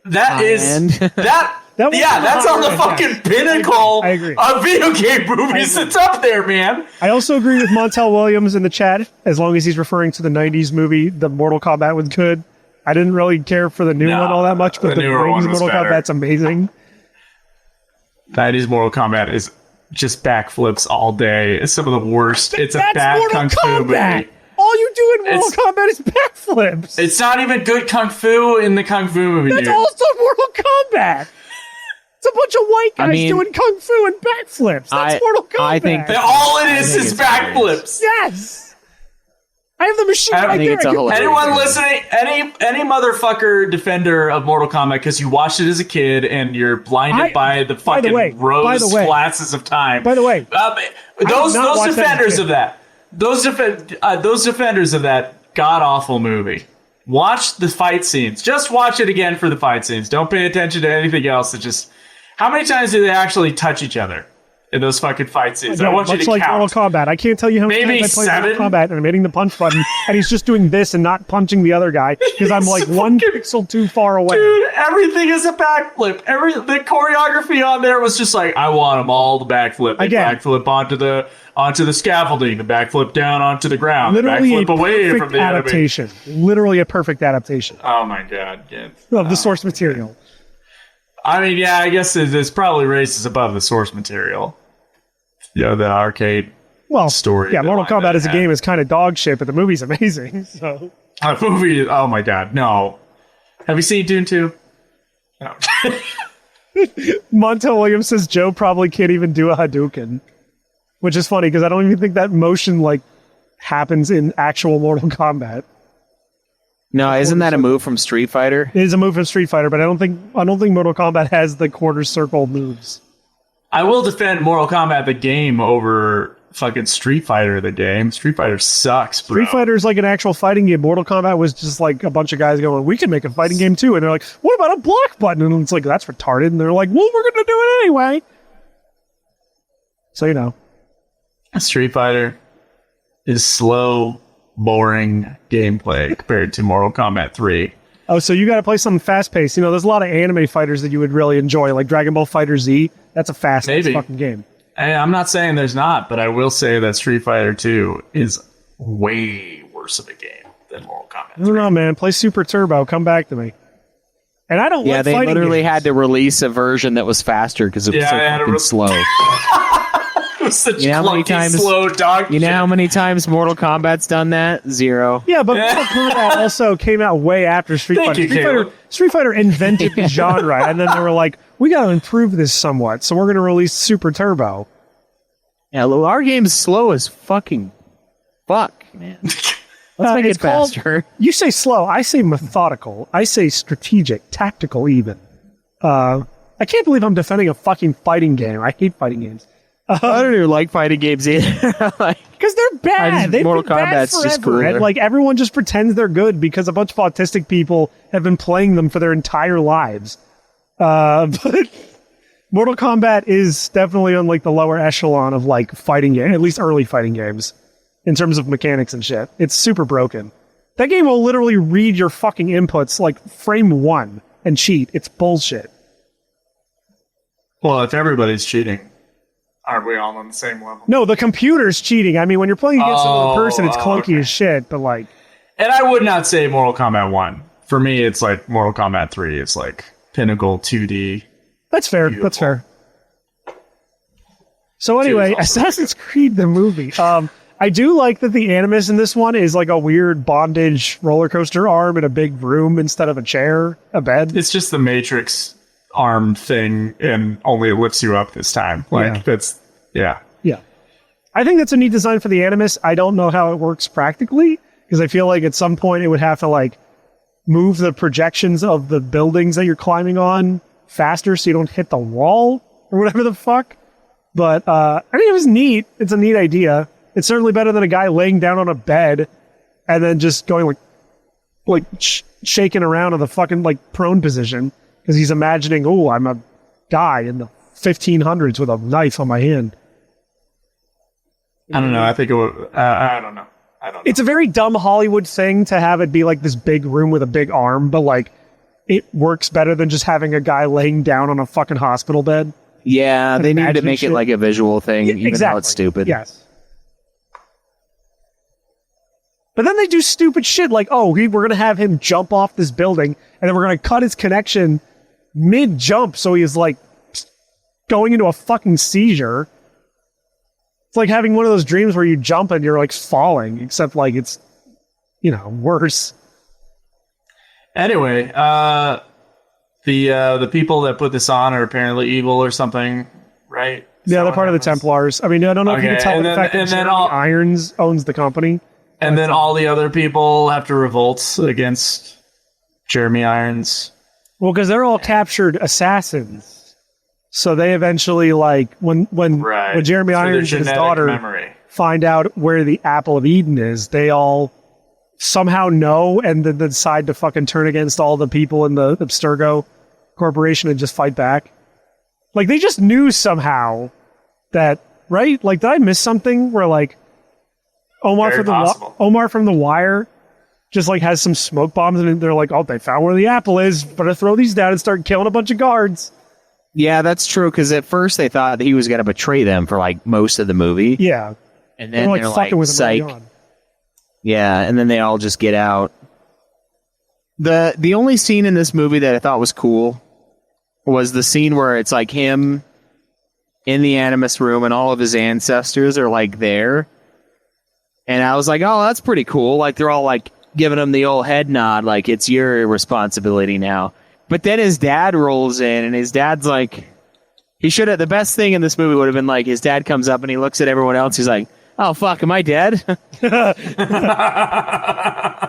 [SPEAKER 6] That is
[SPEAKER 3] And-
[SPEAKER 6] that.
[SPEAKER 2] That was
[SPEAKER 6] Yeah,
[SPEAKER 2] on the
[SPEAKER 6] that's on the
[SPEAKER 2] higher
[SPEAKER 6] fucking
[SPEAKER 2] end.
[SPEAKER 6] pinnacle
[SPEAKER 2] I agree.
[SPEAKER 6] of video game movies. It's up there, man.
[SPEAKER 2] I also agree with Montel Williams in the chat, as long as he's referring to the '90s movie, the Mortal Kombat was good. I didn't really care for the new
[SPEAKER 6] No,
[SPEAKER 2] one all that much, but
[SPEAKER 6] the
[SPEAKER 2] the
[SPEAKER 6] newer one
[SPEAKER 2] 90s
[SPEAKER 6] was
[SPEAKER 2] Mortal
[SPEAKER 6] better.
[SPEAKER 2] Kombat's amazing.
[SPEAKER 6] That is Mortal Kombat is just backflips all day. It's some of the worst. It's a
[SPEAKER 2] That's
[SPEAKER 6] bad
[SPEAKER 2] Mortal
[SPEAKER 6] kung fu
[SPEAKER 2] Kombat.
[SPEAKER 6] movie.
[SPEAKER 2] All you do in Mortal
[SPEAKER 6] It's-
[SPEAKER 2] Kombat is backflips.
[SPEAKER 6] It's not even good kung fu in the kung fu movie,
[SPEAKER 2] That's
[SPEAKER 6] dude.
[SPEAKER 2] also Mortal Kombat. It's a bunch of white guys
[SPEAKER 3] I mean,
[SPEAKER 2] doing kung fu and backflips. That's Mortal Kombat.
[SPEAKER 3] I think
[SPEAKER 6] And all it
[SPEAKER 3] I
[SPEAKER 6] is
[SPEAKER 3] think
[SPEAKER 6] is
[SPEAKER 3] it's
[SPEAKER 6] backflips.
[SPEAKER 2] yes. I have the machine
[SPEAKER 6] I
[SPEAKER 2] right
[SPEAKER 3] think
[SPEAKER 2] there.
[SPEAKER 3] it's a
[SPEAKER 2] I can-
[SPEAKER 3] hilarious-
[SPEAKER 6] Anyone listening, any motherfucker defender of Mortal Kombat because you watched it as a kid and you're blinded by the
[SPEAKER 2] by the
[SPEAKER 6] fucking
[SPEAKER 2] way,
[SPEAKER 6] rose glasses of time.
[SPEAKER 2] By the way,
[SPEAKER 6] those
[SPEAKER 2] not watch that as a
[SPEAKER 6] defenders
[SPEAKER 2] kid.
[SPEAKER 6] of that, those defenders of that god awful movie. Watch the fight scenes. Just watch it again for the fight scenes. Don't pay attention to anything else. It just how many times do they actually touch each other in those fucking fight scenes? I want you
[SPEAKER 2] much
[SPEAKER 6] to
[SPEAKER 2] like
[SPEAKER 6] count.
[SPEAKER 2] Mortal Kombat. I can't tell you how many
[SPEAKER 6] Maybe
[SPEAKER 2] times I played
[SPEAKER 6] 7?
[SPEAKER 2] Mortal Kombat and I'm hitting the punch button and he's just doing this and not punching the other guy because I'm like one pixel too far away.
[SPEAKER 6] Dude, everything is a backflip. The choreography on there was just like, I want them all to backflip. They
[SPEAKER 2] Again.
[SPEAKER 6] backflip onto the scaffolding, the backflip down onto the ground,
[SPEAKER 2] Literally
[SPEAKER 6] the
[SPEAKER 2] a
[SPEAKER 6] backflip away from
[SPEAKER 2] perfect
[SPEAKER 6] the enemy.
[SPEAKER 2] adaptation. Literally a perfect adaptation
[SPEAKER 6] Oh my god! Yeah.
[SPEAKER 2] of the source material.
[SPEAKER 6] I mean, yeah, I guess it's probably races above the source material. Yeah, the arcade
[SPEAKER 2] Well,
[SPEAKER 6] story
[SPEAKER 2] yeah,
[SPEAKER 6] that
[SPEAKER 2] Mortal
[SPEAKER 6] line
[SPEAKER 2] Kombat
[SPEAKER 6] that
[SPEAKER 2] as a
[SPEAKER 6] had.
[SPEAKER 2] game is kind of dog shit, but the movie's amazing. So
[SPEAKER 6] movie. Oh my god, no! Have you seen Dune 2? No.
[SPEAKER 2] Montel Williams says Joe probably can't even do a Hadouken, which is funny because I don't even think that motion like happens in actual Mortal Kombat.
[SPEAKER 3] No, isn't that a move from Street Fighter?
[SPEAKER 2] It is a move from Street Fighter, but I don't think Mortal Kombat has the quarter circle moves.
[SPEAKER 6] I will defend Mortal Kombat the game over fucking Street Fighter the game. Street Fighter sucks, bro.
[SPEAKER 2] Street Fighter is like an actual fighting game. Mortal Kombat was just like a bunch of guys going, "We can make a fighting game too," and they're like, "What about a block button?" And it's like, "That's retarded." And they're like, "Well, we're gonna do it anyway." So you know,
[SPEAKER 6] Street Fighter is slow, boring gameplay compared to Mortal Kombat 3.
[SPEAKER 2] oh, so you got to play something fast paced. You know, there's a lot of anime fighters that you would really enjoy, like Dragon Ball Fighter Z. That's a fast
[SPEAKER 6] Maybe.
[SPEAKER 2] fucking game.
[SPEAKER 6] And I'm not saying there's not, but I will say that Street Fighter 2 is way worse of a game than Mortal
[SPEAKER 2] I
[SPEAKER 6] Kombat
[SPEAKER 2] don't
[SPEAKER 6] 3.
[SPEAKER 2] know, man. Play Super Turbo. Come back to me. And I don't
[SPEAKER 3] Yeah,
[SPEAKER 2] like
[SPEAKER 3] they
[SPEAKER 2] fighting
[SPEAKER 3] literally
[SPEAKER 2] games.
[SPEAKER 3] had to release a version that was faster because it was
[SPEAKER 6] Yeah,
[SPEAKER 3] so
[SPEAKER 6] I had to
[SPEAKER 3] fucking slow.
[SPEAKER 6] Such
[SPEAKER 3] You know how many
[SPEAKER 6] clunky,
[SPEAKER 3] times-
[SPEAKER 6] slow dog
[SPEAKER 3] You know
[SPEAKER 6] shit.
[SPEAKER 3] how many times Mortal Kombat's done that? 0.
[SPEAKER 2] Yeah, but Mortal Kombat also came out way after Street
[SPEAKER 6] Thank
[SPEAKER 2] Fighter.
[SPEAKER 6] you,
[SPEAKER 2] Street
[SPEAKER 6] Caleb.
[SPEAKER 2] Fighter. Street Fighter invented the genre, and then they were like, "We got to improve this somewhat, so we're going to release Super Turbo."
[SPEAKER 3] Yeah, our game's slow as fucking fuck, man. Let's make
[SPEAKER 2] It's
[SPEAKER 3] it
[SPEAKER 2] called-
[SPEAKER 3] faster.
[SPEAKER 2] You say slow, I say methodical, I say strategic, tactical, even. I can't believe I'm defending a fucking fighting game. I hate fighting games
[SPEAKER 3] I don't even like fighting games either. Like,
[SPEAKER 2] because they're bad. They've
[SPEAKER 3] Mortal
[SPEAKER 2] been bad
[SPEAKER 3] Kombat's just
[SPEAKER 2] forever,
[SPEAKER 3] cooler.
[SPEAKER 2] and like everyone just pretends they're good because a bunch of autistic people have been playing them for their entire lives. But Mortal Kombat is definitely on like the lower echelon of like fighting game, at least early fighting games, in terms of mechanics and shit. It's super broken. That game will literally read your fucking inputs like frame 1 and cheat. It's bullshit.
[SPEAKER 6] Well, if everybody's cheating, aren't we all on the same level?
[SPEAKER 2] No, the computer's cheating. I mean, when you're playing against another person, it's clunky
[SPEAKER 6] okay.
[SPEAKER 2] as shit, but like,
[SPEAKER 6] And I would not say Mortal Kombat 1. For me, it's like Mortal Kombat 3. It's like pinnacle 2D.
[SPEAKER 2] that's fair.
[SPEAKER 6] Beautiful.
[SPEAKER 2] That's fair. So anyway,
[SPEAKER 6] also
[SPEAKER 2] Assassin's Creed the movie. I do like that the Animus in this one is like a weird bondage roller coaster arm in a big room instead of a chair, a bed.
[SPEAKER 6] It's just the Matrix arm thing, and only it lifts you up this time. Like,
[SPEAKER 2] Yeah.
[SPEAKER 6] that's, yeah.
[SPEAKER 2] Yeah. I think that's a neat design for the Animus. I don't know how it works practically because I feel like at some point it would have to like move the projections of the buildings that you're climbing on faster so you don't hit the wall or whatever the fuck. But I mean, it was neat. It's a neat idea. It's certainly better than a guy laying down on a bed and then just going shaking around in the fucking like prone position because he's imagining, oh, I'm a guy in the 1500s with a knife on my hand.
[SPEAKER 6] I don't know. I think it would, I don't know. I don't know.
[SPEAKER 2] It's a very dumb Hollywood thing to have it be like this big room with a big arm, but like it works better than just having a guy laying down on a fucking hospital bed.
[SPEAKER 3] Yeah, they needed to
[SPEAKER 2] Imagine
[SPEAKER 3] make
[SPEAKER 2] shit.
[SPEAKER 3] it like a visual thing, even though it's stupid.
[SPEAKER 2] Yes. But then they do stupid shit like, oh, we're going to have him jump off this building, and then we're going to cut his connection mid-jump so he's like going into a fucking seizure. It's like having one of those dreams where you jump and you're like falling, except like it's, worse.
[SPEAKER 6] Anyway, the people that put this on are apparently evil or something, right? Is
[SPEAKER 2] Yeah,
[SPEAKER 6] that
[SPEAKER 2] they're
[SPEAKER 6] what
[SPEAKER 2] part of the
[SPEAKER 6] happens?
[SPEAKER 2] Templars. I mean, I don't know if you
[SPEAKER 6] Okay,
[SPEAKER 2] can tell
[SPEAKER 6] and
[SPEAKER 2] by the
[SPEAKER 6] then-
[SPEAKER 2] fact that
[SPEAKER 6] and then
[SPEAKER 2] Jeremy
[SPEAKER 6] all-
[SPEAKER 2] Irons owns the company.
[SPEAKER 6] And then all the other people have to revolt against Jeremy Irons.
[SPEAKER 2] Well, because they're all captured assassins. So they eventually, like, when
[SPEAKER 6] Right.
[SPEAKER 2] Jeremy
[SPEAKER 6] For their
[SPEAKER 2] Irons and his
[SPEAKER 6] genetic
[SPEAKER 2] daughter
[SPEAKER 6] memory.
[SPEAKER 2] find out where the Apple of Eden is, they all somehow know and then decide to fucking turn against all the people in the Abstergo Corporation and just fight back. Like, they just knew somehow that, right? Like, did I miss something where, like, Omar
[SPEAKER 6] Very possible.
[SPEAKER 2] from The Wire just, like, has some smoke bombs and they're like, oh, they found where the apple is. Better throw these down and start killing a bunch of guards.
[SPEAKER 3] Yeah, that's true, because at first they thought that he was going to betray them for like most of the movie.
[SPEAKER 2] Yeah.
[SPEAKER 3] And
[SPEAKER 2] They're
[SPEAKER 3] then
[SPEAKER 2] like
[SPEAKER 3] they're
[SPEAKER 2] fucking
[SPEAKER 3] like,
[SPEAKER 2] with him early
[SPEAKER 3] psych.
[SPEAKER 2] on.
[SPEAKER 3] Yeah, and then they all just get out. The only scene in this movie that I thought was cool was the scene where it's like him in the Animus room and all of his ancestors are like there. And I was like, oh, that's pretty cool. Like they're all like giving him the old head nod, like it's your responsibility now. But then his dad rolls in and his dad's like, he should have, the best thing in this movie would have been like his dad comes up and he looks at everyone else. He's like, oh, fuck, am I dead?
[SPEAKER 2] Yeah,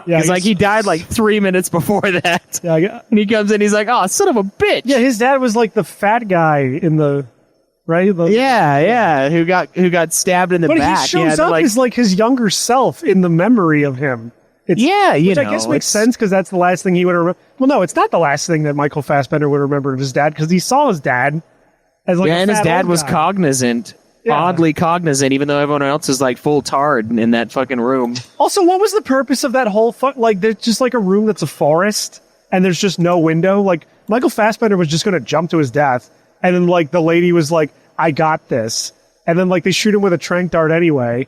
[SPEAKER 3] Because like he died like 3 minutes before that.
[SPEAKER 2] yeah,
[SPEAKER 3] And he comes in, he's like, oh, son of a bitch.
[SPEAKER 2] yeah, his dad was like the fat guy in the right.
[SPEAKER 3] Yeah, who got stabbed in the
[SPEAKER 2] But
[SPEAKER 3] back.
[SPEAKER 2] he shows up as like his younger self in the memory of him. It's,
[SPEAKER 3] yeah,
[SPEAKER 2] which I guess makes sense because that's the last thing he would remember. Well, no, it's not the last thing that Michael Fassbender would remember of his dad because he saw his dad as like
[SPEAKER 3] Yeah,
[SPEAKER 2] a
[SPEAKER 3] and his
[SPEAKER 2] fat
[SPEAKER 3] dad
[SPEAKER 2] old
[SPEAKER 3] was
[SPEAKER 2] guy.
[SPEAKER 3] cognizant,
[SPEAKER 2] Yeah.
[SPEAKER 3] oddly cognizant, even though everyone else is like full tarred in that fucking room.
[SPEAKER 2] Also, what was the purpose of that whole like? There's just like a room that's a forest and there's just no window. Like Michael Fassbender was just going to jump to his death, and then like the lady was like, "I got this," and then like they shoot him with a tranq dart anyway,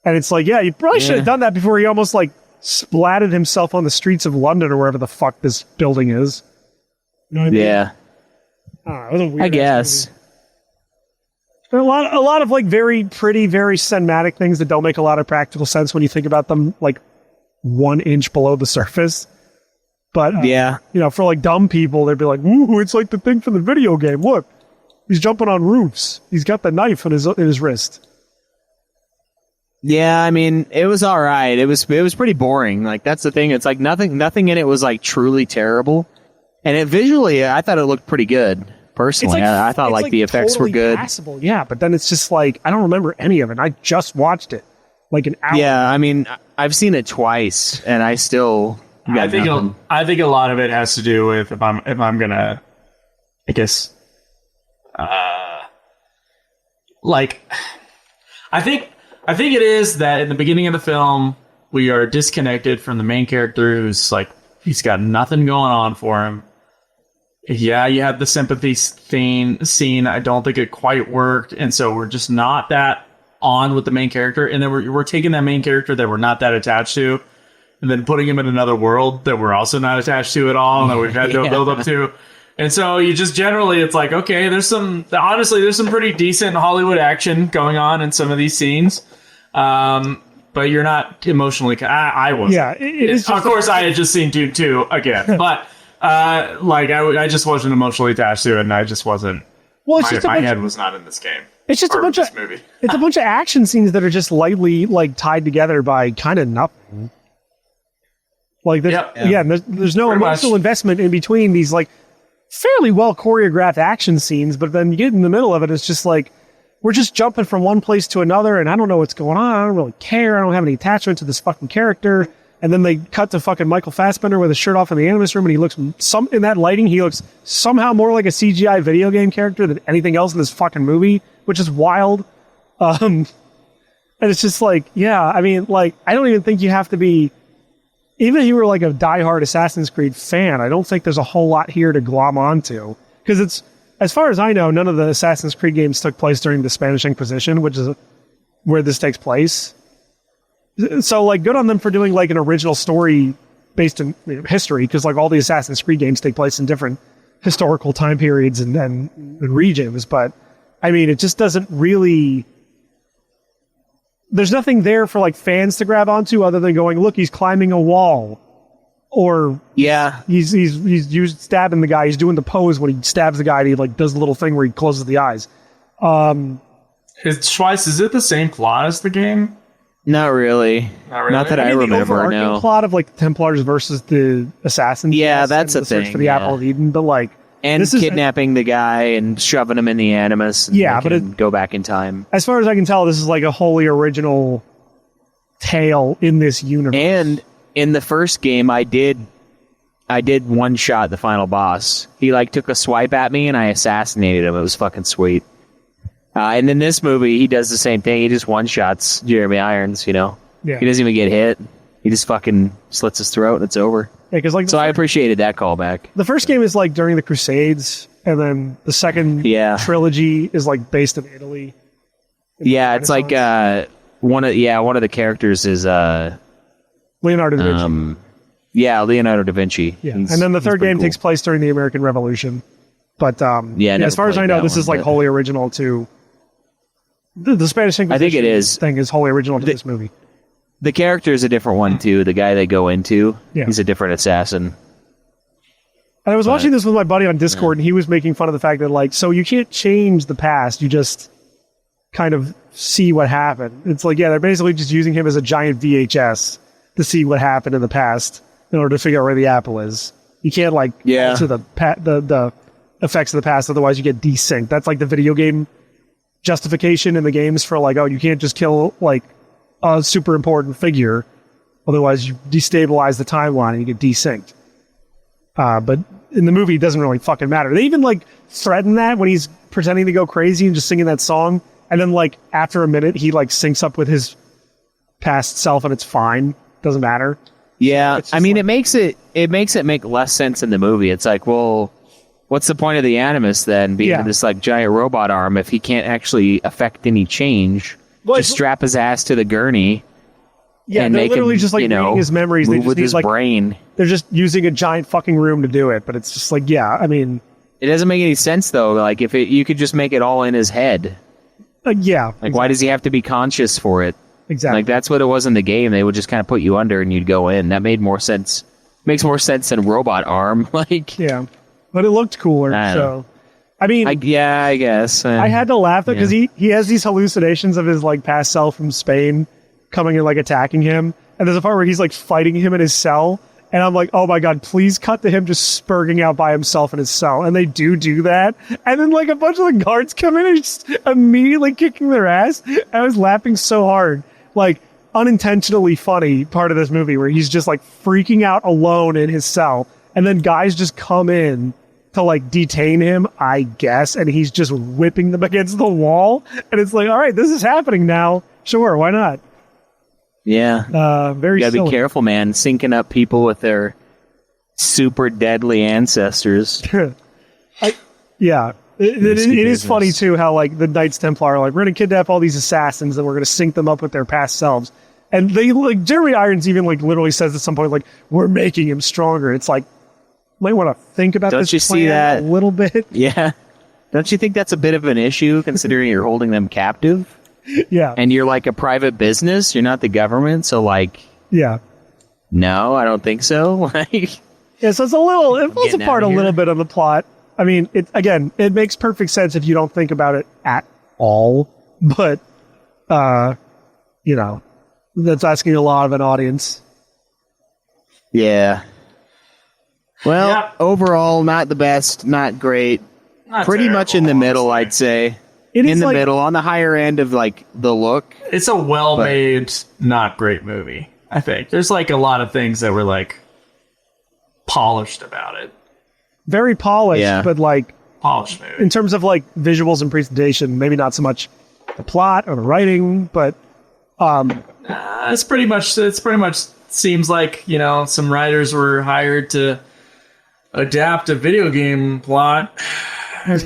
[SPEAKER 2] and it's like, yeah, you probably should have done that before he almost like splatted himself on the streets of London or wherever the fuck this building is. You know what I mean?
[SPEAKER 3] Yeah,
[SPEAKER 2] I don't know, it was a weird
[SPEAKER 3] I guess.
[SPEAKER 2] There are a lot of like very pretty, very cinematic things that don't make a lot of practical sense when you think about them like 1 inch below the surface. But
[SPEAKER 3] Yeah.
[SPEAKER 2] you know, for like dumb people, they'd be like, "Ooh, it's like the thing from the video game. Look, he's jumping on roofs. He's got the knife in his wrist."
[SPEAKER 3] Yeah, I mean, it was all right. It was pretty boring. Like that's the thing. It's like nothing in it was like truly terrible. And it visually, I thought it looked pretty good. Personally, I thought
[SPEAKER 2] it's,
[SPEAKER 3] like the effects
[SPEAKER 2] totally
[SPEAKER 3] were good.
[SPEAKER 2] Passable, yeah. But then it's just like I don't remember any of it. I just watched it like an hour.
[SPEAKER 3] Yeah, I mean, I've seen it twice, and I still got
[SPEAKER 6] I think
[SPEAKER 3] nothing.
[SPEAKER 6] I think a lot of it has to do with if I'm gonna, I guess, like, I think it is that in the beginning of the film we are disconnected from the main character who's like he's got nothing going on for him. Yeah, you had the sympathy scene. I don't think it quite worked, and so we're just not that on with the main character. And then we're taking that main character that we're not that attached to, and then putting him in another world that we're also not attached to at all, and that we've had to build up to. And so you just generally, it's like, okay, there's some pretty decent Hollywood action going on in some of these scenes, but you're not emotionally. I was.
[SPEAKER 2] Yeah, it is.
[SPEAKER 6] Of course, I had just seen Dune 2 again, but. Like I just wasn't emotionally attached to it, and I just wasn't.
[SPEAKER 2] Well, it's just
[SPEAKER 6] my head was not in this game.
[SPEAKER 2] It's just a
[SPEAKER 6] or
[SPEAKER 2] bunch
[SPEAKER 6] this
[SPEAKER 2] of
[SPEAKER 6] movie.
[SPEAKER 2] It's a bunch of action scenes that are just lightly like tied together by kind of nothing. Like there's no
[SPEAKER 6] Pretty
[SPEAKER 2] emotional
[SPEAKER 6] much.
[SPEAKER 2] investment in between these like fairly well choreographed action scenes, but then you get in the middle of it, it's just like we're just jumping from one place to another, and I don't know what's going on. I don't really care. I don't have any attachment to this fucking character. And then they cut to fucking Michael Fassbender with his shirt off in the Animus room, and he looks in that lighting, he looks somehow more like a CGI video game character than anything else in this fucking movie, which is wild. And it's just like, yeah, I mean, like, I don't even think you have to be, even if you were like a diehard Assassin's Creed fan, I don't think there's a whole lot here to glom onto. Because it's, as far as I know, none of the Assassin's Creed games took place during the Spanish Inquisition, which is where this takes place. So, like, good on them for doing, like, an original story based in history, because, like, all the Assassin's Creed games take place in different historical time periods and regions. But, I mean, it just doesn't really... There's nothing there for, like, fans to grab onto other than going, look, he's climbing a wall. Or
[SPEAKER 3] Yeah,
[SPEAKER 2] he's stabbing the guy. He's doing the pose when he stabs the guy, and he, like, does the little thing where he closes the eyes.
[SPEAKER 6] Schweiss, is it the same plot as the game?
[SPEAKER 3] not really. Not that I
[SPEAKER 2] The
[SPEAKER 3] remember.
[SPEAKER 2] overarching
[SPEAKER 3] No.
[SPEAKER 2] plot of, like, the Templars versus the Assassins.
[SPEAKER 3] Yeah,
[SPEAKER 2] yes,
[SPEAKER 3] that's
[SPEAKER 2] and
[SPEAKER 3] a
[SPEAKER 2] the search
[SPEAKER 3] thing,
[SPEAKER 2] for the
[SPEAKER 3] yeah.
[SPEAKER 2] Apple of Eden, but, like...
[SPEAKER 3] And
[SPEAKER 2] this is-
[SPEAKER 3] kidnapping the guy and shoving him in the Animus. And
[SPEAKER 2] Yeah,
[SPEAKER 3] making
[SPEAKER 2] but
[SPEAKER 3] him go back in time.
[SPEAKER 2] As far as I can tell, this is like a wholly original tale in this universe.
[SPEAKER 3] And in the first game, I did one shot the final boss. He like took a swipe at me, and I assassinated him. It was fucking sweet. And in this movie, he does the same thing. He just one shots Jeremy Irons. You know,
[SPEAKER 2] Yeah.
[SPEAKER 3] he doesn't even get hit. He just fucking slits his throat, and it's over.
[SPEAKER 2] Yeah, 'cause, like,
[SPEAKER 3] So I appreciated that callback.
[SPEAKER 2] the first game is like during the Crusades, and then the second
[SPEAKER 3] Yeah.
[SPEAKER 2] trilogy is like based in Italy.
[SPEAKER 3] Yeah, it's like one of the characters is
[SPEAKER 2] Leonardo da Vinci.
[SPEAKER 3] Leonardo da Vinci.
[SPEAKER 2] Yeah.
[SPEAKER 3] He's-
[SPEAKER 2] And then the
[SPEAKER 3] he's
[SPEAKER 2] third
[SPEAKER 3] pretty
[SPEAKER 2] game
[SPEAKER 3] cool.
[SPEAKER 2] takes place during the American Revolution. But
[SPEAKER 3] never
[SPEAKER 2] as far as I
[SPEAKER 3] played
[SPEAKER 2] know,
[SPEAKER 3] that
[SPEAKER 2] this is
[SPEAKER 3] one,
[SPEAKER 2] like
[SPEAKER 3] but-
[SPEAKER 2] wholly original to the Spanish Inquisition.
[SPEAKER 3] I think it is.
[SPEAKER 2] Thing is wholly original to this movie.
[SPEAKER 3] The character is a different one too. The guy they go into,
[SPEAKER 2] Yeah.
[SPEAKER 3] he's a different assassin.
[SPEAKER 2] And I was watching this with my buddy on Discord, and he was making fun of the fact that, like, so you can't change the past, you just kind of see what happened. It's like, yeah, they're basically just using him as a giant VHS to see what happened in the past in order to figure out where the apple is. You can't, like,
[SPEAKER 3] Yeah.
[SPEAKER 2] alter the effects of the past, otherwise you get desynced. That's like the video game justification in the games for, like, oh, you can't just kill, like, a super important figure, otherwise you destabilize the timeline and you get desynced. But in the movie, it doesn't really fucking matter. They even, like, threaten that when he's pretending to go crazy and just singing that song. And then, like, after a minute, he, like, syncs up with his past self and it's fine. Doesn't matter.
[SPEAKER 3] Yeah,
[SPEAKER 2] It's
[SPEAKER 3] I
[SPEAKER 2] just
[SPEAKER 3] mean,
[SPEAKER 2] like-
[SPEAKER 3] it makes it make less sense in the movie. It's like, well, what's the point of the Animus then being
[SPEAKER 2] Yeah.
[SPEAKER 3] this like giant robot arm if he can't actually affect any change?
[SPEAKER 2] Well,
[SPEAKER 3] Just strap his ass to the gurney
[SPEAKER 2] Yeah,
[SPEAKER 3] and
[SPEAKER 2] they're
[SPEAKER 3] make
[SPEAKER 2] literally
[SPEAKER 3] him,
[SPEAKER 2] just like reading his memories. They
[SPEAKER 3] move
[SPEAKER 2] just
[SPEAKER 3] with
[SPEAKER 2] need
[SPEAKER 3] his
[SPEAKER 2] like
[SPEAKER 3] brain.
[SPEAKER 2] they're just using a giant fucking room to do it. But it's just like, yeah, I mean,
[SPEAKER 3] It doesn't make any sense though. Like if you could just make it all in his head.
[SPEAKER 2] yeah,
[SPEAKER 3] Like why does he have to be conscious for it?
[SPEAKER 2] exactly.
[SPEAKER 3] Like that's what it was in the game. They would just kind of put you under and you'd go in. That made more sense. Makes more sense than robot arm. Like
[SPEAKER 2] Yeah, but it looked cooler.
[SPEAKER 3] I don't
[SPEAKER 2] So, I mean,
[SPEAKER 3] I guess.
[SPEAKER 2] I had to laugh though because
[SPEAKER 3] Yeah.
[SPEAKER 2] he has these hallucinations of his like past self from Spain coming and like attacking him, and there's a part where he's like fighting him in his cell, and I'm like, oh my god, please cut to him just spurging out by himself in his cell, and they do that, and then like a bunch of the guards come in and just immediately kicking their ass. I was laughing so hard, like unintentionally funny part of this movie where he's just like freaking out alone in his cell, and then guys just come in to like detain him, I guess, and he's just whipping them against the wall, and it's like, all right, this is happening now. Sure, why not?
[SPEAKER 3] Yeah.
[SPEAKER 2] Very
[SPEAKER 3] You gotta
[SPEAKER 2] silly.
[SPEAKER 3] be careful, man. Syncing up people with their super deadly ancestors.
[SPEAKER 2] Yeah. It
[SPEAKER 3] Risky
[SPEAKER 2] is funny
[SPEAKER 3] business.
[SPEAKER 2] too how like the Knights Templar are like, we're gonna kidnap all these assassins and we're gonna sync them up with their past selves. And they like Jeremy Irons even like literally says at some point like, we're making him stronger. It's like, might want to think about
[SPEAKER 3] Don't
[SPEAKER 2] this
[SPEAKER 3] you see
[SPEAKER 2] plan
[SPEAKER 3] that?
[SPEAKER 2] a little bit.
[SPEAKER 3] Yeah. Don't you think that's a bit of an issue considering you're holding them captive?
[SPEAKER 2] Yeah.
[SPEAKER 3] And you're like a private business. You're not the government. So like,
[SPEAKER 2] Yeah.
[SPEAKER 3] no, I don't think so. Like,
[SPEAKER 2] Yeah, so it's a little, it falls
[SPEAKER 3] Getting
[SPEAKER 2] apart a
[SPEAKER 3] outta
[SPEAKER 2] little
[SPEAKER 3] here.
[SPEAKER 2] bit of the plot. I mean, it makes perfect sense if you don't think about it at all. But, you know, that's asking a lot of an audience.
[SPEAKER 3] yeah. Well,
[SPEAKER 6] Yeah.
[SPEAKER 3] overall, not the best, not great.
[SPEAKER 6] Not
[SPEAKER 3] Pretty much in the
[SPEAKER 6] terrible,
[SPEAKER 3] middle,
[SPEAKER 6] honestly.
[SPEAKER 3] I'd say.
[SPEAKER 2] It is
[SPEAKER 3] In the
[SPEAKER 2] like,
[SPEAKER 3] middle, on the higher end of like the look.
[SPEAKER 6] It's a well-made, not great movie. I think there's like a lot of things that were like polished about it.
[SPEAKER 2] very polished,
[SPEAKER 3] Yeah.
[SPEAKER 2] but like,
[SPEAKER 6] Polished movie.
[SPEAKER 2] in terms of like visuals and presentation, maybe not so much the plot or the writing, but
[SPEAKER 6] It's pretty much seems like, you know, some writers were hired to adapt a video game plot, and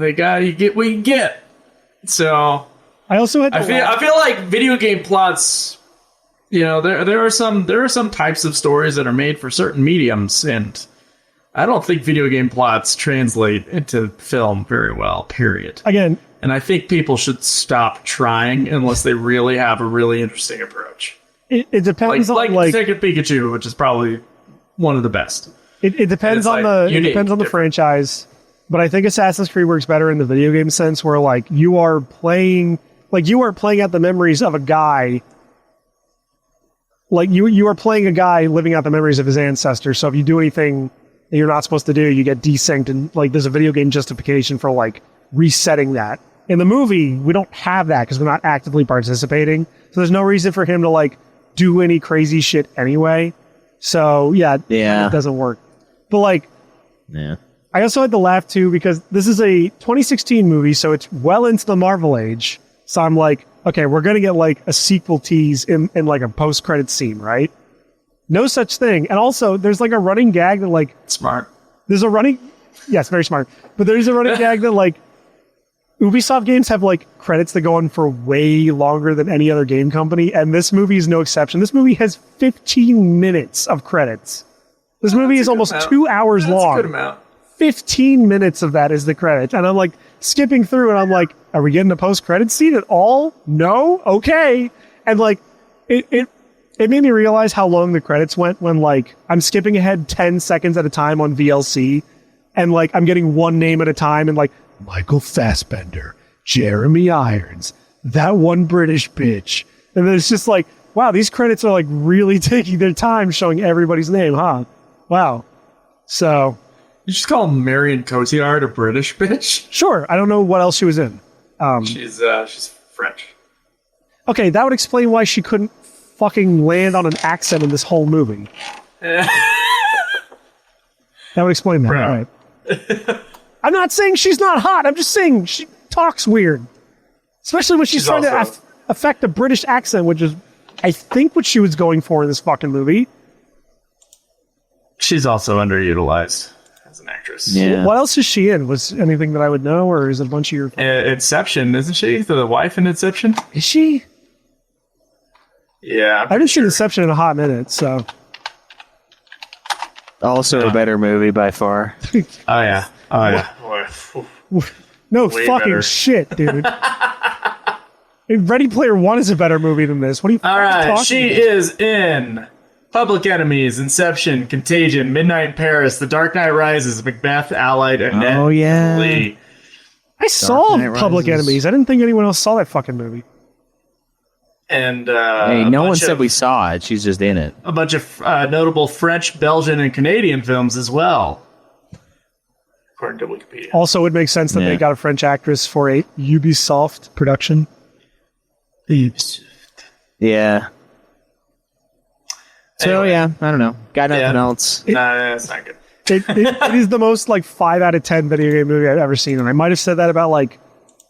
[SPEAKER 6] they got you get what you get. So
[SPEAKER 2] I also had to
[SPEAKER 6] I feel like video game plots, you know, there are some types of stories that are made for certain mediums, and I don't think video game plots translate into film very well. Period.
[SPEAKER 2] again,
[SPEAKER 6] And I think people should stop trying unless they really have a really interesting approach.
[SPEAKER 2] it depends
[SPEAKER 6] Like
[SPEAKER 2] on like
[SPEAKER 6] Detective Pikachu, which is probably one of the best.
[SPEAKER 2] it depends
[SPEAKER 6] it's,
[SPEAKER 2] on
[SPEAKER 6] like,
[SPEAKER 2] the
[SPEAKER 6] unique,
[SPEAKER 2] it depends on the
[SPEAKER 6] different.
[SPEAKER 2] franchise. But I think Assassin's Creed works better in the video game sense, where like you are playing out the memories of a guy. Like you are playing a guy living out the memories of his ancestors. So if you do anything that you're not supposed to do, you get desynced, and like there's a video game justification for like resetting that. In the movie, we don't have that because we're not actively participating. So there's no reason for him to like do any crazy shit anyway. So yeah,
[SPEAKER 3] Yeah.
[SPEAKER 2] it doesn't work. But like,
[SPEAKER 3] Yeah.
[SPEAKER 2] I also had to laugh too because this is a 2016 movie, so it's well into the Marvel age. So I'm like, okay, we're gonna get like a sequel tease in like a post-credit scene, right? No such thing. And also, there's like a running gag that like
[SPEAKER 6] Smart.
[SPEAKER 2] yes, very smart. But there's a running gag that like Ubisoft games have like credits that go on for way longer than any other game company, and this movie is no exception. This movie has 15 minutes of credits. This movie is almost 2 hours
[SPEAKER 6] That's
[SPEAKER 2] long.
[SPEAKER 6] a good amount.
[SPEAKER 2] 15 minutes of that is the credits. And I'm like skipping through and I'm like, are we getting a post-credit scene at all? No? Okay. And like, it made me realize how long the credits went when like I'm skipping ahead 10 seconds at a time on VLC and like I'm getting one name at a time and like Michael Fassbender, Jeremy Irons, that one British bitch. And then it's just like, wow, these credits are like really taking their time showing everybody's name, huh? Wow. So
[SPEAKER 6] You just call Marion Cotillard a British bitch?
[SPEAKER 2] sure, I don't know what else she was in.
[SPEAKER 6] She's French.
[SPEAKER 2] Okay, that would explain why she couldn't fucking land on an accent in this whole movie. That would explain that.
[SPEAKER 6] Bro.
[SPEAKER 2] All right. I'm not saying she's not hot. I'm just saying she talks weird. Especially when she's trying to
[SPEAKER 6] also-
[SPEAKER 2] affect a British accent, which is, I think, what she was going for in this fucking movie.
[SPEAKER 6] She's also underutilized as an actress.
[SPEAKER 3] Yeah.
[SPEAKER 2] What else is she in? Was anything that I would know, or is it a bunch of your...
[SPEAKER 6] Inception, isn't she? The wife in Inception?
[SPEAKER 2] Is she?
[SPEAKER 6] Yeah.
[SPEAKER 2] I haven't seen Inception in a hot minute, so
[SPEAKER 3] Also a better movie by far.
[SPEAKER 6] Oh yeah. Oh yeah.
[SPEAKER 2] no
[SPEAKER 6] Way
[SPEAKER 2] fucking
[SPEAKER 6] better.
[SPEAKER 2] shit, dude. Ready Player One is a better movie than this. What are you
[SPEAKER 6] All
[SPEAKER 2] fucking
[SPEAKER 6] right.
[SPEAKER 2] talking
[SPEAKER 6] She
[SPEAKER 2] about?
[SPEAKER 6] is in Public Enemies, Inception, Contagion, Midnight in Paris, The Dark Knight Rises, Macbeth, Allied, Annette
[SPEAKER 3] Oh, yeah.
[SPEAKER 6] Lee.
[SPEAKER 2] I saw
[SPEAKER 3] Knight
[SPEAKER 2] Public
[SPEAKER 3] Rises.
[SPEAKER 2] Enemies. I didn't think anyone else saw that fucking movie.
[SPEAKER 6] And
[SPEAKER 3] Hey,
[SPEAKER 6] a
[SPEAKER 3] no one
[SPEAKER 6] bunch
[SPEAKER 3] said
[SPEAKER 6] of-
[SPEAKER 3] we saw it. She's just in it.
[SPEAKER 6] a bunch of notable French, Belgian, and Canadian films as well, according to Wikipedia.
[SPEAKER 2] Also, it makes sense that
[SPEAKER 3] Yeah.
[SPEAKER 2] they got a French actress for a Ubisoft production.
[SPEAKER 3] Yeah. So
[SPEAKER 6] Anyway.
[SPEAKER 3] yeah, I don't know. Got nothing
[SPEAKER 6] Yeah.
[SPEAKER 3] else.
[SPEAKER 6] Nah, that's not good.
[SPEAKER 2] It is the most like 5 out of 10 video game movie I've ever seen, and I might have said that about like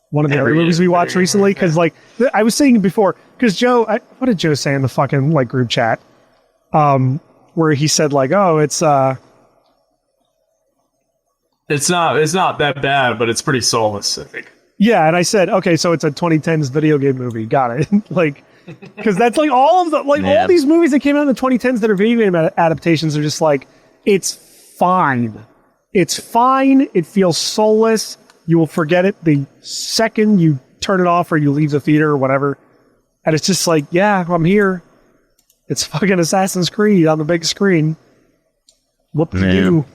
[SPEAKER 2] one of the other
[SPEAKER 6] Every
[SPEAKER 2] movies we
[SPEAKER 6] video
[SPEAKER 2] watched
[SPEAKER 6] game
[SPEAKER 2] recently.
[SPEAKER 6] movie,
[SPEAKER 2] Because like I was saying before, because Joe, what did Joe say in the fucking like group chat? Where he said like, oh, it's
[SPEAKER 6] It's not that bad, but it's pretty soulless, I think.
[SPEAKER 2] yeah, and I said, okay, so it's a 2010s video game movie. Got it. Like, because that's like all of the like
[SPEAKER 3] Yeah.
[SPEAKER 2] all these movies that came out in the 2010s that are video game adaptations are just like it's fine. It's fine. It feels soulless. You will forget it the second you turn it off or you leave the theater or whatever. And it's just like, yeah, I'm here. It's fucking Assassin's Creed on the big screen. Whoop-de-doo.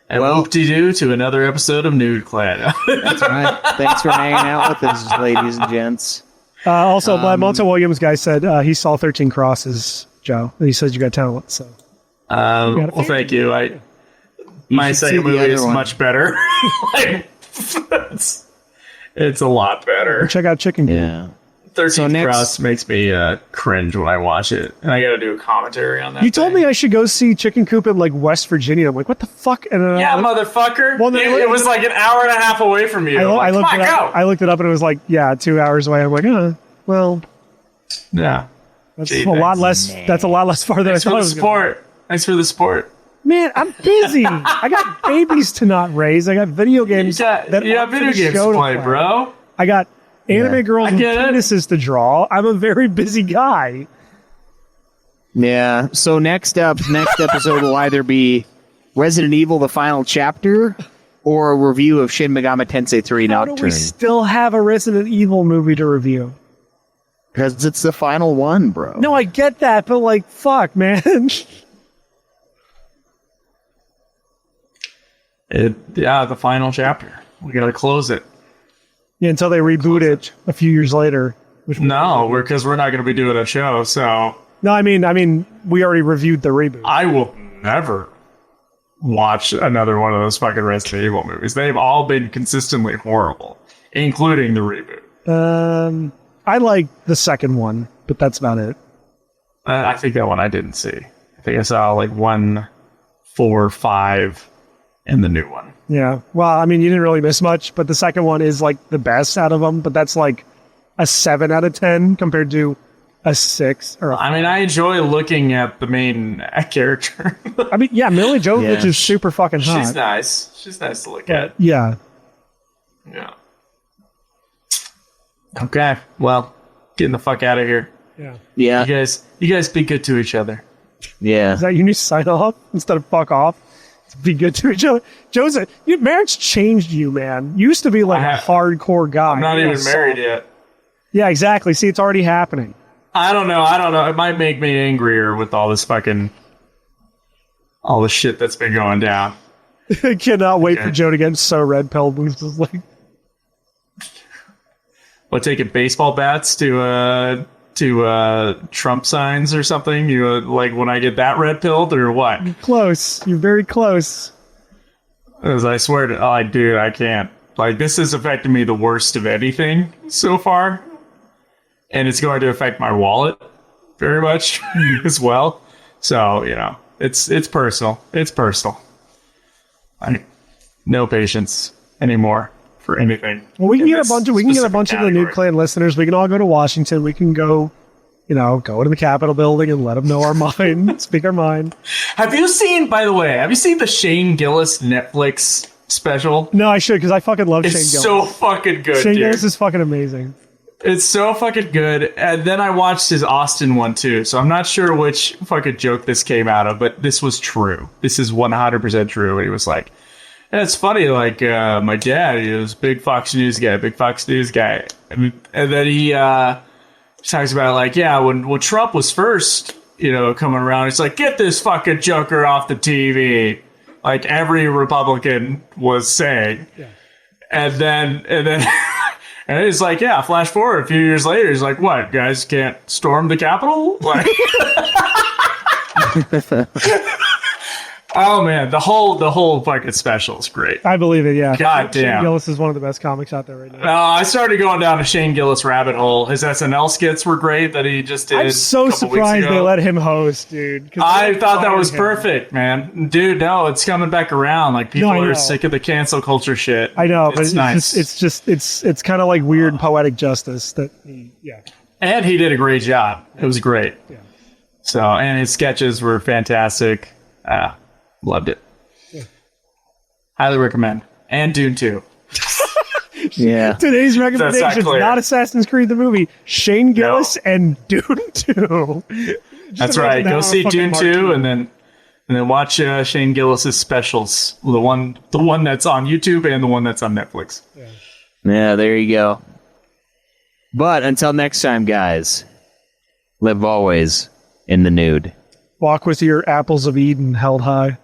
[SPEAKER 6] And
[SPEAKER 3] Well-
[SPEAKER 6] whoop-de-doo to another episode of Nude Clan.
[SPEAKER 3] That's right. Thanks for hanging out with us, ladies and gents.
[SPEAKER 2] Also, Monta Williams guy said he saw 13 Crosses, Joe. And he says you got talent. So
[SPEAKER 6] Well, thank you. My
[SPEAKER 3] should see
[SPEAKER 6] second
[SPEAKER 3] the
[SPEAKER 6] movie
[SPEAKER 3] other
[SPEAKER 6] is
[SPEAKER 3] one.
[SPEAKER 6] much better. Like, it's a lot better.
[SPEAKER 2] check out Chicken Coop.
[SPEAKER 3] Yeah.
[SPEAKER 6] 13th
[SPEAKER 3] So next-
[SPEAKER 6] Cross makes me cringe when I watch it, and I got to do a commentary on that.
[SPEAKER 2] You told
[SPEAKER 6] thing.
[SPEAKER 2] me I should go see Chicken Coop in like West Virginia. I'm like, what the fuck? And then
[SPEAKER 6] Yeah, motherfucker.
[SPEAKER 2] Well, then-
[SPEAKER 6] it was like an hour and a half away from you.
[SPEAKER 2] I
[SPEAKER 6] I'm like,
[SPEAKER 2] looked
[SPEAKER 6] come
[SPEAKER 2] it
[SPEAKER 6] on,
[SPEAKER 2] up. I looked it up and it was like, yeah, 2 hours away. I'm like, well,
[SPEAKER 6] go. Yeah.
[SPEAKER 2] that's
[SPEAKER 6] Gee,
[SPEAKER 2] a lot
[SPEAKER 6] thanks.
[SPEAKER 2] less. That's a lot less far than
[SPEAKER 6] Thanks
[SPEAKER 2] I
[SPEAKER 6] for
[SPEAKER 2] thought
[SPEAKER 6] the
[SPEAKER 2] it was. Gonna
[SPEAKER 6] sport. Thanks for the sport.
[SPEAKER 2] be. Man, I'm busy. I got babies to not raise. I got video games.
[SPEAKER 6] You got
[SPEAKER 2] that
[SPEAKER 6] video
[SPEAKER 2] aren't for the
[SPEAKER 6] games
[SPEAKER 2] show
[SPEAKER 6] to play, bro.
[SPEAKER 2] I got anime girls
[SPEAKER 6] I
[SPEAKER 2] and
[SPEAKER 6] get it.
[SPEAKER 2] penises to draw. I'm a very busy guy.
[SPEAKER 3] Yeah. So next episode will either be Resident Evil: The Final Chapter or a review of Shin Megami Tensei 3
[SPEAKER 2] How do
[SPEAKER 3] Nocturne.
[SPEAKER 2] we still have a Resident Evil movie to review?
[SPEAKER 3] Because it's the final one, bro.
[SPEAKER 2] No, I get that, but like, fuck, man.
[SPEAKER 6] The final chapter. We got to close it.
[SPEAKER 2] Yeah, until they reboot it a few years later. Which
[SPEAKER 6] No, because we're not going to be doing a show, so
[SPEAKER 2] no, I mean, we already reviewed the reboot.
[SPEAKER 6] I will never watch another one of those fucking Resident Evil movies. They've all been consistently horrible, including the reboot.
[SPEAKER 2] I like the second one, but that's about it.
[SPEAKER 6] I think that one I didn't see. I think I saw like 1, 4, 5, and the new one.
[SPEAKER 2] Yeah. Well, I mean, you didn't really miss much, but the second one is like the best out of them. But that's like a 7 out of 10 compared to a 6 or.
[SPEAKER 6] I mean, I enjoy looking at the main character.
[SPEAKER 2] I mean, yeah, Mila Jovovich
[SPEAKER 3] Yeah.
[SPEAKER 2] is super fucking hot.
[SPEAKER 6] She's nice. She's nice to look at.
[SPEAKER 2] Yeah.
[SPEAKER 6] Yeah. Okay. Well, getting the fuck out of here.
[SPEAKER 2] Yeah.
[SPEAKER 3] Yeah.
[SPEAKER 6] You guys be good to each other.
[SPEAKER 3] Yeah.
[SPEAKER 2] Is that your new sign off instead of fuck off? To be good to each other. Joseph, your marriage changed you, man. You used to be like
[SPEAKER 6] I
[SPEAKER 2] a
[SPEAKER 6] have-
[SPEAKER 2] hardcore guy.
[SPEAKER 6] I'm not
[SPEAKER 2] You're
[SPEAKER 6] even
[SPEAKER 2] a
[SPEAKER 6] married
[SPEAKER 2] soft-
[SPEAKER 6] yet.
[SPEAKER 2] Yeah, exactly. See, it's already happening.
[SPEAKER 6] I don't know. It might make me angrier with all this all the shit that's been going down.
[SPEAKER 2] I cannot wait
[SPEAKER 6] Okay.
[SPEAKER 2] for Joe to get so red pilled. He's just like,
[SPEAKER 6] What, taking baseball bats to Trump signs or something? You like when I get that red pilled or what?
[SPEAKER 2] close. You're very close.
[SPEAKER 6] Because I swear to, dude, I can't. Like, this has affected me the worst of anything so far. And it's going to affect my wallet very much as well. So, it's personal. It's personal. No patience anymore for anything.
[SPEAKER 2] Well, we can
[SPEAKER 6] in
[SPEAKER 2] get a
[SPEAKER 6] this
[SPEAKER 2] bunch of the
[SPEAKER 6] specific
[SPEAKER 2] Nude
[SPEAKER 6] category.
[SPEAKER 2] Clan listeners. We can all go to Washington. We can go to the Capitol building and let them know our mind, speak our mind.
[SPEAKER 6] Have you seen the Shane Gillis Netflix special?
[SPEAKER 2] No, I should because I fucking love
[SPEAKER 6] It's
[SPEAKER 2] Shane Gillis.
[SPEAKER 6] so fucking good,
[SPEAKER 2] Shane
[SPEAKER 6] dude.
[SPEAKER 2] Gillis is fucking amazing.
[SPEAKER 6] It's so fucking good. And then I watched his Austin one too. So I'm not sure which fucking joke this came out of, but this was true. This is 100% true. And he was like, "Yeah, it's funny, like, my dad, he was a big Fox News guy. And then he talks about, like, yeah, when Trump was first, coming around, it's like, get this fucking joker off the TV. Like every Republican was saying. Yeah. And then and he's like, yeah, flash forward a few years later, he's like, what, guys can't storm the Capitol? Like, oh man, the whole fucking special is great.
[SPEAKER 2] I believe it. Yeah.
[SPEAKER 6] God
[SPEAKER 2] Shane
[SPEAKER 6] damn.
[SPEAKER 2] Gillis is one of the best comics out there right now.
[SPEAKER 6] I started going down a Shane Gillis rabbit hole. His SNL skits were great that he just did.
[SPEAKER 2] I'm so surprised they let him host, dude.
[SPEAKER 6] I thought that was perfect, man. Dude, no, it's coming back around. Like people are sick of the cancel culture shit.
[SPEAKER 2] I know, but
[SPEAKER 6] it's nice.
[SPEAKER 2] It's kind of like weird poetic justice that
[SPEAKER 6] And he did a great job. It was great.
[SPEAKER 2] Yeah.
[SPEAKER 6] So, and his sketches were fantastic. Loved it. Yeah. Highly recommend. And Dune 2.
[SPEAKER 3] Yeah.
[SPEAKER 2] Today's recommendation,
[SPEAKER 6] clear.
[SPEAKER 2] not Assassin's Creed the movie, Shane Gillis and Dune 2.
[SPEAKER 6] That's right. Go see Dune 2 and then watch Shane Gillis's specials. The one that's on YouTube and the one that's on Netflix.
[SPEAKER 3] Yeah, there you go. But until next time, guys, live always in the nude.
[SPEAKER 2] Walk with your apples of Eden held high.